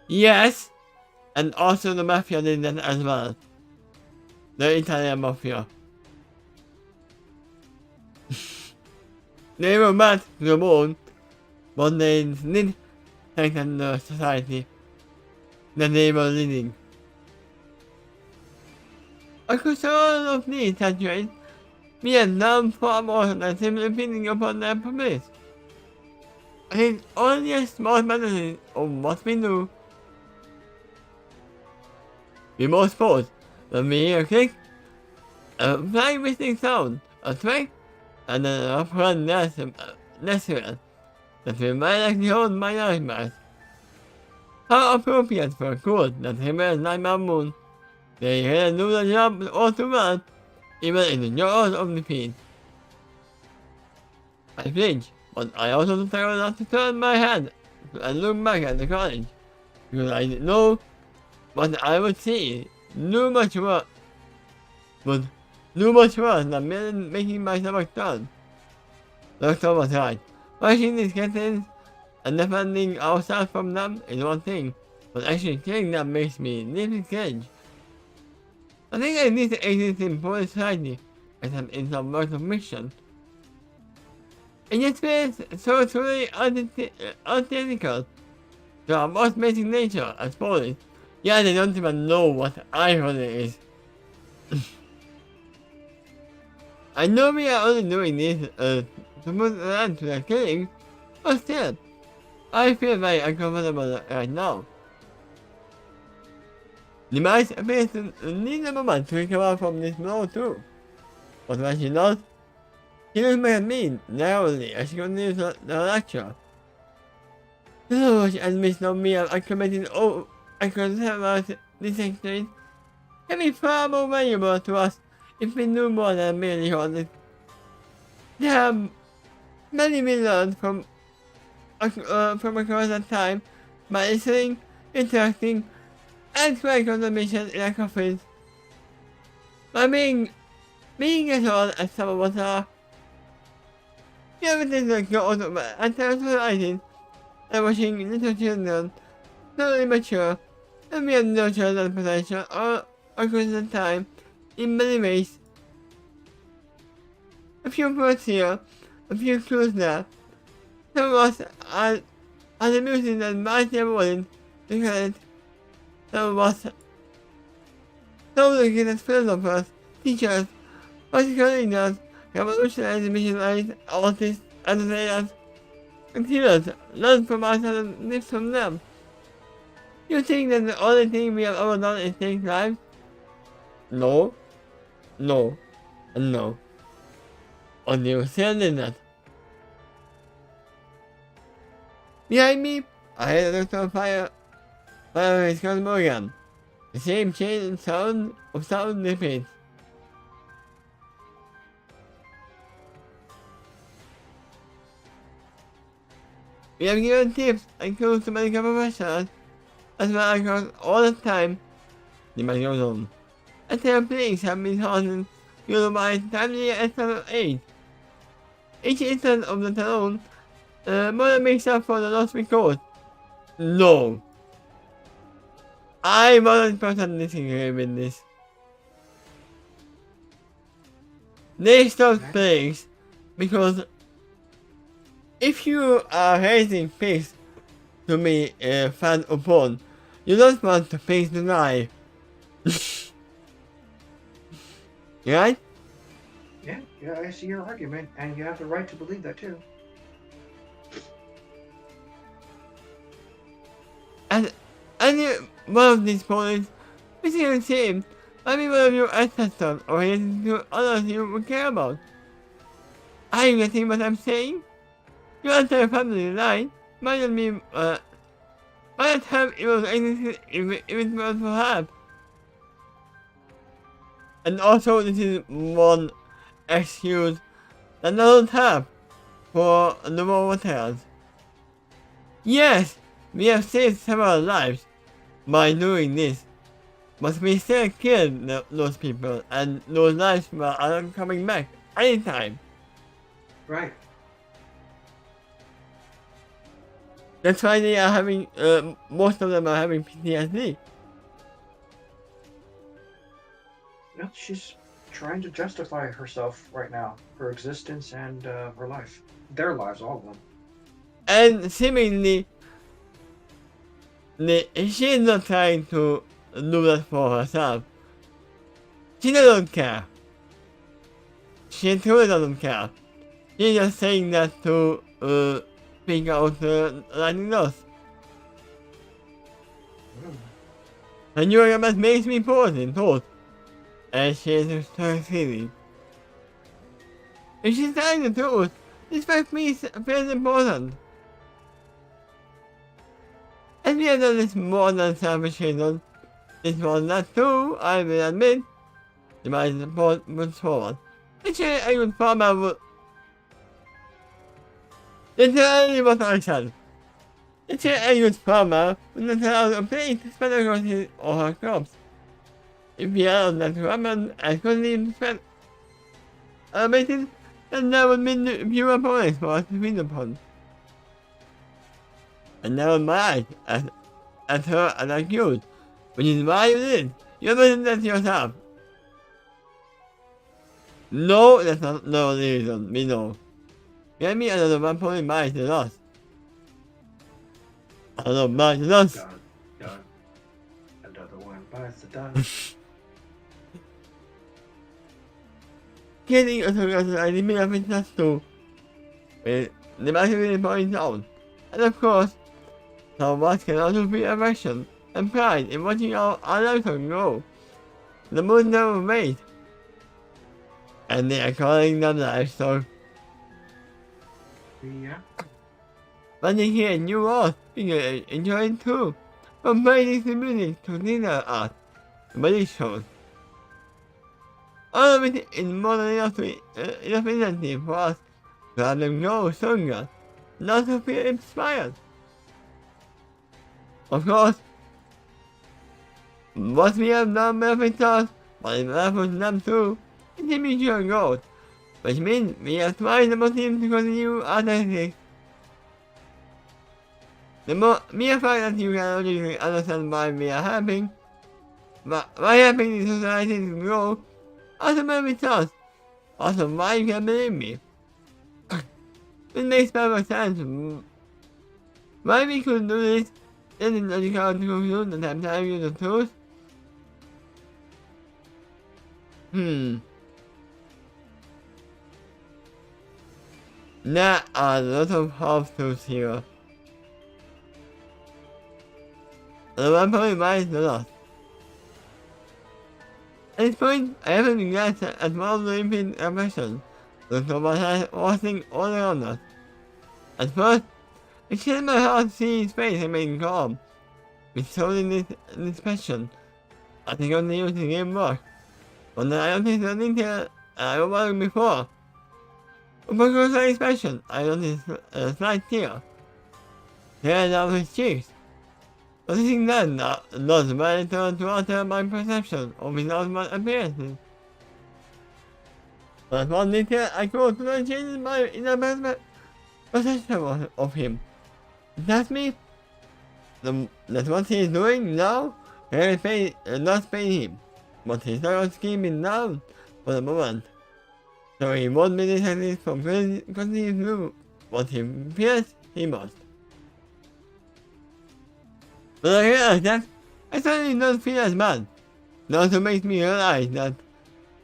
Yes! And also the Mafia did that as well. The Italian Mafia. They were bad to the bone, but they did strengthen the society that they were leading. Across all of these centuries, we have done far more than simply feeding upon their promise. It is only a small percentage of what we do. We must pause when we hear a click, a flying whistling sound, a track, and an upward restaurant that remind us to hold my nightmares. How appropriate for a court that remains like my moon. They can do the job all too well, even in the jaws of defeat. I flinch, but I also try not to turn my head and look back at the college, because I know what I would see. No much worse, but no much worse than merely making my stomach turn. Doctor was right. Watching these kittens and defending ourselves from them is one thing, but actually killing them makes me deeply cringe. I think I need to exist in poor society, except in some works of fiction. It just feels so truly unethical to our most basic nature as police. Yeah, they don't even know what irony is. I know we are only doing this to put an end to the killing, but still, I feel very uncomfortable right now. The mice appears to need a moment to recover from this blow too. But when she does, she looks back at me narrowly as she continues the lecture. So much admission of me I committed across this century can be far more valuable to us if we knew more than merely honest. There are many we learned from across that time by listening, interacting, and trying contributions in our coffees. By being as old as some of us are, we have a tendency to go out and terrorizing and watching little children slowly mature, and we have no children potential or across the time in many ways. A few words here, a few clues there. Some of us are the music that might never wanted to credit. Some of us looking at philosophers, teachers, political leaders, revolutionaries, missionaries, artists, educators, and healers learn from us and live from them. You think that the only thing we have ever done is take lives? No, no, and no. And you still did that. Behind me, I heard a doctor fire his crossbow again. The same chain of sound repeats. We have given tips and clues to medical professionals, as well across all the time, the man goes on. And their plagues have been causing utilized timely external aid. Each instance of the talon more than makes up for the loss we caused. No. I 100% disagree with this. they stop pigs because if you are raising pigs to be fat upon, you don't want the pigs to die. Right? Yeah, I see your argument, and you have the right to believe that too. And one of these points, missing a team might be one of your ancestors or related to others you would care about. Are you getting what I'm saying? Your entire family line might not be, might not have evil existed if it was to have. And also, this is one excuse that doesn't have for the war hotels. Yes, we have saved several lives by doing this, but we still killed those people, and those lives aren't coming back anytime. Right. That's why they are having, most of them are having PTSD. No, she's trying to justify herself right now, her existence and her life. Their lives, all of them. And seemingly, she is not trying to do that for herself. She doesn't care. She truly doesn't care. She's just saying that to speak out lightning loss. And you are what makes me pause in thought. And she is succeeding. If she's telling the truth, this makes me feel important. And we have done this more than selfish reason. This was not true, I will admit. The my support was forward. Actually, I would farmer would. It's only what I said. Actually, a good farmer would not allow a place to spread across his or her crops. If he allowed that to happen, I couldn't even spread elevated, then there would be fewer opponents for us to feed upon. And now in my eyes, at her and accused, which is why you did. You mentioned that yourself. No, that's not no reason, we know. Get me another 1 point minus the loss. Another minus the loss. Done. Another one bites the dust. Getting a suggestion I didn't have interest to. The massive point down. And of course, so what can also be aversion and pride in watching our lives grow. The moon never wait. And they are calling them livestock. Yeah. But they hear new art, we can enjoy it too. From paintings to music to dinner art, body shows. All of it is more than enough incentive for us to have them grow stronger, not to feel inspired. Of course, what we have done benefits us, but it benefits them too. It's a mutual growth, which means we have twice the motive to continue our tactics. The mere fact that you can logically understand why we are helping, why helping the society to grow, also benefits us. Also, why you can believe me. It makes perfect sense. Why we could do this isn't logical to conclude that I'm telling you the truth. There are a lot of half truths here. The 1 point minus the loss. At this point, I haven't been glanced at one of the impending oppression, looked over watching all around us. At first, it chilled my heart to see his face remain calm, withholding this passion. I think only used the game work. But then I noticed the detail I overlooked before. Upon closer inspection, I noticed a slight tear. Tear down his cheeks. Noticing that does very little to alter my perception of his outward appearances. But one detail I could not change my inner perception of him. That's me. That's what he is doing now. Really does pay him. But he's not scheming down for the moment. So he won't be detected from continuing through what he fears he must. But I realize that I certainly don't feel as bad. It also makes me realize that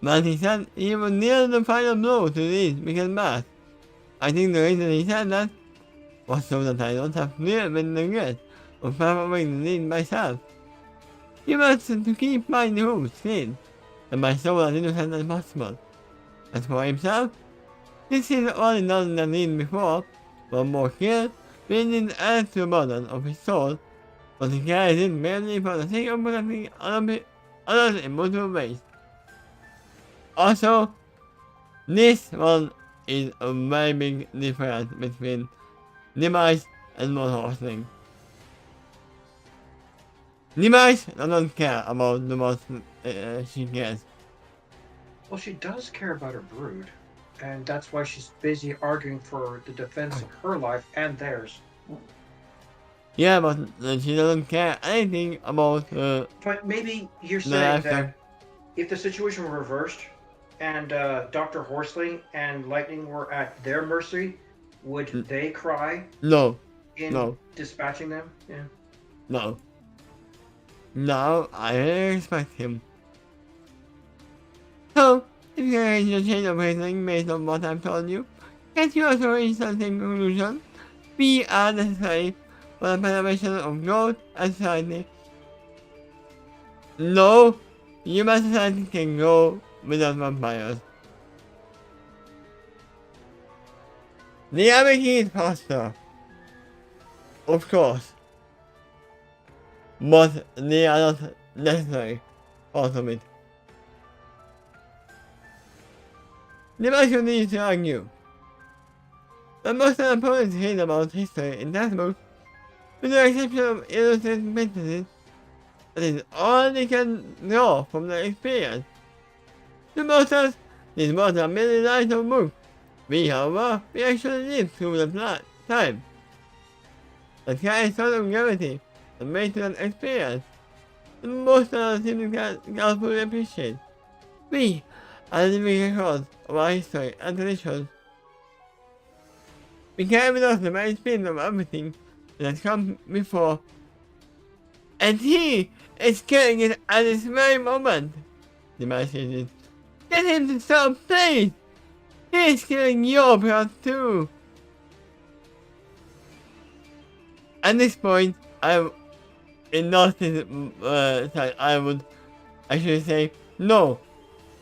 when he said he was near the final blow to these wicked mass, I think the reason he said that was so that I don't have fear with the regret of following the lead myself. He wants to keep my roots clean, and my soul as innocent as possible. As for himself, this is only done than need before, but more care, being in the extra burden of his soul, but he carries it merely for the sake of protecting others in multiple ways. Also, this one is a very big difference between demise and motorhorsing. Demise doesn't care about the most she cares. Well, she does care about her brood, and that's why she's busy arguing for the defense of her life and theirs. Yeah, but she doesn't care anything about But maybe you're the saying after. that if the situation were reversed and Dr. Horsling and Lightning were at their mercy, would they cry No, in no, dispatching them? Yeah. no. Now I respect him. So, if you can just change of reasoning based on what I've told you, can't you also reach the same conclusion? We are necessary for the preservation of growth and society. No, human society can grow without vampires. The ability is faster, of course, but they are not necessary part of it. The matter needs to argue. The most opponents read about history in that book, with the exception of illustrated sentences, that is all they can draw from their experience. To most of us, this was a merely lines of book. We, however, we actually live through the time. The carry sort of gravity and made to that experience. And most of us simply can't fully appreciate. We are living records of our history and traditions. We carry with us the very spirit of everything that has come before. And he is killing it at this very moment. The man says, get him to stop, please! He is killing your plot too! At this point, I would actually say, no,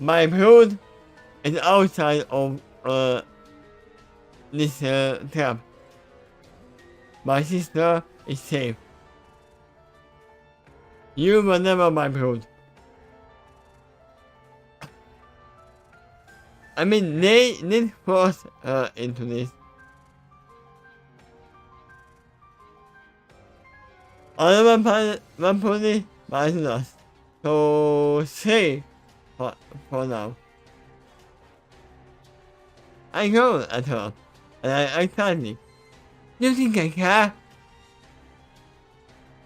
my brood is outside of this trap. My sister is safe. You were never my brood. I mean, they did force her into this. Other vampires biting us. So safe for now. I go at her, and I act sadly. You think I care?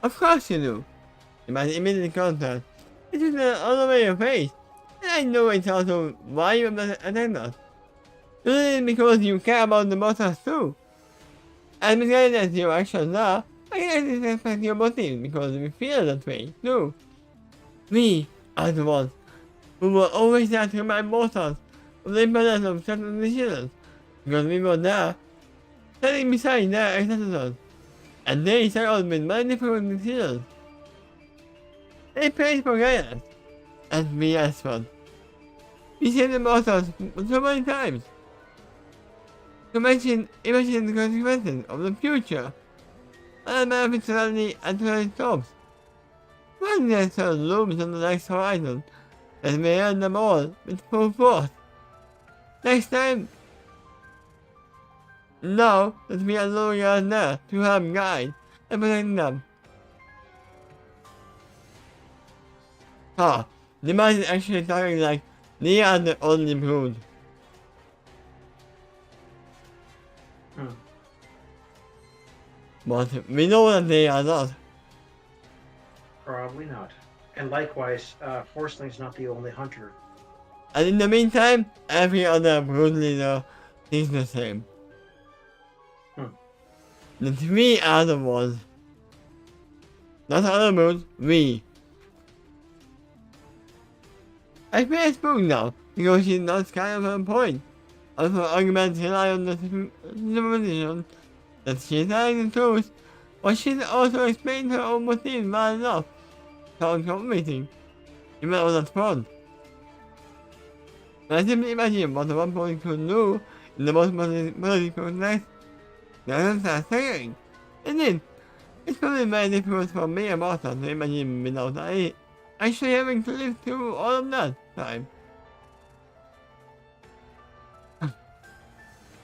Of course you do. You might immediately counter. It is all over your face. And I know it's also why you attack us. You did it because you care about the monsters too. And because as your actions are, I can expect your motives because we feel that way too. We are the ones who will always have to remind monsters of the importance of certain decisions because we were there, standing beside their ancestors, and they struggled with many difficult decisions. They prayed for guidance, and we asked for. We saved the monsters so many times. To imagine the consequences of the future, and benefits suddenly and to stops. One lesser looms on the next horizon, and we earn them all with full force. Next time, know that we are no longer there to help guide and protect them. The mind is actually talking like they are the only brood. But we know that they are not. Probably not. And likewise, Horsling's not the only hunter. And in the meantime, every other brood leader thinks the same. The 3 other ones. Not other broods, we. I feel spooked now, because she's not kind of her point. Also, arguments rely on the supposition that she's telling the truth, but she's also explained her own motives well enough. Sounds convincing, even though that's fun. I simply imagine what the one point could do in the most political next. That's fascinating. Indeed, it's probably very difficult for me and Martha to imagine without actually having to live through all of that time.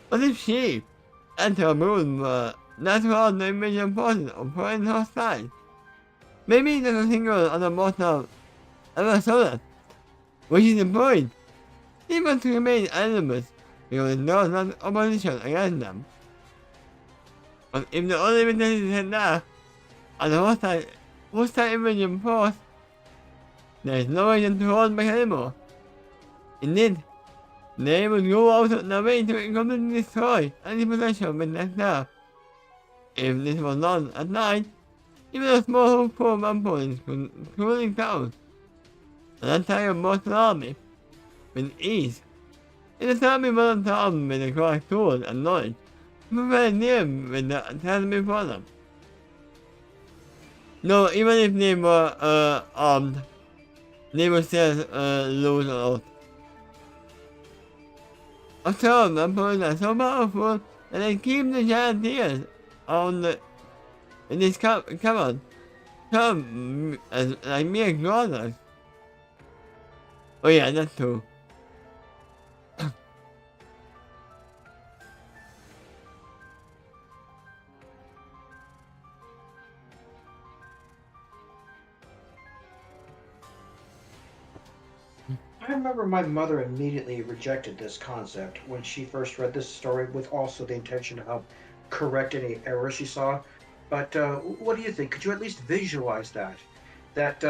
What if she and her moon were natural the invasion forces of foreign hostile? Maybe there's a single other mortal ever saw that, which is the point. They want to remain animals because there is not opposition against them. But if the only witnesses is there are the hostile invasion force, there is no reason to hold back anymore. Indeed, they would go out of their way to completely destroy any possession witnessed there. If this was done at night, even a small hopeful vampires could truly down an entire mortal army with ease. It is army was armed with the correct tools and knowledge to prevent them with the task before them. No, even if they were armed, they would still lose a lot. After all, vampires are so powerful that they keep the giant ears on the in this cupboard, come as like mere drawers. Oh yeah, that's true. I remember my mother immediately rejected this concept when she first read this story, with also the intention to help correct any errors she saw. But what do you think? Could you at least visualize that? That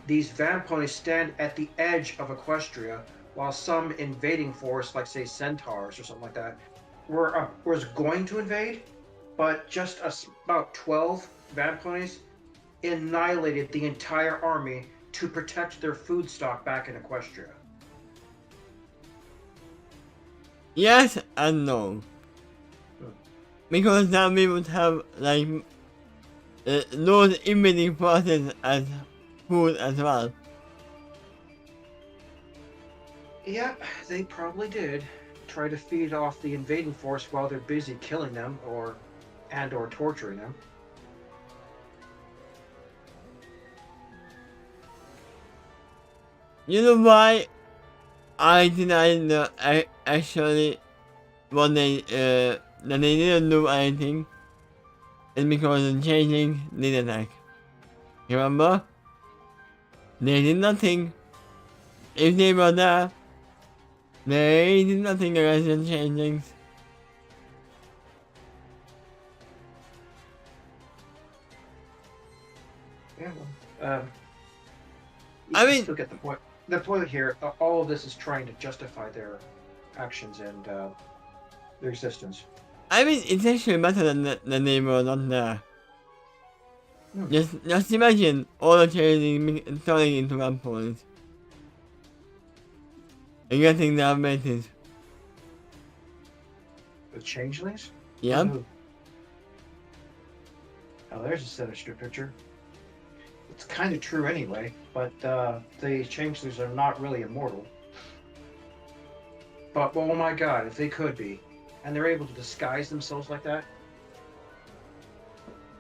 these vampires stand at the edge of Equestria, while some invading force, like say centaurs or something like that, was going to invade, but just about 12 vampires annihilated the entire army to protect their food stock back in Equestria. Yes and no. Because now we would have like those invading forces as food as well. Yeah, they probably did. Try to feed off the invading force while they're busy killing them or torturing them. You know why I denied actually when that they didn't do anything? It's because the changing did attack. Remember? They did nothing. If they were there, they did nothing against the changings. Yeah, well, I mean, still get the point. The point here, all of this is trying to justify their actions and their existence. I mean, it's actually better than they were not there. Just imagine all the changing turning into vampires. And getting their abilities. The changelings? Yep. Oh, there's a sinister picture. It's kind of true anyway, but the changelings are not really immortal. But oh my god, if they could be, and they're able to disguise themselves like that.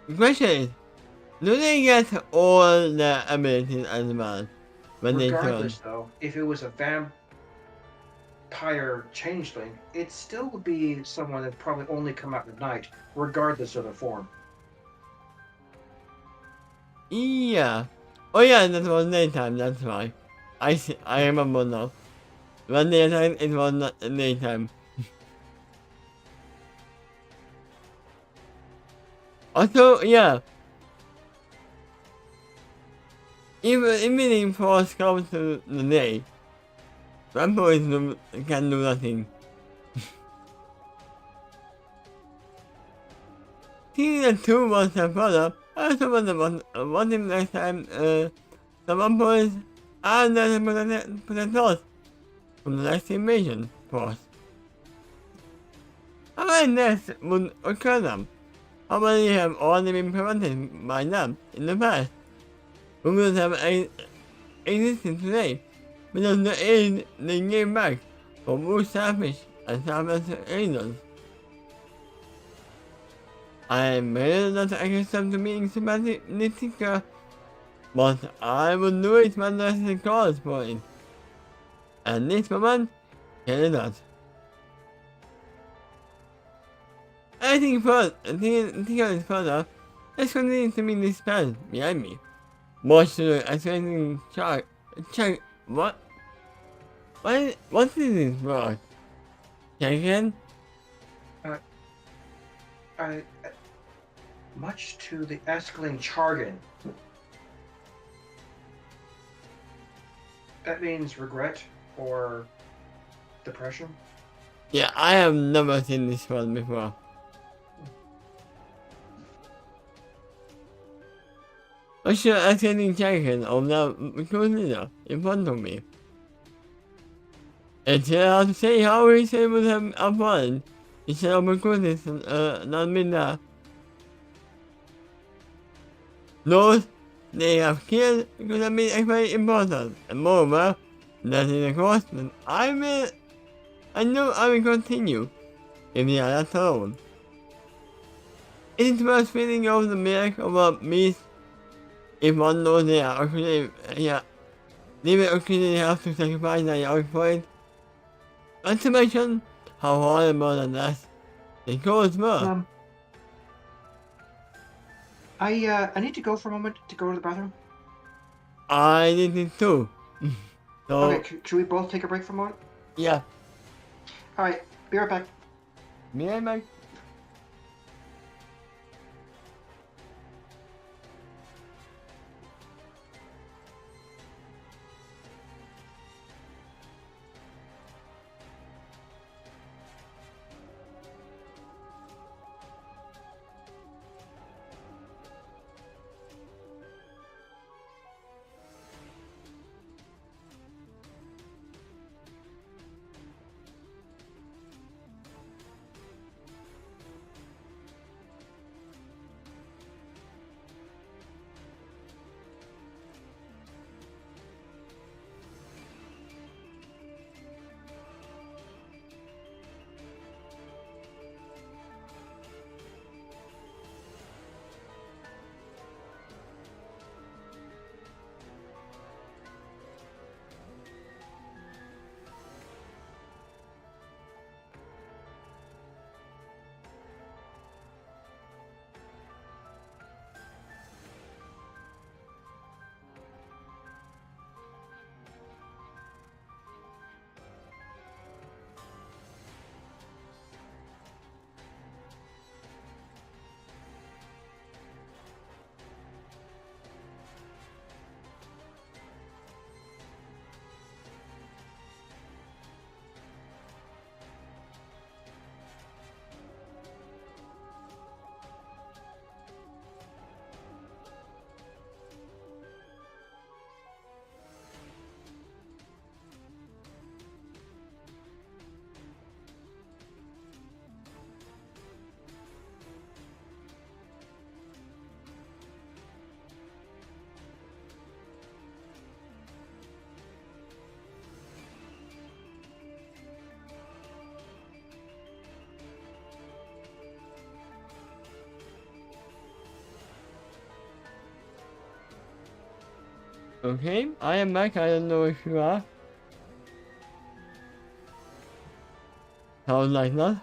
The question is, do they get all the abilities as well when they turn? Regardless, though, if it was a vampire changeling, it still would be someone that probably only come out at night, regardless of the form. Yeah. Oh yeah, that was daytime, that's why. I remember now. When they attacked, it was not daytime. Also, yeah. If invading force comes to the day, One boy can do nothing. Seeing the two was her brother, I also was him next time, the one boys and then put a thought from the next invasion force. How many nests would occur them? How many have already been prevented by them in the past? Who would have existed today without the aid they gave back for both selfish and selfless reasons? I am very not accustomed to being sympathetic, but I would do it when there's a cause for it. And this moment, here it is. I think further, let's continue to be dispelled behind me. What should I expecting check what what is this word? Check again? I, much to the Escaline jargon, that means regret or depression. Yeah, I have never seen this word before. What should I expecting check of the leader in front of me? It's hard to say how he's able to have fun instead of recruiting not been there. Those they have killed could have been very important, and moreover, that is a cost that I know I will continue if they are left alone. It is worth feeling of the miracle of a beast if one knows they are actually, they will actually have to sacrifice their young for it. Not to mention how horrible and less the goals were. I need to go for a moment to go to the bathroom. I did it too. So, Okay, should we both take a break for a moment? yeah, All right, be right back. me and my Okay, I am back. I don't know if you are. Sounds like that.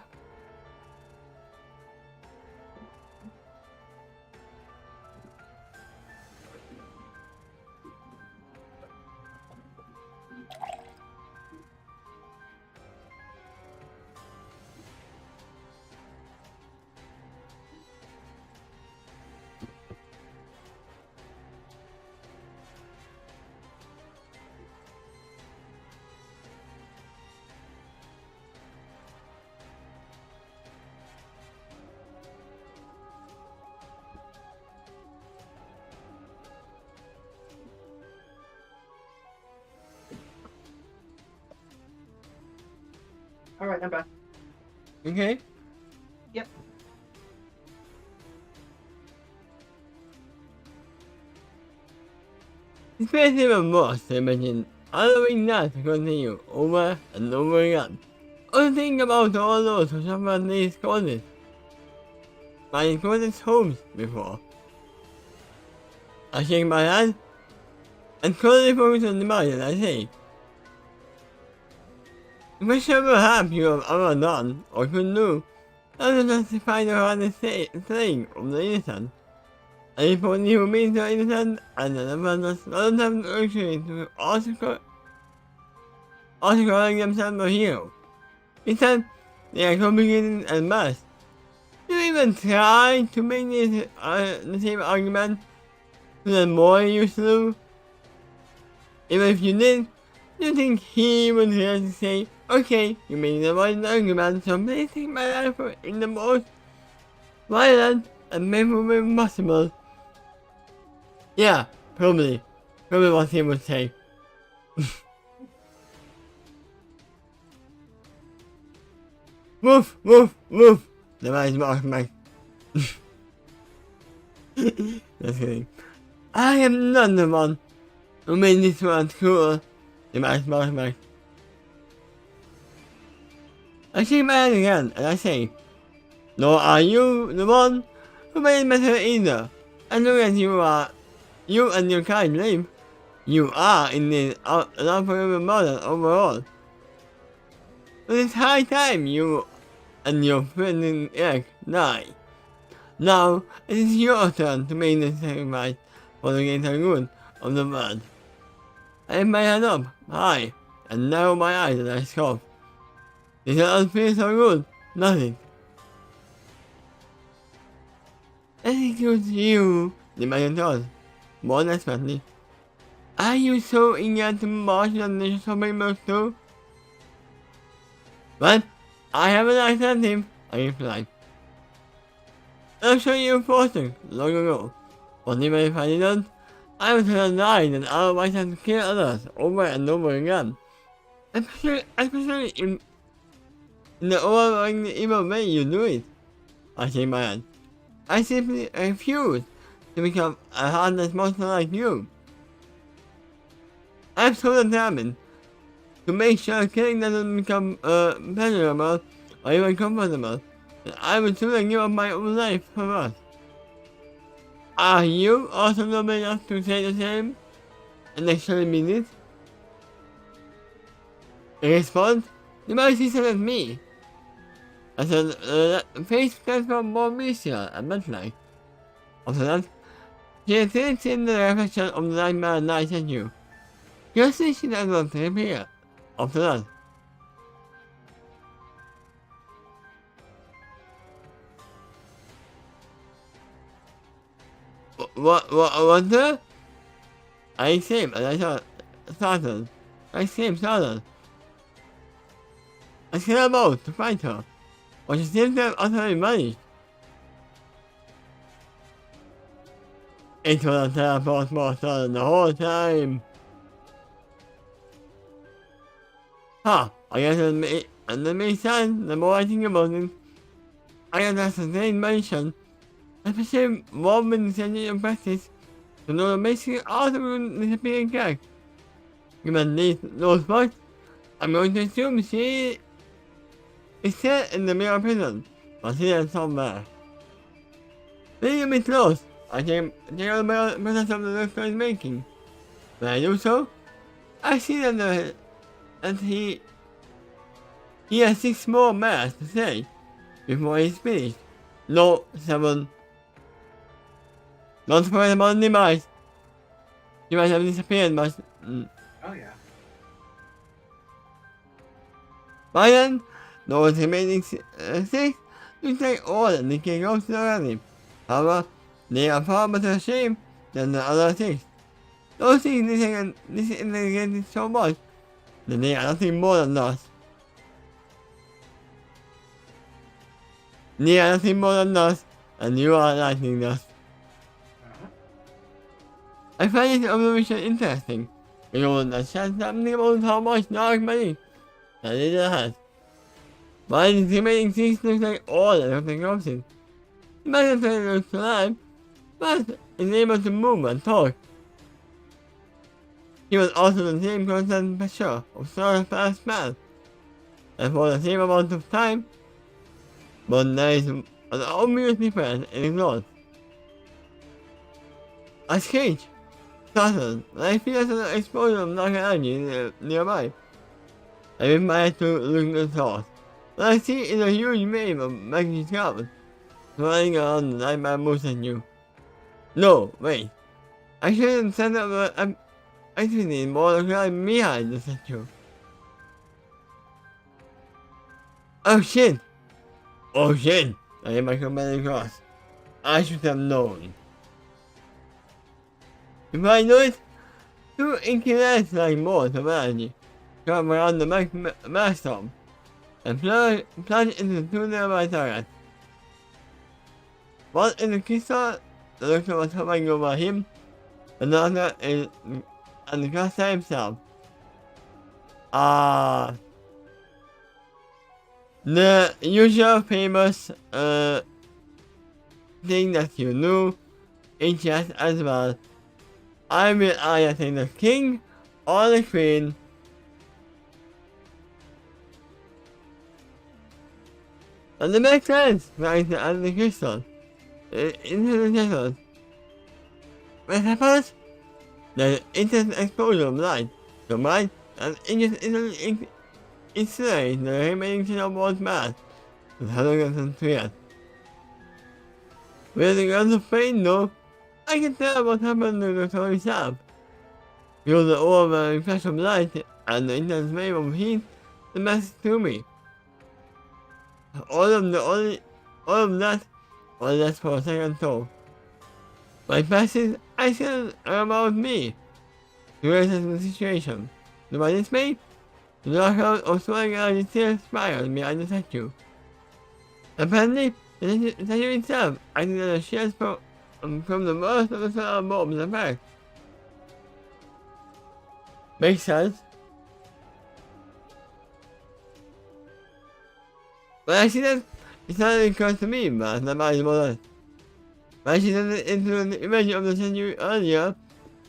All right, I'm back. Okay? Yep. Especially when most imagine allowing that to continue over and over again. Or think about all those who suffered these causes. My causes homes before. I shake my hand and closely focus on the mind and I say, whichever half you have ever done or could do, doesn't justify the hardest thing of the innocent. And if only who means the innocent and the others doesn't have the luxury to also calling themselves a hero. Instead, they are complicated and mass. You even try to make this, the same argument to the more you slew. Even if you did, you think he would dare to say, okay, you made the right argument, so please take my life in the most violent and painful way possible. Yeah, probably. Probably what he would say. Woof, woof, woof. The man's barking back. Just kidding. I am not the one who made this world cruel. The man's barking back. I shake my head again and I say, nor are you the one who made it better either. As long as you and your kind live, you are indeed an unforgivable model overall. But it's high time you and your friend in Eric die. Now it is your turn to make the sacrifice for the greater good of the world. I lift my head up high and narrow my eyes as I scoff. This doesn't feel so good, does it? Excuse you, the man does, more desperately. Are you so eager to march on the shopping milk too? Well, I have an alternative, I replied. I'll show you a photo long ago, but even if I didn't, I would have died and otherwise have to kill others over and over again. Especially in the overwhelming evil way you do it. I shake my head. I simply refuse to become a heartless monster like you. I'm so determined to make sure killing doesn't become pleasurable or even comfortable that I would sooner give up my own life for us. Are you also noble enough to say the same and actually mean it? In response, the man sees at me. I said, face transformed more bestial and bat-like. After that, she sits in the reflection of the nightmare and I sent you. Your station as well to appear. After that. What the? I screamed and I thought, startled. I screamed, startled. I screamed about to fight her, but she seemed to have utterly vanished. It was a teleport monster the whole time. I guess and the makes sense the more I think about it. I guess that's the same mention. Especially one with the sentence in practice to know the basic art of disappearing cat. Given those facts, I'm going to assume she is still in the mirror prison, but she is somewhere. Being a bit close, I take out the process of the doctor is making. When I do so, I see that he has 6 more mass to say before he's finished. No, 7. Don't forget about the demise. He might have disappeared, but Oh yeah. by then, those remaining 6 look like all that they can go to already. However, they are far better shape than the other 6. Those 6 disintegrated so much that they are nothing more than dust. They are nothing more than dust, and you are lightning dust. I find this observation interesting, because that says something about how much dark money that it has. Why the remaining things look like order of the corpses? The magazine looks alive, but is able to move and talk. He was also the same constant pressure of so fast man, and for the same amount of time, but there is an obvious difference in his growth. A screech startled, and I feel an explosion of dark energy nearby. I remember to look at the source. What I see is a huge wave of magic clouds flying around the nightmare moves at you. No, wait. I shouldn't set up an activity more climb behind the statue. Oh shit! Oh shit! I am my commander cross. I should have known. If I knew it, two incubators like balls of energy come around the maelstrom and plunge into two nearby targets. One is a crystal that looks like what's hovering over him, another is the crystal himself. The usual famous thing that you knew in chat as well. I will either say the king or the queen. And it makes sense, right? And the crystal into the desert. What happens? There's an intense explosion of light, combined and instantly incinerates the remaining Xenoborn's mass with hundreds of tears. With the guns of pain though, I can tell what happened to the story sap. Feel the overwhelming flash of light and the intense wave of heat that passes through me. All of that was less for a second so. My passes, I said about me. To reassess the situation. To my dismay, the knockout of swelling energy still spiraled behind the statue. Apparently, the statue itself acted as a shield from the worst of the solar bomb's effect. Makes sense. When I see that, it suddenly occurs to me, but not my mother. When she turned into the image of the statue earlier,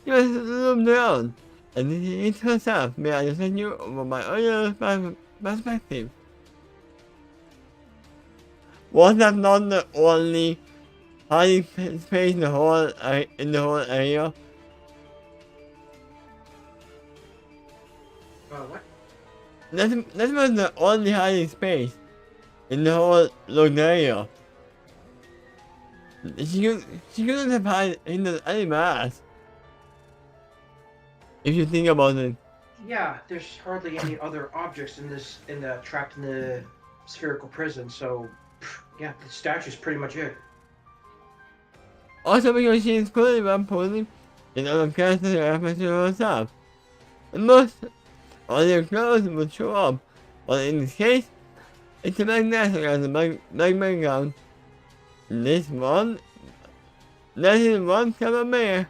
she was zoomed around, and it hit herself behind the statue from my earlier perspective. Was that not the only hiding space in the whole area? What? That was the only hiding space in the whole locked area. She couldn't have hidden anywhere else. If you think about it. Yeah, there's hardly any other objects trapped in the spherical prison, so yeah, the statue's pretty much it. Also because she is clearly one in other characters reference to herself. And most of their clothes would show up, but in this case, it's a magnetic as a magma ground. That is one clever mayor.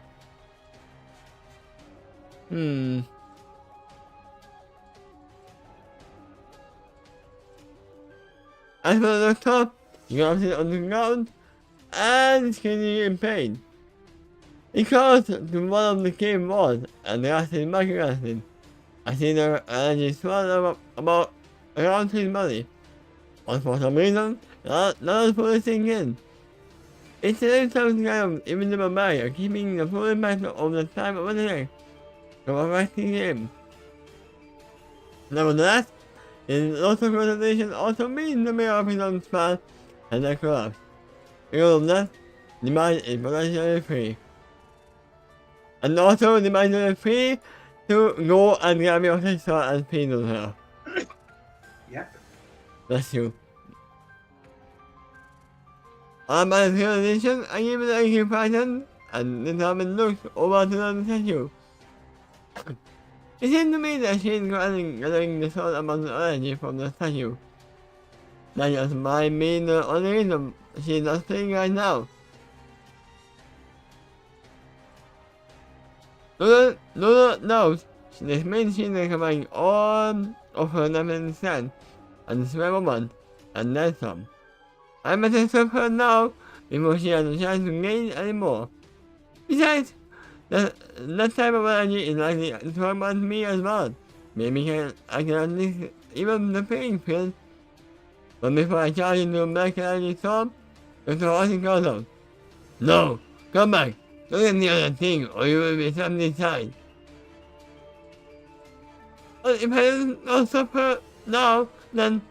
As for the top, he drops it on the ground and is screaming in pain. He calls to one of the cave walls and asks his microacid. I see the energy swell about around his body. But for some reason, none of the fully sink in. It's an some kind of invisible barrier keeping the full impact of the time of the day from affecting him. Nevertheless, his local concentration also means the mayor of his own span has not collapsed. Because of that, the mind is potentially free. And also the mind is free to go and grab your sister and feed on her. Yep. Bless you. On my realization, I give it a key pattern and determined looked over to the statue. It seemed to me that she is gathering the sort amount of energy from the statue. That just might mean the only reason she is not playing right now. Luna knows this means she is coming all of her left hand stand, and the woman, and then some. I must stop her now before she has a chance to gain any more. Besides, that type of energy is likely to torment me as well. Maybe I can unleash even the pain field. But before I charge into a black energy storm, Dr. Austin calls out, "No! Come back! Look at the other thing, or you will be trapped inside." But if I don't stop her now, then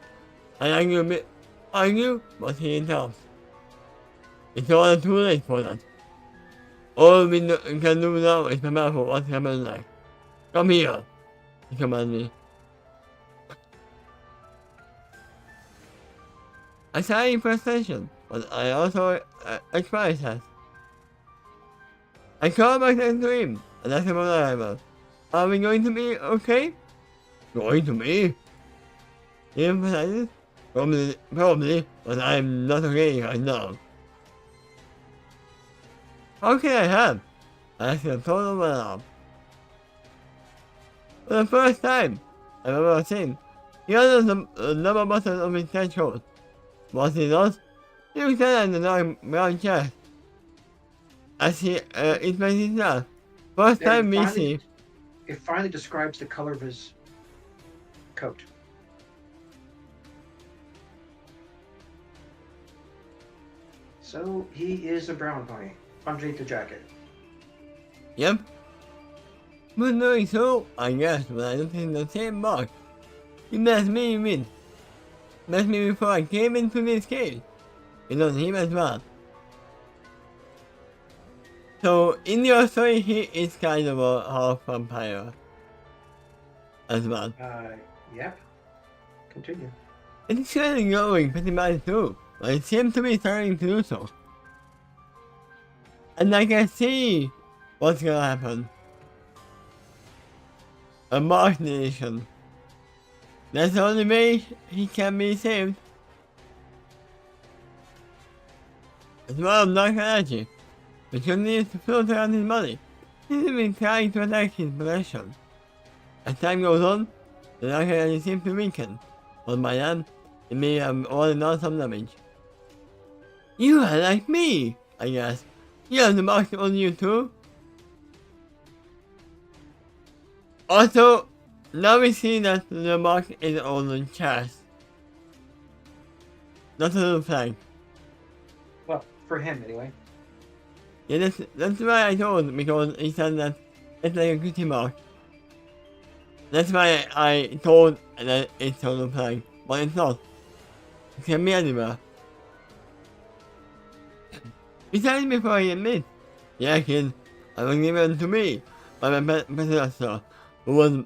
I argue, but he interrupts. It's all too late for that. All we can do now is prepare for what happens next. Come here, he commands me. I sign for station, but I also express that. I call back to him and ask him about arrival. Are we going to be okay? Going to be? He emphasizes. Probably, but I'm not okay right now. How can I help? I asked a total alarm. For the first time I've ever seen, he utters the number button of his trench coat. What he does, he looks at the dark brown chest as he explains himself. First time we see. It finally describes the color of his coat. So he is a brown pony underneath the jacket. Yep. But knowing so, I guess when I looked in the same box, he messed me with. Messed me before I came into this cage. It was him as well. So in your story, he is kind of a half vampire as well. Yep. Continue. It's kind of going pretty bad too, but it seems to be starting to do so. And I can see what's gonna happen. A Mark Nation. That's the only way he can be saved. As well as dark energy, which continues to float around his body. He's been trying to attack his possession. As time goes on, the dark energy seems to weaken, but by then, it may have already done some damage. You are like me, I guess. You have the mark on you too. Also, now we see that the mark is on the chest. Not on the flag. Well, for him anyway. Yeah, that's why I told, because he said that it's like a cutie mark. That's why I told that it's on the flag, but it's not. It can be anywhere. Besides, before I admit, yeah kid, I was given to me by my predecessor, who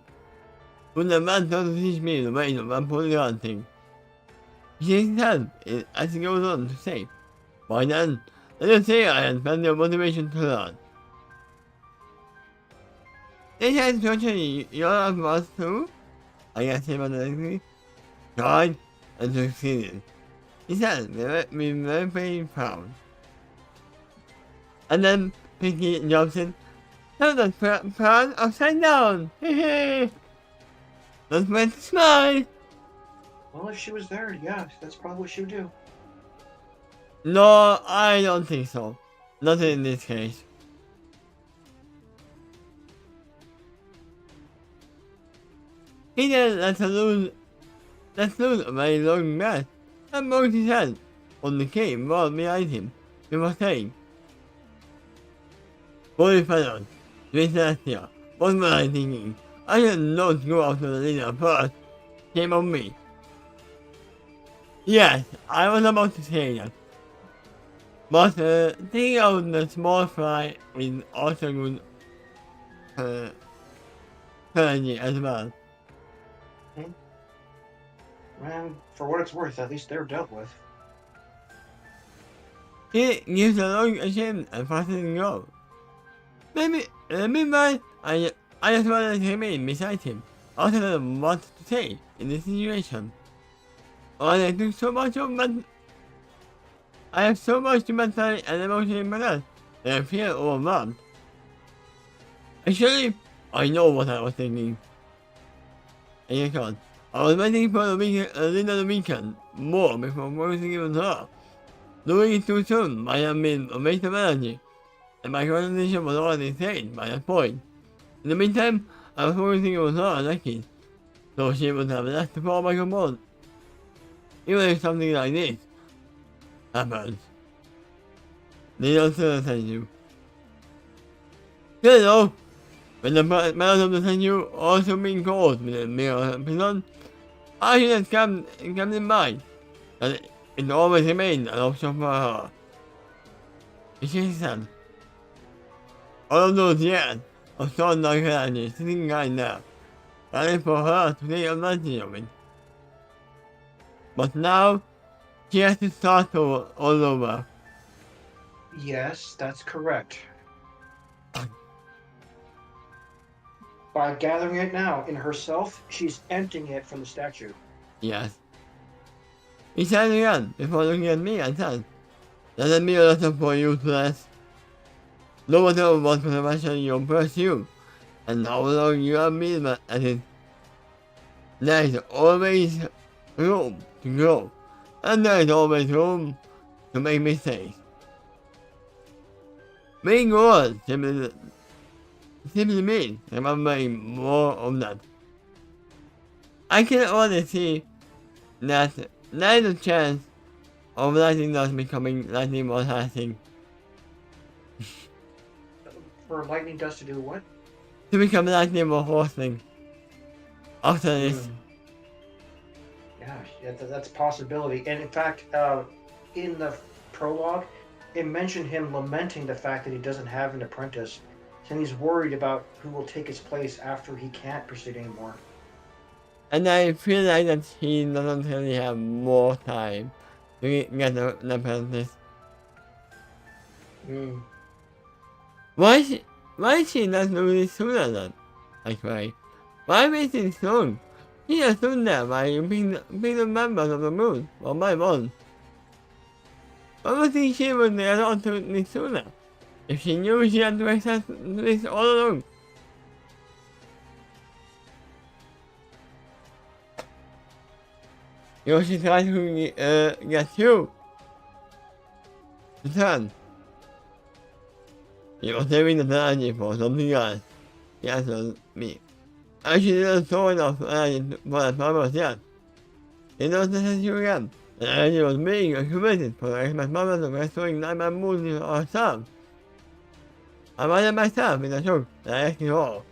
the man tried to teach me the ways of unpulling hunting. He said, as he goes on to say, by then, let us say I had plenty of motivation to learn. They had to actually your of us too? I asked him automatically. Tried and succeeded. He said, we were very proud. And then Pinky jumps in. No, that's proud upside down. Hehe. That's meant to smile. Well, if she was there, yeah, that's probably what she would do. No, I don't think so. Not in this case. He then let's lose a very long breath and moved his head on the cave wall behind him before saying, "Boy fellows, this last year, what was I thinking? I should not go after the leader first. Shame on me." Yes, I was about to say that. But taking out the small fry is also good strategy as well. And for what it's worth, at least they're dealt with. He gives a long ashamed and fascinating go. Meanwhile, I just wanted to remain beside him. I also didn't want to say in this situation. I took so much of I have so much to mentally and emotionally prepare that I feel overwhelmed. Actually, I know what I was thinking. And you can't. I was waiting for the weekend, a little weekend more before focusing even her. Doing it too soon might have been a waste of energy, and my concentration was already changed by that point. In the meantime, I was focusing on her and Aki, so she would have less to fall back upon. Even if something like this happens, they don't still send you. Still though, when the balance of the statue also being called with a mere prison, I should have kept in mind that it always remained an option for her. She said, all of those years of thought like energy sitting right there, ready for her to take advantage of it. But now, she has to start all over. Yes, that's correct. By gathering it now in herself, she's emptying it from the statue. Yes. He said again before looking at me and said, "Let me a letter for you to ask. No matter what profession you pursue, and how long you have been at it, there is always room to grow, and there is always room to make mistakes. Being good simply means remembering more of that. I can already see that there is a chance of lightning not becoming lightning more lasting. For lightning dust to do what? To become lightning more hosting. After this. Yeah, that's a possibility. And in fact, in the prologue, it mentioned him lamenting the fact that he doesn't have an apprentice, and he's worried about who will take his place after he can't proceed anymore. And I feel like that he doesn't really have more time to get an apprentice. Why is she not doing it sooner then? I cry. Why wait it soon? She has done that by being the members of the moon, one by one. I would think she would get on to it sooner, if she knew she had to access this all along. Yoshi tried to get you to turn. He was saving the energy for something else. He answered me. I should not throw enough energy for that purpose yet. He knows the statue again. The energy was being accumulated for the expert purpose of restoring Nightmare Moon to ourselves. I reminded myself in a shock that I asked you all.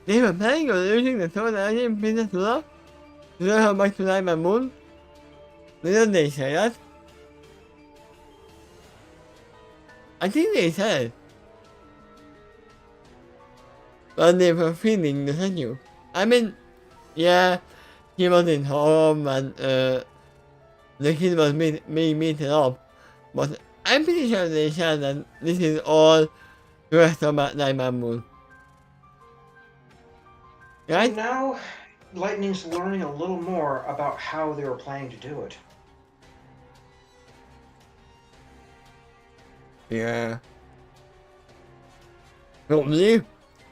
They were planning on using the stored energy in Princess Lula to turn her back to Nightmare Moon? Didn't they say that? I think they said it. But they were feeding the statue. I mean, yeah, he was in home and the kid was being beaten up. But I'm pretty sure they said that this is all to restore Nightmare Moon. Right? And now, Lightning's learning a little more about how they were planning to do it. Yeah. Probably.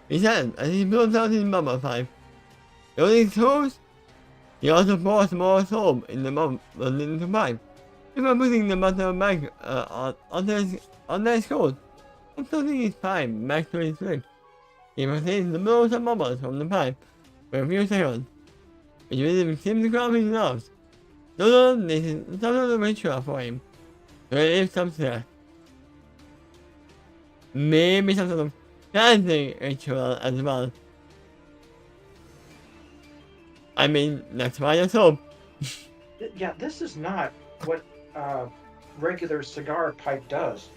He said, as he built out his mama pipe. Using tools, he also poured more soap in the pipe. Before putting the butter back on his coat, and putting his pipe back to his lips. He proceeded to blow some bubbles from the pipe for a few seconds, which really seemed to calm his nerves. No, this is some sort of ritual for him, to relieve some stress. Maybe some sort of dancing ritual as well. I mean, that's why I hope. Yeah, this is not what regular cigar pipe does.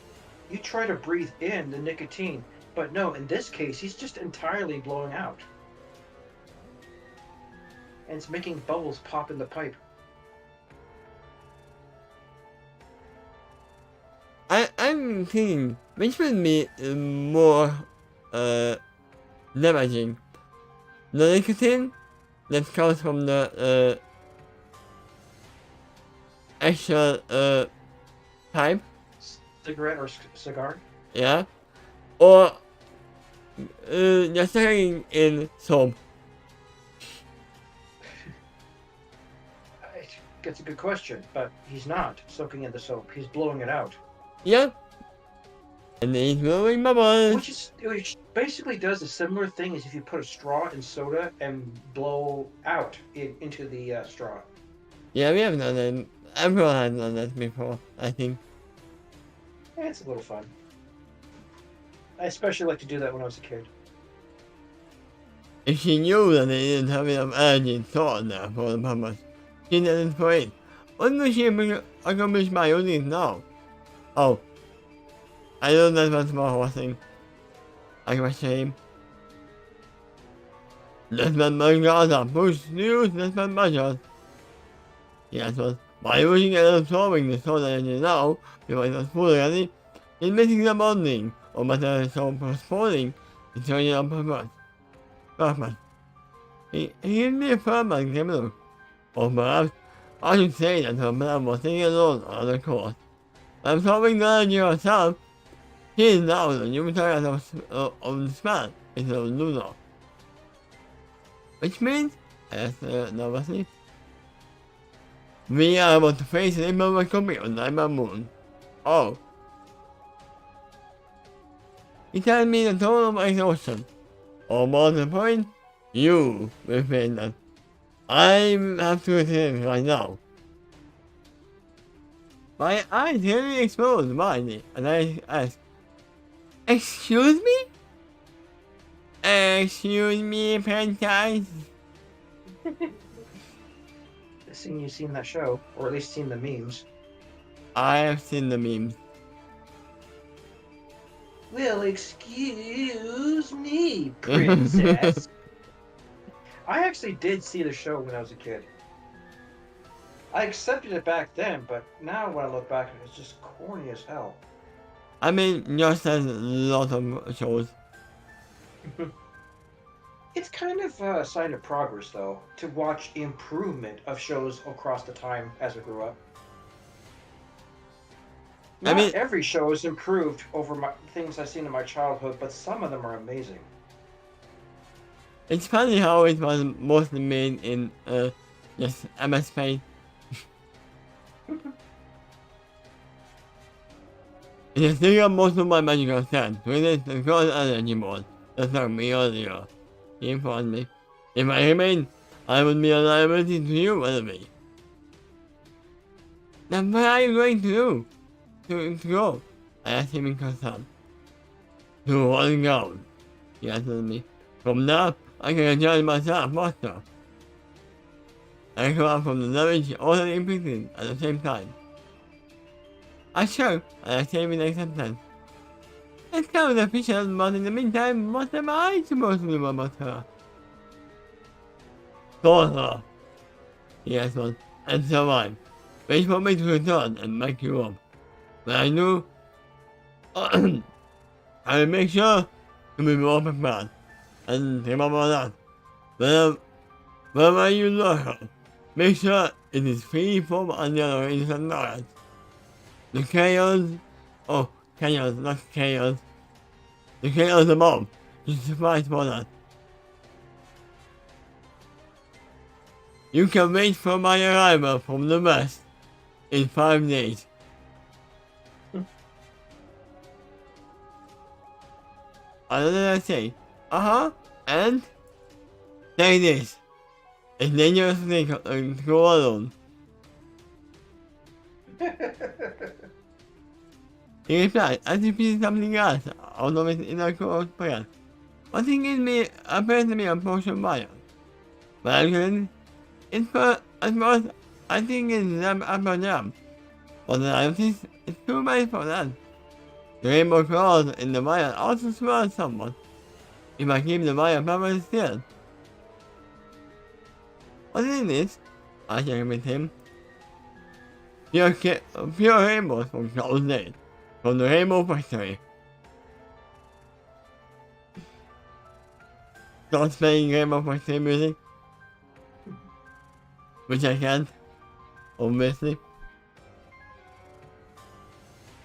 You try to breathe in the nicotine, but no, in this case, he's just entirely blowing out. And it's making bubbles pop in the pipe. I'm thinking, which would be more damaging? The nicotine that comes from the actual pipe? Cigarette or cigar? Yeah? Or just sucking in soap? That's a good question, but he's not soaking in the soap. He's blowing it out. Yeah. And he's blowing bubbles. Which basically does a similar thing as if you put a straw in soda and blow out into the straw. Yeah, we have done that. Everyone has done that before, I think. It's a little fun. I especially like to do that when I was a kid. If she knew that they didn't have enough energy and thought there for the bubbles, she didn't for it. What does she accomplish by using it now? Oh, I know that was more horsing. I question him. That's not my God, push news, that's my budget. He answered, by using and absorbing the solar energy now, because it was fully ready, it's missing the bonding, or better so postponing the turning of purpose. He gives me a firm and criminal. Or perhaps I should say that her plan was taking alone on the course. Absorbing the energy herself, he is now the new target of the span instead of Luna. Which means, I asked nervously, we are about to face an impermanent company on Nightmare Moon. Oh. He tells me the total of exhaustion. Or more to the point, you will fail that. I have to attend right now. My eyes nearly explode widely, and I ask, excuse me? Excuse me, Princess? Seeing you've seen that show, or at least seen the memes. I have seen the memes. Well, excuse me, princess. I actually did see the show when I was a kid. I accepted it back then, but now when I look back, it's just corny as hell. I mean, just as a lot of shows. It's kind of a sign of progress, though, to watch improvement of shows across the time as I grew up. Not every show is improved over things I've seen in my childhood, but some of them are amazing. It's funny how it was mostly made in just MS Paint. It's still got most of my magical set, so it is the cross energy board. That's not me earlier. He informed me. If I remain, I would be a liability to you, enemy. Then what are you going to do? To go? I asked him in concern. To one ground, he answered me. From now, I can adjust myself faster. I come out from the knowledge already imprinted at the same time. I shrugged and I came in acceptance. Let's go with the official, but in the meantime, what am I supposed to do about her? Call her, he answered, and survive. Wait for me to return and back you up. But I knew I will make sure to be more prepared. And remember that, whenever you lure her, make sure it is free from any other innocent knowledge. The chaos, not chaos. The chaos above is suffice for that. You can wait for my arrival from the west in 5 days. And then I say, and take this. It's dangerous to go alone. He replied, as if he something else out of his inner plan. What he gives me appears to be a potion fire. But actually, at first, I think it's an upper jam. But the analysis is too bad for that. The rainbow claws in the wire also swirl somewhat. If I keep the wire perfectly still. What is this? I checked with him. Pure rainbows from Cloud Lake, from the Rainbow Factory. Start playing Rainbow Factory music, which I can't, obviously.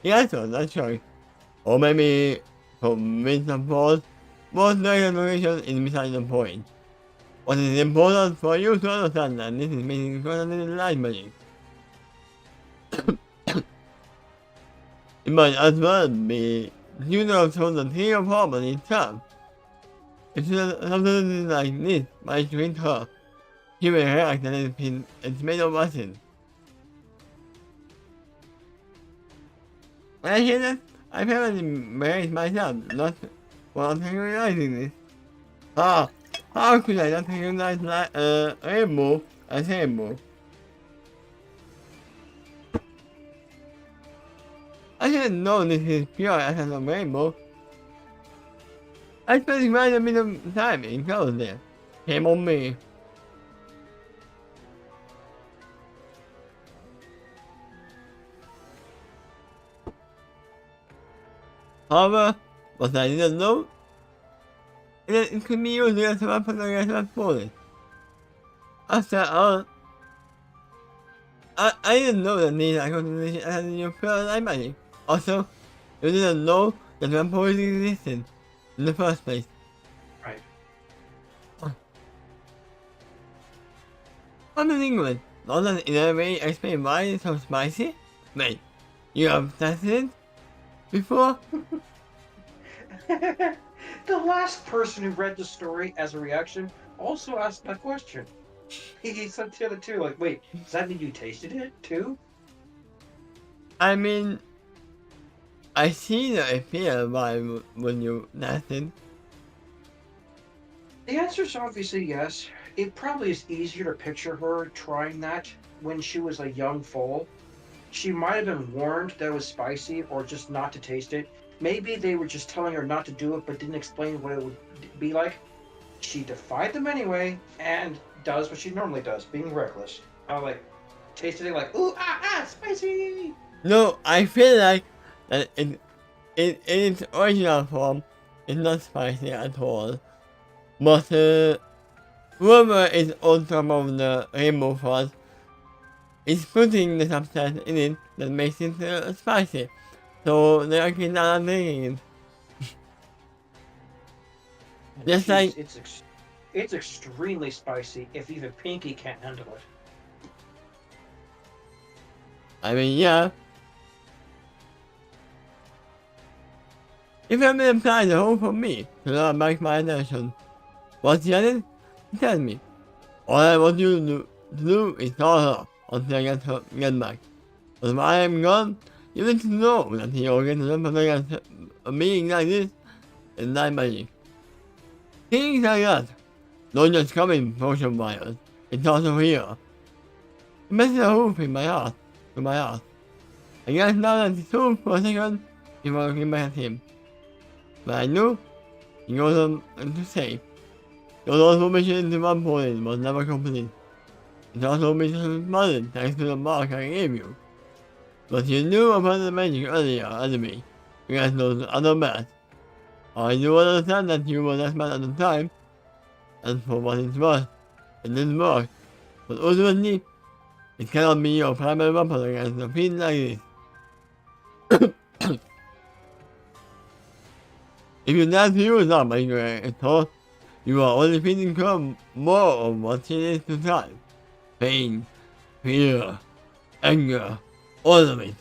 Yeah, so that's right. Or maybe from Winter Falls, most direct location is beside the point. What is important for you to understand that this is making constantly light magic. It might as well be you know so the real problem is tough. If something like this might treat her, he will react that it's made of acid. I hear that I haven't embarrassed myself not while recognizing this. How could I not recognize rainbow as rainbow? I didn't know this is pure essence of rainbow. I spent quite a bit of time in colors there. Shame on me. However, what I didn't know is that it could be used as a weapon against bullets. After all, I didn't know that these acquisitions had your pure life magic. Also, you didn't know that vampires existed in the first place. Right. I'm in England. Not that in any way explain why it's so spicy? Wait, you have tested it before? The last person who read the story as a reaction also asked that question. He said the other two, like, wait, does that mean you tasted it too? I mean, I see the appeal why when you tested. The answer is obviously yes. It probably is easier to picture her trying that when she was a young foal. She might have been warned that it was spicy or just not to taste it. Maybe they were just telling her not to do it but didn't explain what it would be like. She defied them anyway and does what she normally does, being reckless. Like, tasted it like, ooh, spicy! No, I feel like that in its original form, it's not spicy at all. But whoever is on top of the rainbow sauce is putting the substance in it that makes it spicy. So they actually not drinking it. Just like It's extremely spicy if even Pinky can't handle it. I mean, yeah. If I'm gonna apply the whole for me to not make my attention, what's the other? Tell me. All I want you to do is call her until I get back. But when I am gone, you need to know that you'll get something against a meeting like this and not magic. Things like that don't just come in potion vials, it's also here. It messes a hoof in my heart, to my heart. I guess now that it's true for a second, he was looking back at him. But I knew he goes on to say, your transformation into one point was never complete. It also was smothered thanks to the mark I gave you. But you knew about the magic earlier, enemy, against those other bats. I do understand that you were less mad at the time, and for what it's worth, it didn't work. But ultimately, it cannot be your primary weapon against a fiend like this. If you dare to use that magic thought, you are only feeding her more of what she needs to try. Pain, fear, anger, all of it.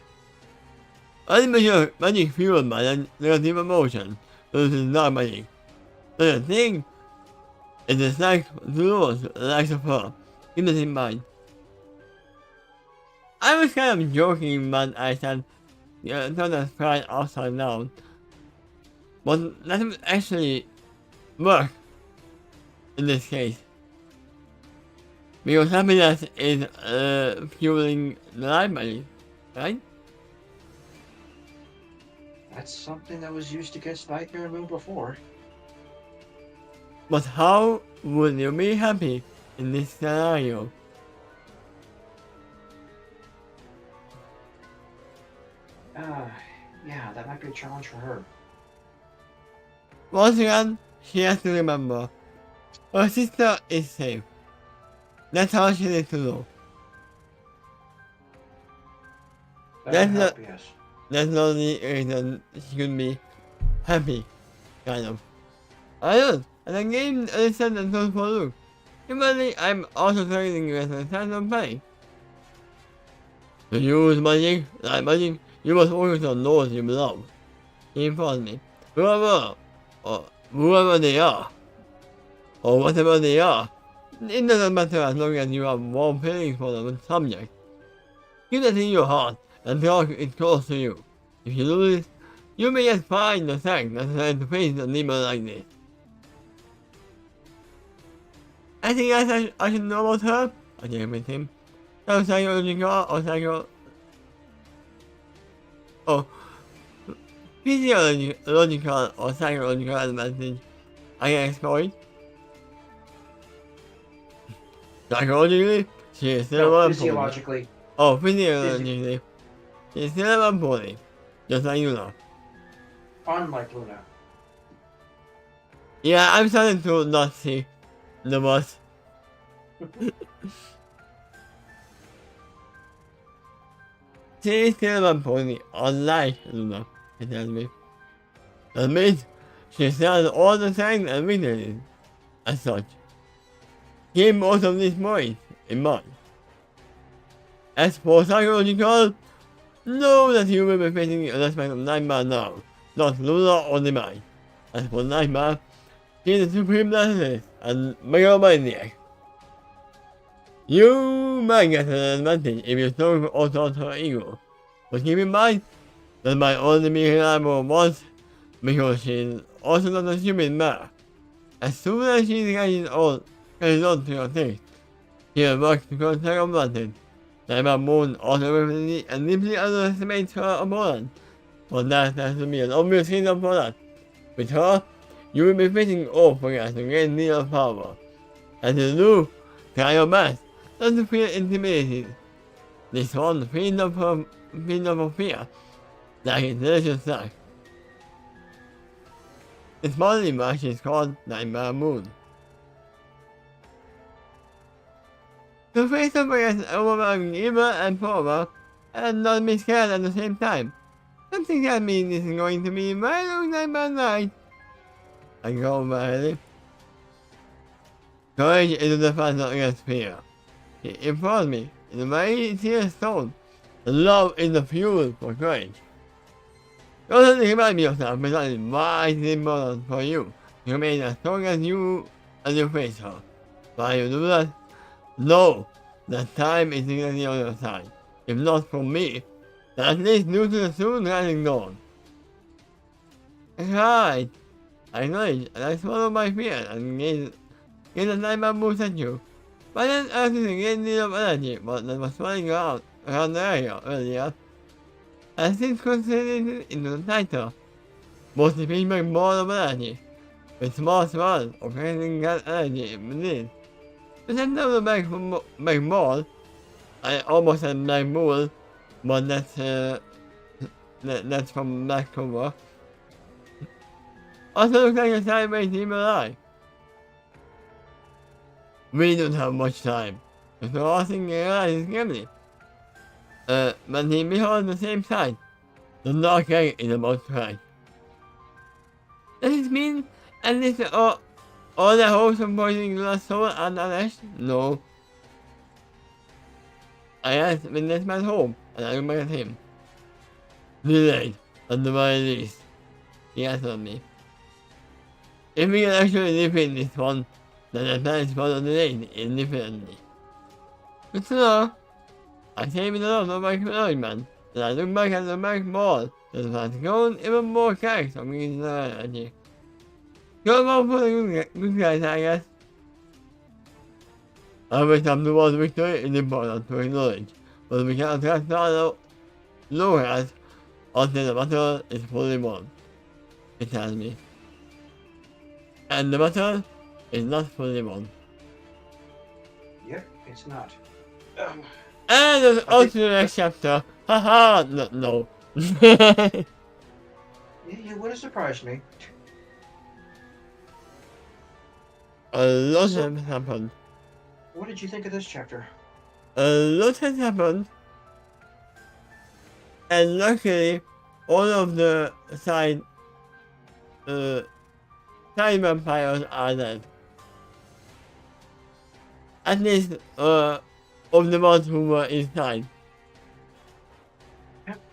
Only magic fueled by that negative emotion. This is not magic. So the thing is the sex to lose the likes of her. Keep this in mind. I was kind of joking when I said, turn the sprite upside down. But that would actually work in this case. Because happiness is fueling the life magic, right? That's something that was used against Nightmare Moon before. But how would you be happy in this scenario? Yeah, that might be a challenge for her. Once again, she has to remember, her sister is safe. That's all she needs to know. Yes. That's the only reason she could be happy, kind of. I don't, and I gave a sentence for Luke. Similarly, I'm also targeting you as a sense of pain. To use magic, like magic, you must focus on those you love. He informed me. Whoever they are, or whatever they are, it doesn't matter as long as you have warm feelings for the subject. Keep it in your heart and talk it close to you. If you lose it, you may just find the fact that trying to face a demon like this. Anything else I should know about her? I didn't with him. No psychological or oh, physiological or psychological advantage I can exploit. Psychologically, she is still No, unpoly. physiologically. Oh, physiologically, she is still unpoly. Just like you know. Unlike Luna. Yeah, I'm starting to not see the boss. She is still unpoly, unlike Luna, he tells me. That means she still has all the signs and weaknesses as such. Keep most of these points in mind. As for psychological, know that you will be facing an aspect of Nightmare now, not Luna or the mind. As for Nightmare, she is the supreme narcissist and megalomaniac. You might get an advantage if you don't also her ego, but keep in mind that my only be reliable once because she is also not a human mare. As soon as she catches on to your taste, she will work to contact advantage. Nightmare Moon also rapidly and deeply underestimates her opponent, but that has to be an obvious reason for that. With her, you will be facing off against a great deal of power. As you do, try your best not to feel intimidated. This one feeds up of fear, like a delicious snack. This body match is called Nightmare Moon. To face up against overwhelming evil and power, and not be scared at the same time. Something that means this is going to be a very long nightmare night. I go by Courage is the fight against fear. He informed me in a very serious tone that love is the fuel for courage. Don't remind me yourself because it is vitally important for you to remain as strong as you face her. While you do that, know that time is exactly on your side. If not from me, then at least due to the soon rising dawn. Right. I acknowledge and I swallow my fear and gain the nightmare moves at you. But then Earth is a great deal of energy, but that was swirling around the area earlier. And since considered into the title, mostly feedback more of energy, with small swirls of creating that energy within. The center of the back ball, I almost said black bull, but that's from black cover. Also looks like a sideways evil eye. We don't have much time, so I think your eye is gimli. But he beholds the same side. The dark egg is about to crack. Does this mean at least all the hopes of poisoning the soul are unanswered? No. I asked when this man's home, and I looked back at him. Delayed, at the very least, he answered me. If we can actually defeat this one, then the plan is for the delayed indefinitely. Good to know. I came in alone of my man, and I looked back at the back ball that was going even more cracks on me in the energy. Go on for the good guys, I guess. Every time towards victory is important to acknowledge, but we cannot trust our lowers until the battle is fully won. It tells me. And the battle is not fully won. Yep, it's not. And there's also the next chapter. Haha, no. You would have surprised me. A lot has happened. What did you think of this chapter? A lot has happened. And luckily, all of the side vampires are dead. At least, of the ones who were inside.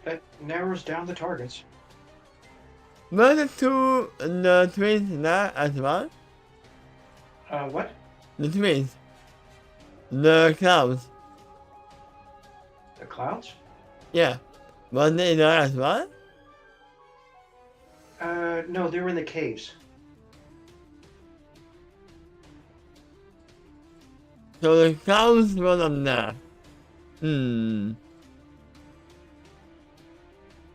That narrows down the targets. Were the twins there as well? What? The twins. The clouds. The clouds? Yeah. Were they there as well? No, they were in the caves. So the clouds were not there.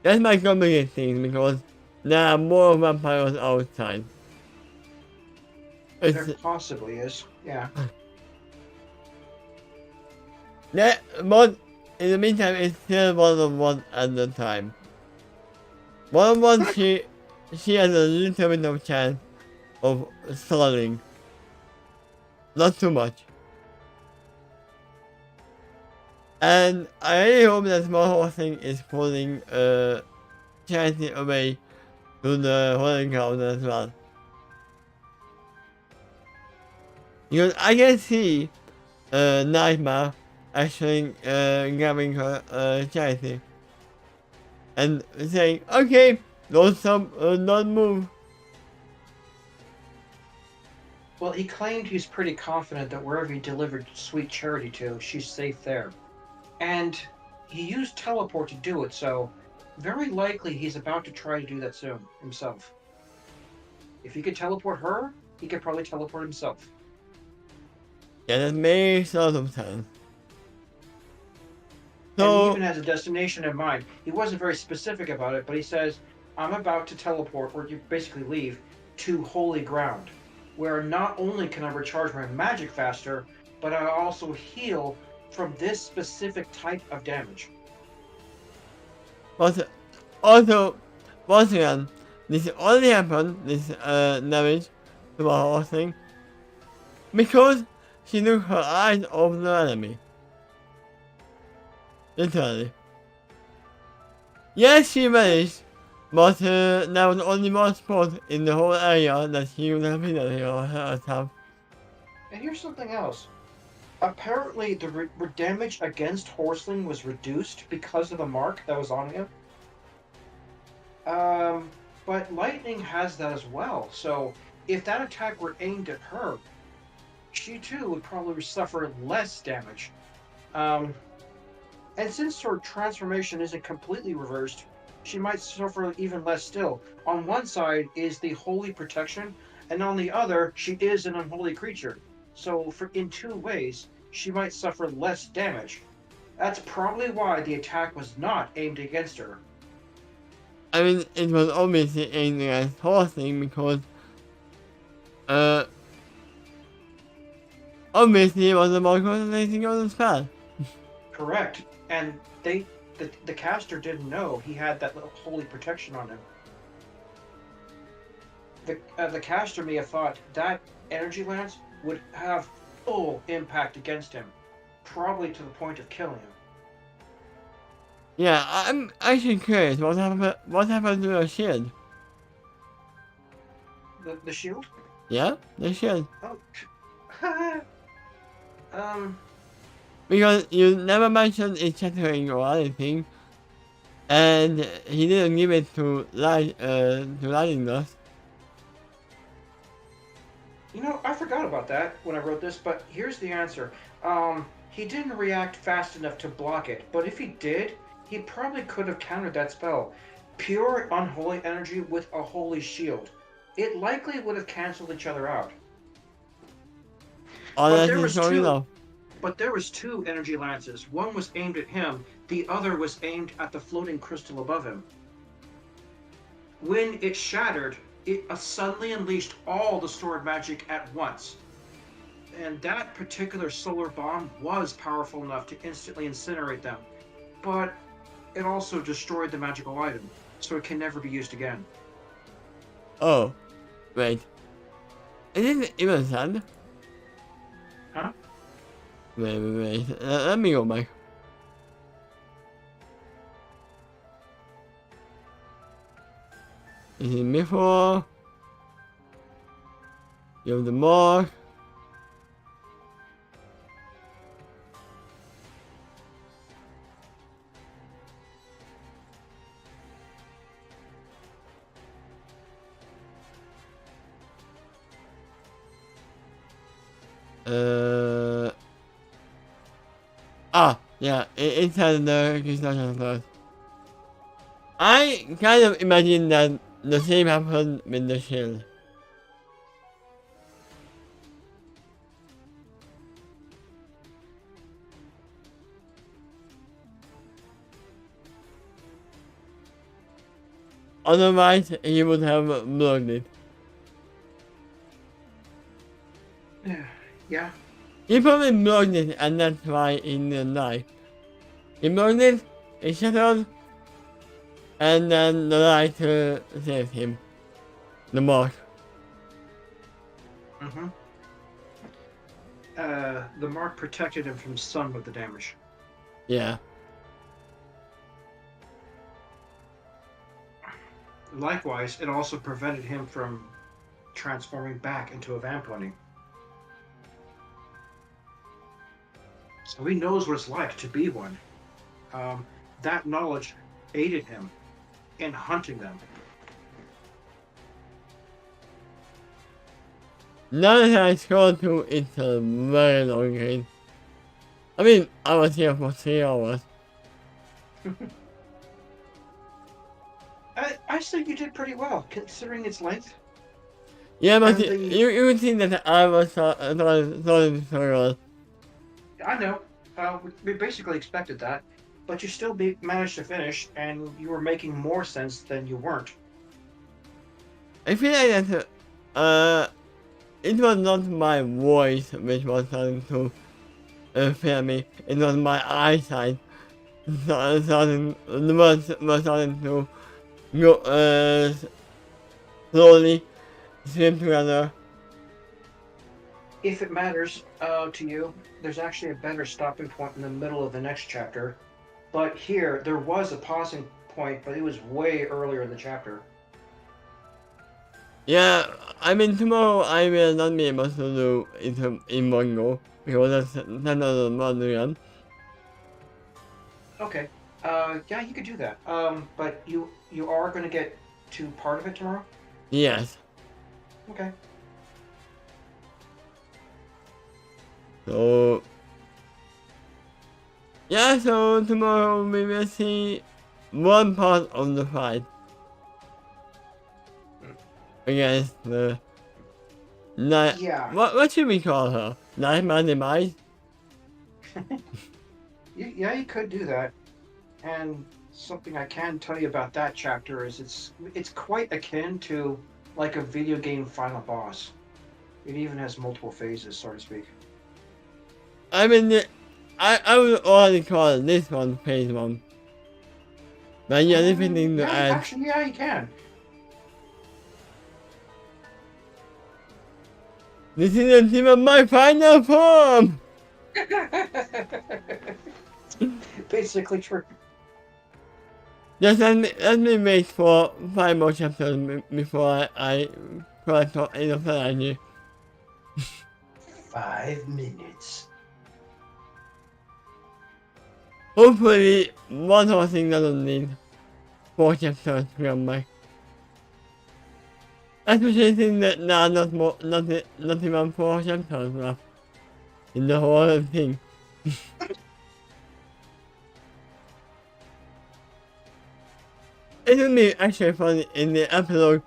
That might complicate things because there are more vampires outside. There It's possibly is. Yeah. that, but in the meantime, it's still 1-on-1 at the time. 1-on-1, she has a little bit of chance of stalling. Not too much. And I really hope that small horsing is pulling Charity away to the holding ground as well. Because I can see Nightmare actually grabbing her Charity and saying, okay, don't stop, don't move. Well, he claimed he's pretty confident that wherever he delivered Sweet Charity to, she's safe there. And he used teleport to do it, so very likely he's about to try to do that soon himself. If he could teleport her, he could probably teleport himself. Yeah, that makes a lot of sense. And he So, even has a destination in mind. He wasn't very specific about it, but he says, I'm about to teleport, or you basically leave, to Holy Ground, where not only can I recharge my magic faster, but I also heal from this specific type of damage. but also, once again, this only happened, this damage to our horsing, because she took her eyes off the enemy. Literally. Yes, she managed, but there was only one spot in the whole area that she would have been herself. And here's something else. Apparently, the damage against Horseling was reduced because of the mark that was on him. But Lightning has that as well, so if that attack were aimed at her, she too would probably suffer less damage. And since her transformation isn't completely reversed, she might suffer even less still. On one side is the holy protection, and on the other, she is an unholy creature. So, in two ways, she might suffer less damage. That's probably why the attack was not aimed against her. I mean, it was obviously aimed against horsing because, obviously it was about concentrating on the spell. Correct. And the caster didn't know he had that little holy protection on him. The caster may have thought that energy lance would have full impact against him, probably to the point of killing him. Yeah, I'm actually curious what happened to the shield? The shield? Yeah, the shield. Oh, Because you never mentioned it shattering or anything, and he didn't give it to Lightning Dust. I forgot about that when I wrote this, but here's the answer. He didn't react fast enough to block it, but if he did, he probably could have countered that spell. Pure unholy energy with a holy shield. It likely would have canceled each other out. Unless it's showing enough. But there was two energy lances. One was aimed at him, the other was aimed at the floating crystal above him. When it shattered, it suddenly unleashed all the stored magic at once. And that particular solar bomb was powerful enough to instantly incinerate them. But it also destroyed the magical item, so it can never be used again. Oh, wait. Is it even said? Huh? Wait. Let me go back. Is it before? You have the mark. Yeah, inside the construction first. I kind of imagine that the same happened with the shield. Otherwise, he would have blown it. Yeah. He probably blown it, and that's why he didn't die. He blown it, he shattered, and then the lighter saved him. The mark. Mm-hmm. The mark protected him from some of the damage. Yeah. Likewise, it also prevented him from transforming back into a vampony. So he knows what it's like to be one. That knowledge aided him in hunting them. Now that I scored 2, it's a very long game. I mean, I was here for 3 hours. I think you did pretty well, considering its length. Yeah, but And you would think that I was starting so well. I know. We basically expected that, but you still managed to finish, and you were making more sense than you weren't. I feel like that, it was not my voice which was starting to fail me. It was my eyesight starting, the words were starting to go, slowly swim together. If it matters to you, there's actually a better stopping point in the middle of the next chapter. But here, there was a pausing point, but it was way earlier in the chapter. Yeah, I mean tomorrow I will not be able to do it in one go because that's another one. Okay. Yeah, you could do that. But you are going to get to part of it tomorrow? Yes. Okay. So yeah, so tomorrow we will see one part of the fight against the night. Yeah. What should we call her? Nightmare Demise? Yeah, you could do that. And something I can tell you about that chapter is it's quite akin to like a video game final boss. It even has multiple phases, so to speak. I mean, I would already call this one phase 1. But yeah, anything to Yeah, add? actually, yeah, you can. This isn't even my final form! Basically true. Just let me wait for 5 more chapters before I collect enough energy. 5 minutes. Hopefully, one whole thing doesn't need 4 chapters to come back. Especially since that now not even 4 chapters left in the whole thing. It would be actually funny in the epilogue,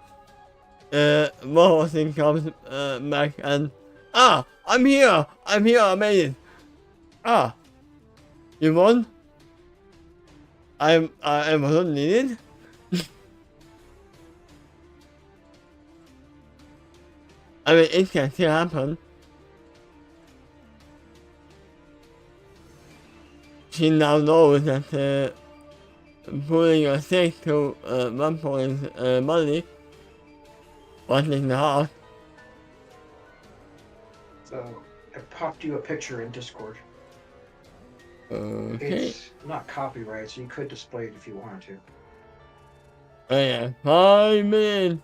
one whole thing comes back and I'm here, I made it. You won? I wasn't needed? I mean, it can still happen. She now knows that pulling a stake to one point's body was in the heart. So I popped you a picture in Discord. Okay. It's not copyright, so you could display it if you wanted to. Oh yeah, 5 minutes.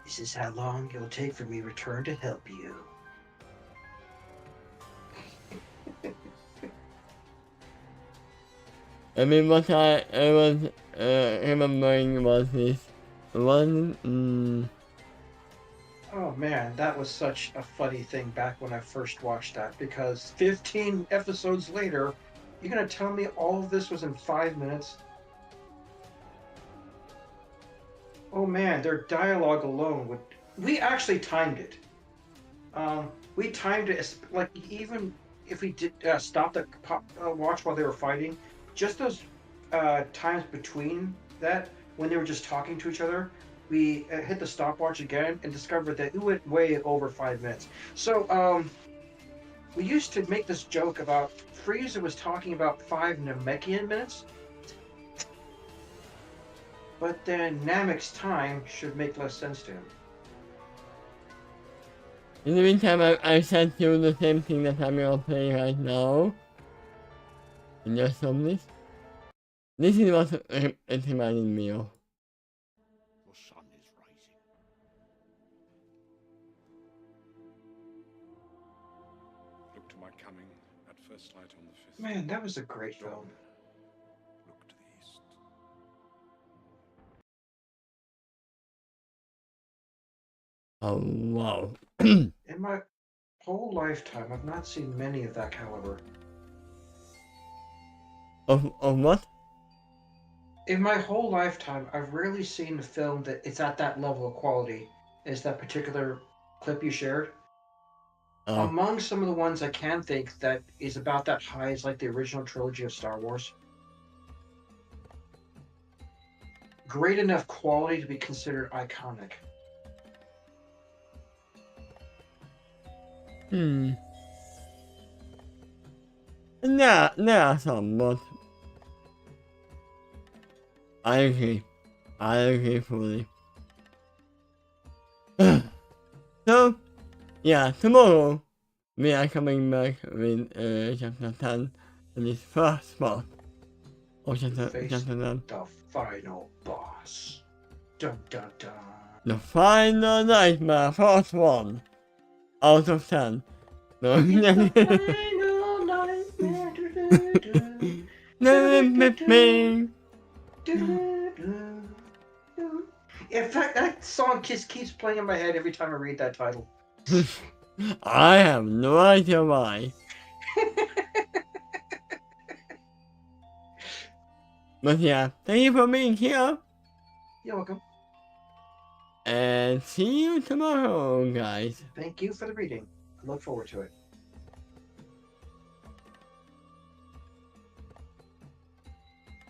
This is how long it'll take for me to return to help you. I mean, what I was remembering was this one. Oh man, that was such a funny thing back when I first watched that, because 15 episodes later, you're gonna tell me all of this was in 5 minutes? Oh man, their dialogue alone would. We actually timed it. We timed it like even if we did stop the watch while they were fighting, just those times between that when they were just talking to each other, we hit the stopwatch again and discovered that it went way over 5 minutes. So we used to make this joke about Frieza was talking about 5 Namekian minutes, but then Namek's time should make less sense to him. In the meantime, I sent you the same thing that I'm gonna play right now. And just some this. This is what it reminded me of. The sun is rising. Look to my coming at first light on the 5th. Man, that was a great film. Dawn. Look to the east. Oh wow. In my whole lifetime, I've not seen many of that caliber. Of what? In my whole lifetime, I've rarely seen a film that it's at that level of quality as that particular clip you shared. Oh. Among some of the ones I can think that is about that high is like the original trilogy of Star Wars. Great enough quality to be considered iconic. Nah, some, but I agree fully. So, yeah, tomorrow we are coming back with chapter 10 and this first part of chapter 10. The final boss. Dun dun dun. The final nightmare, part 1 out of 10. No, Final nightmare. In fact, that song just keeps playing in my head every time I read that title. I have no idea why. But yeah, thank you for being here. You're welcome. And see you tomorrow, guys. Thank you for the reading. I look forward to it.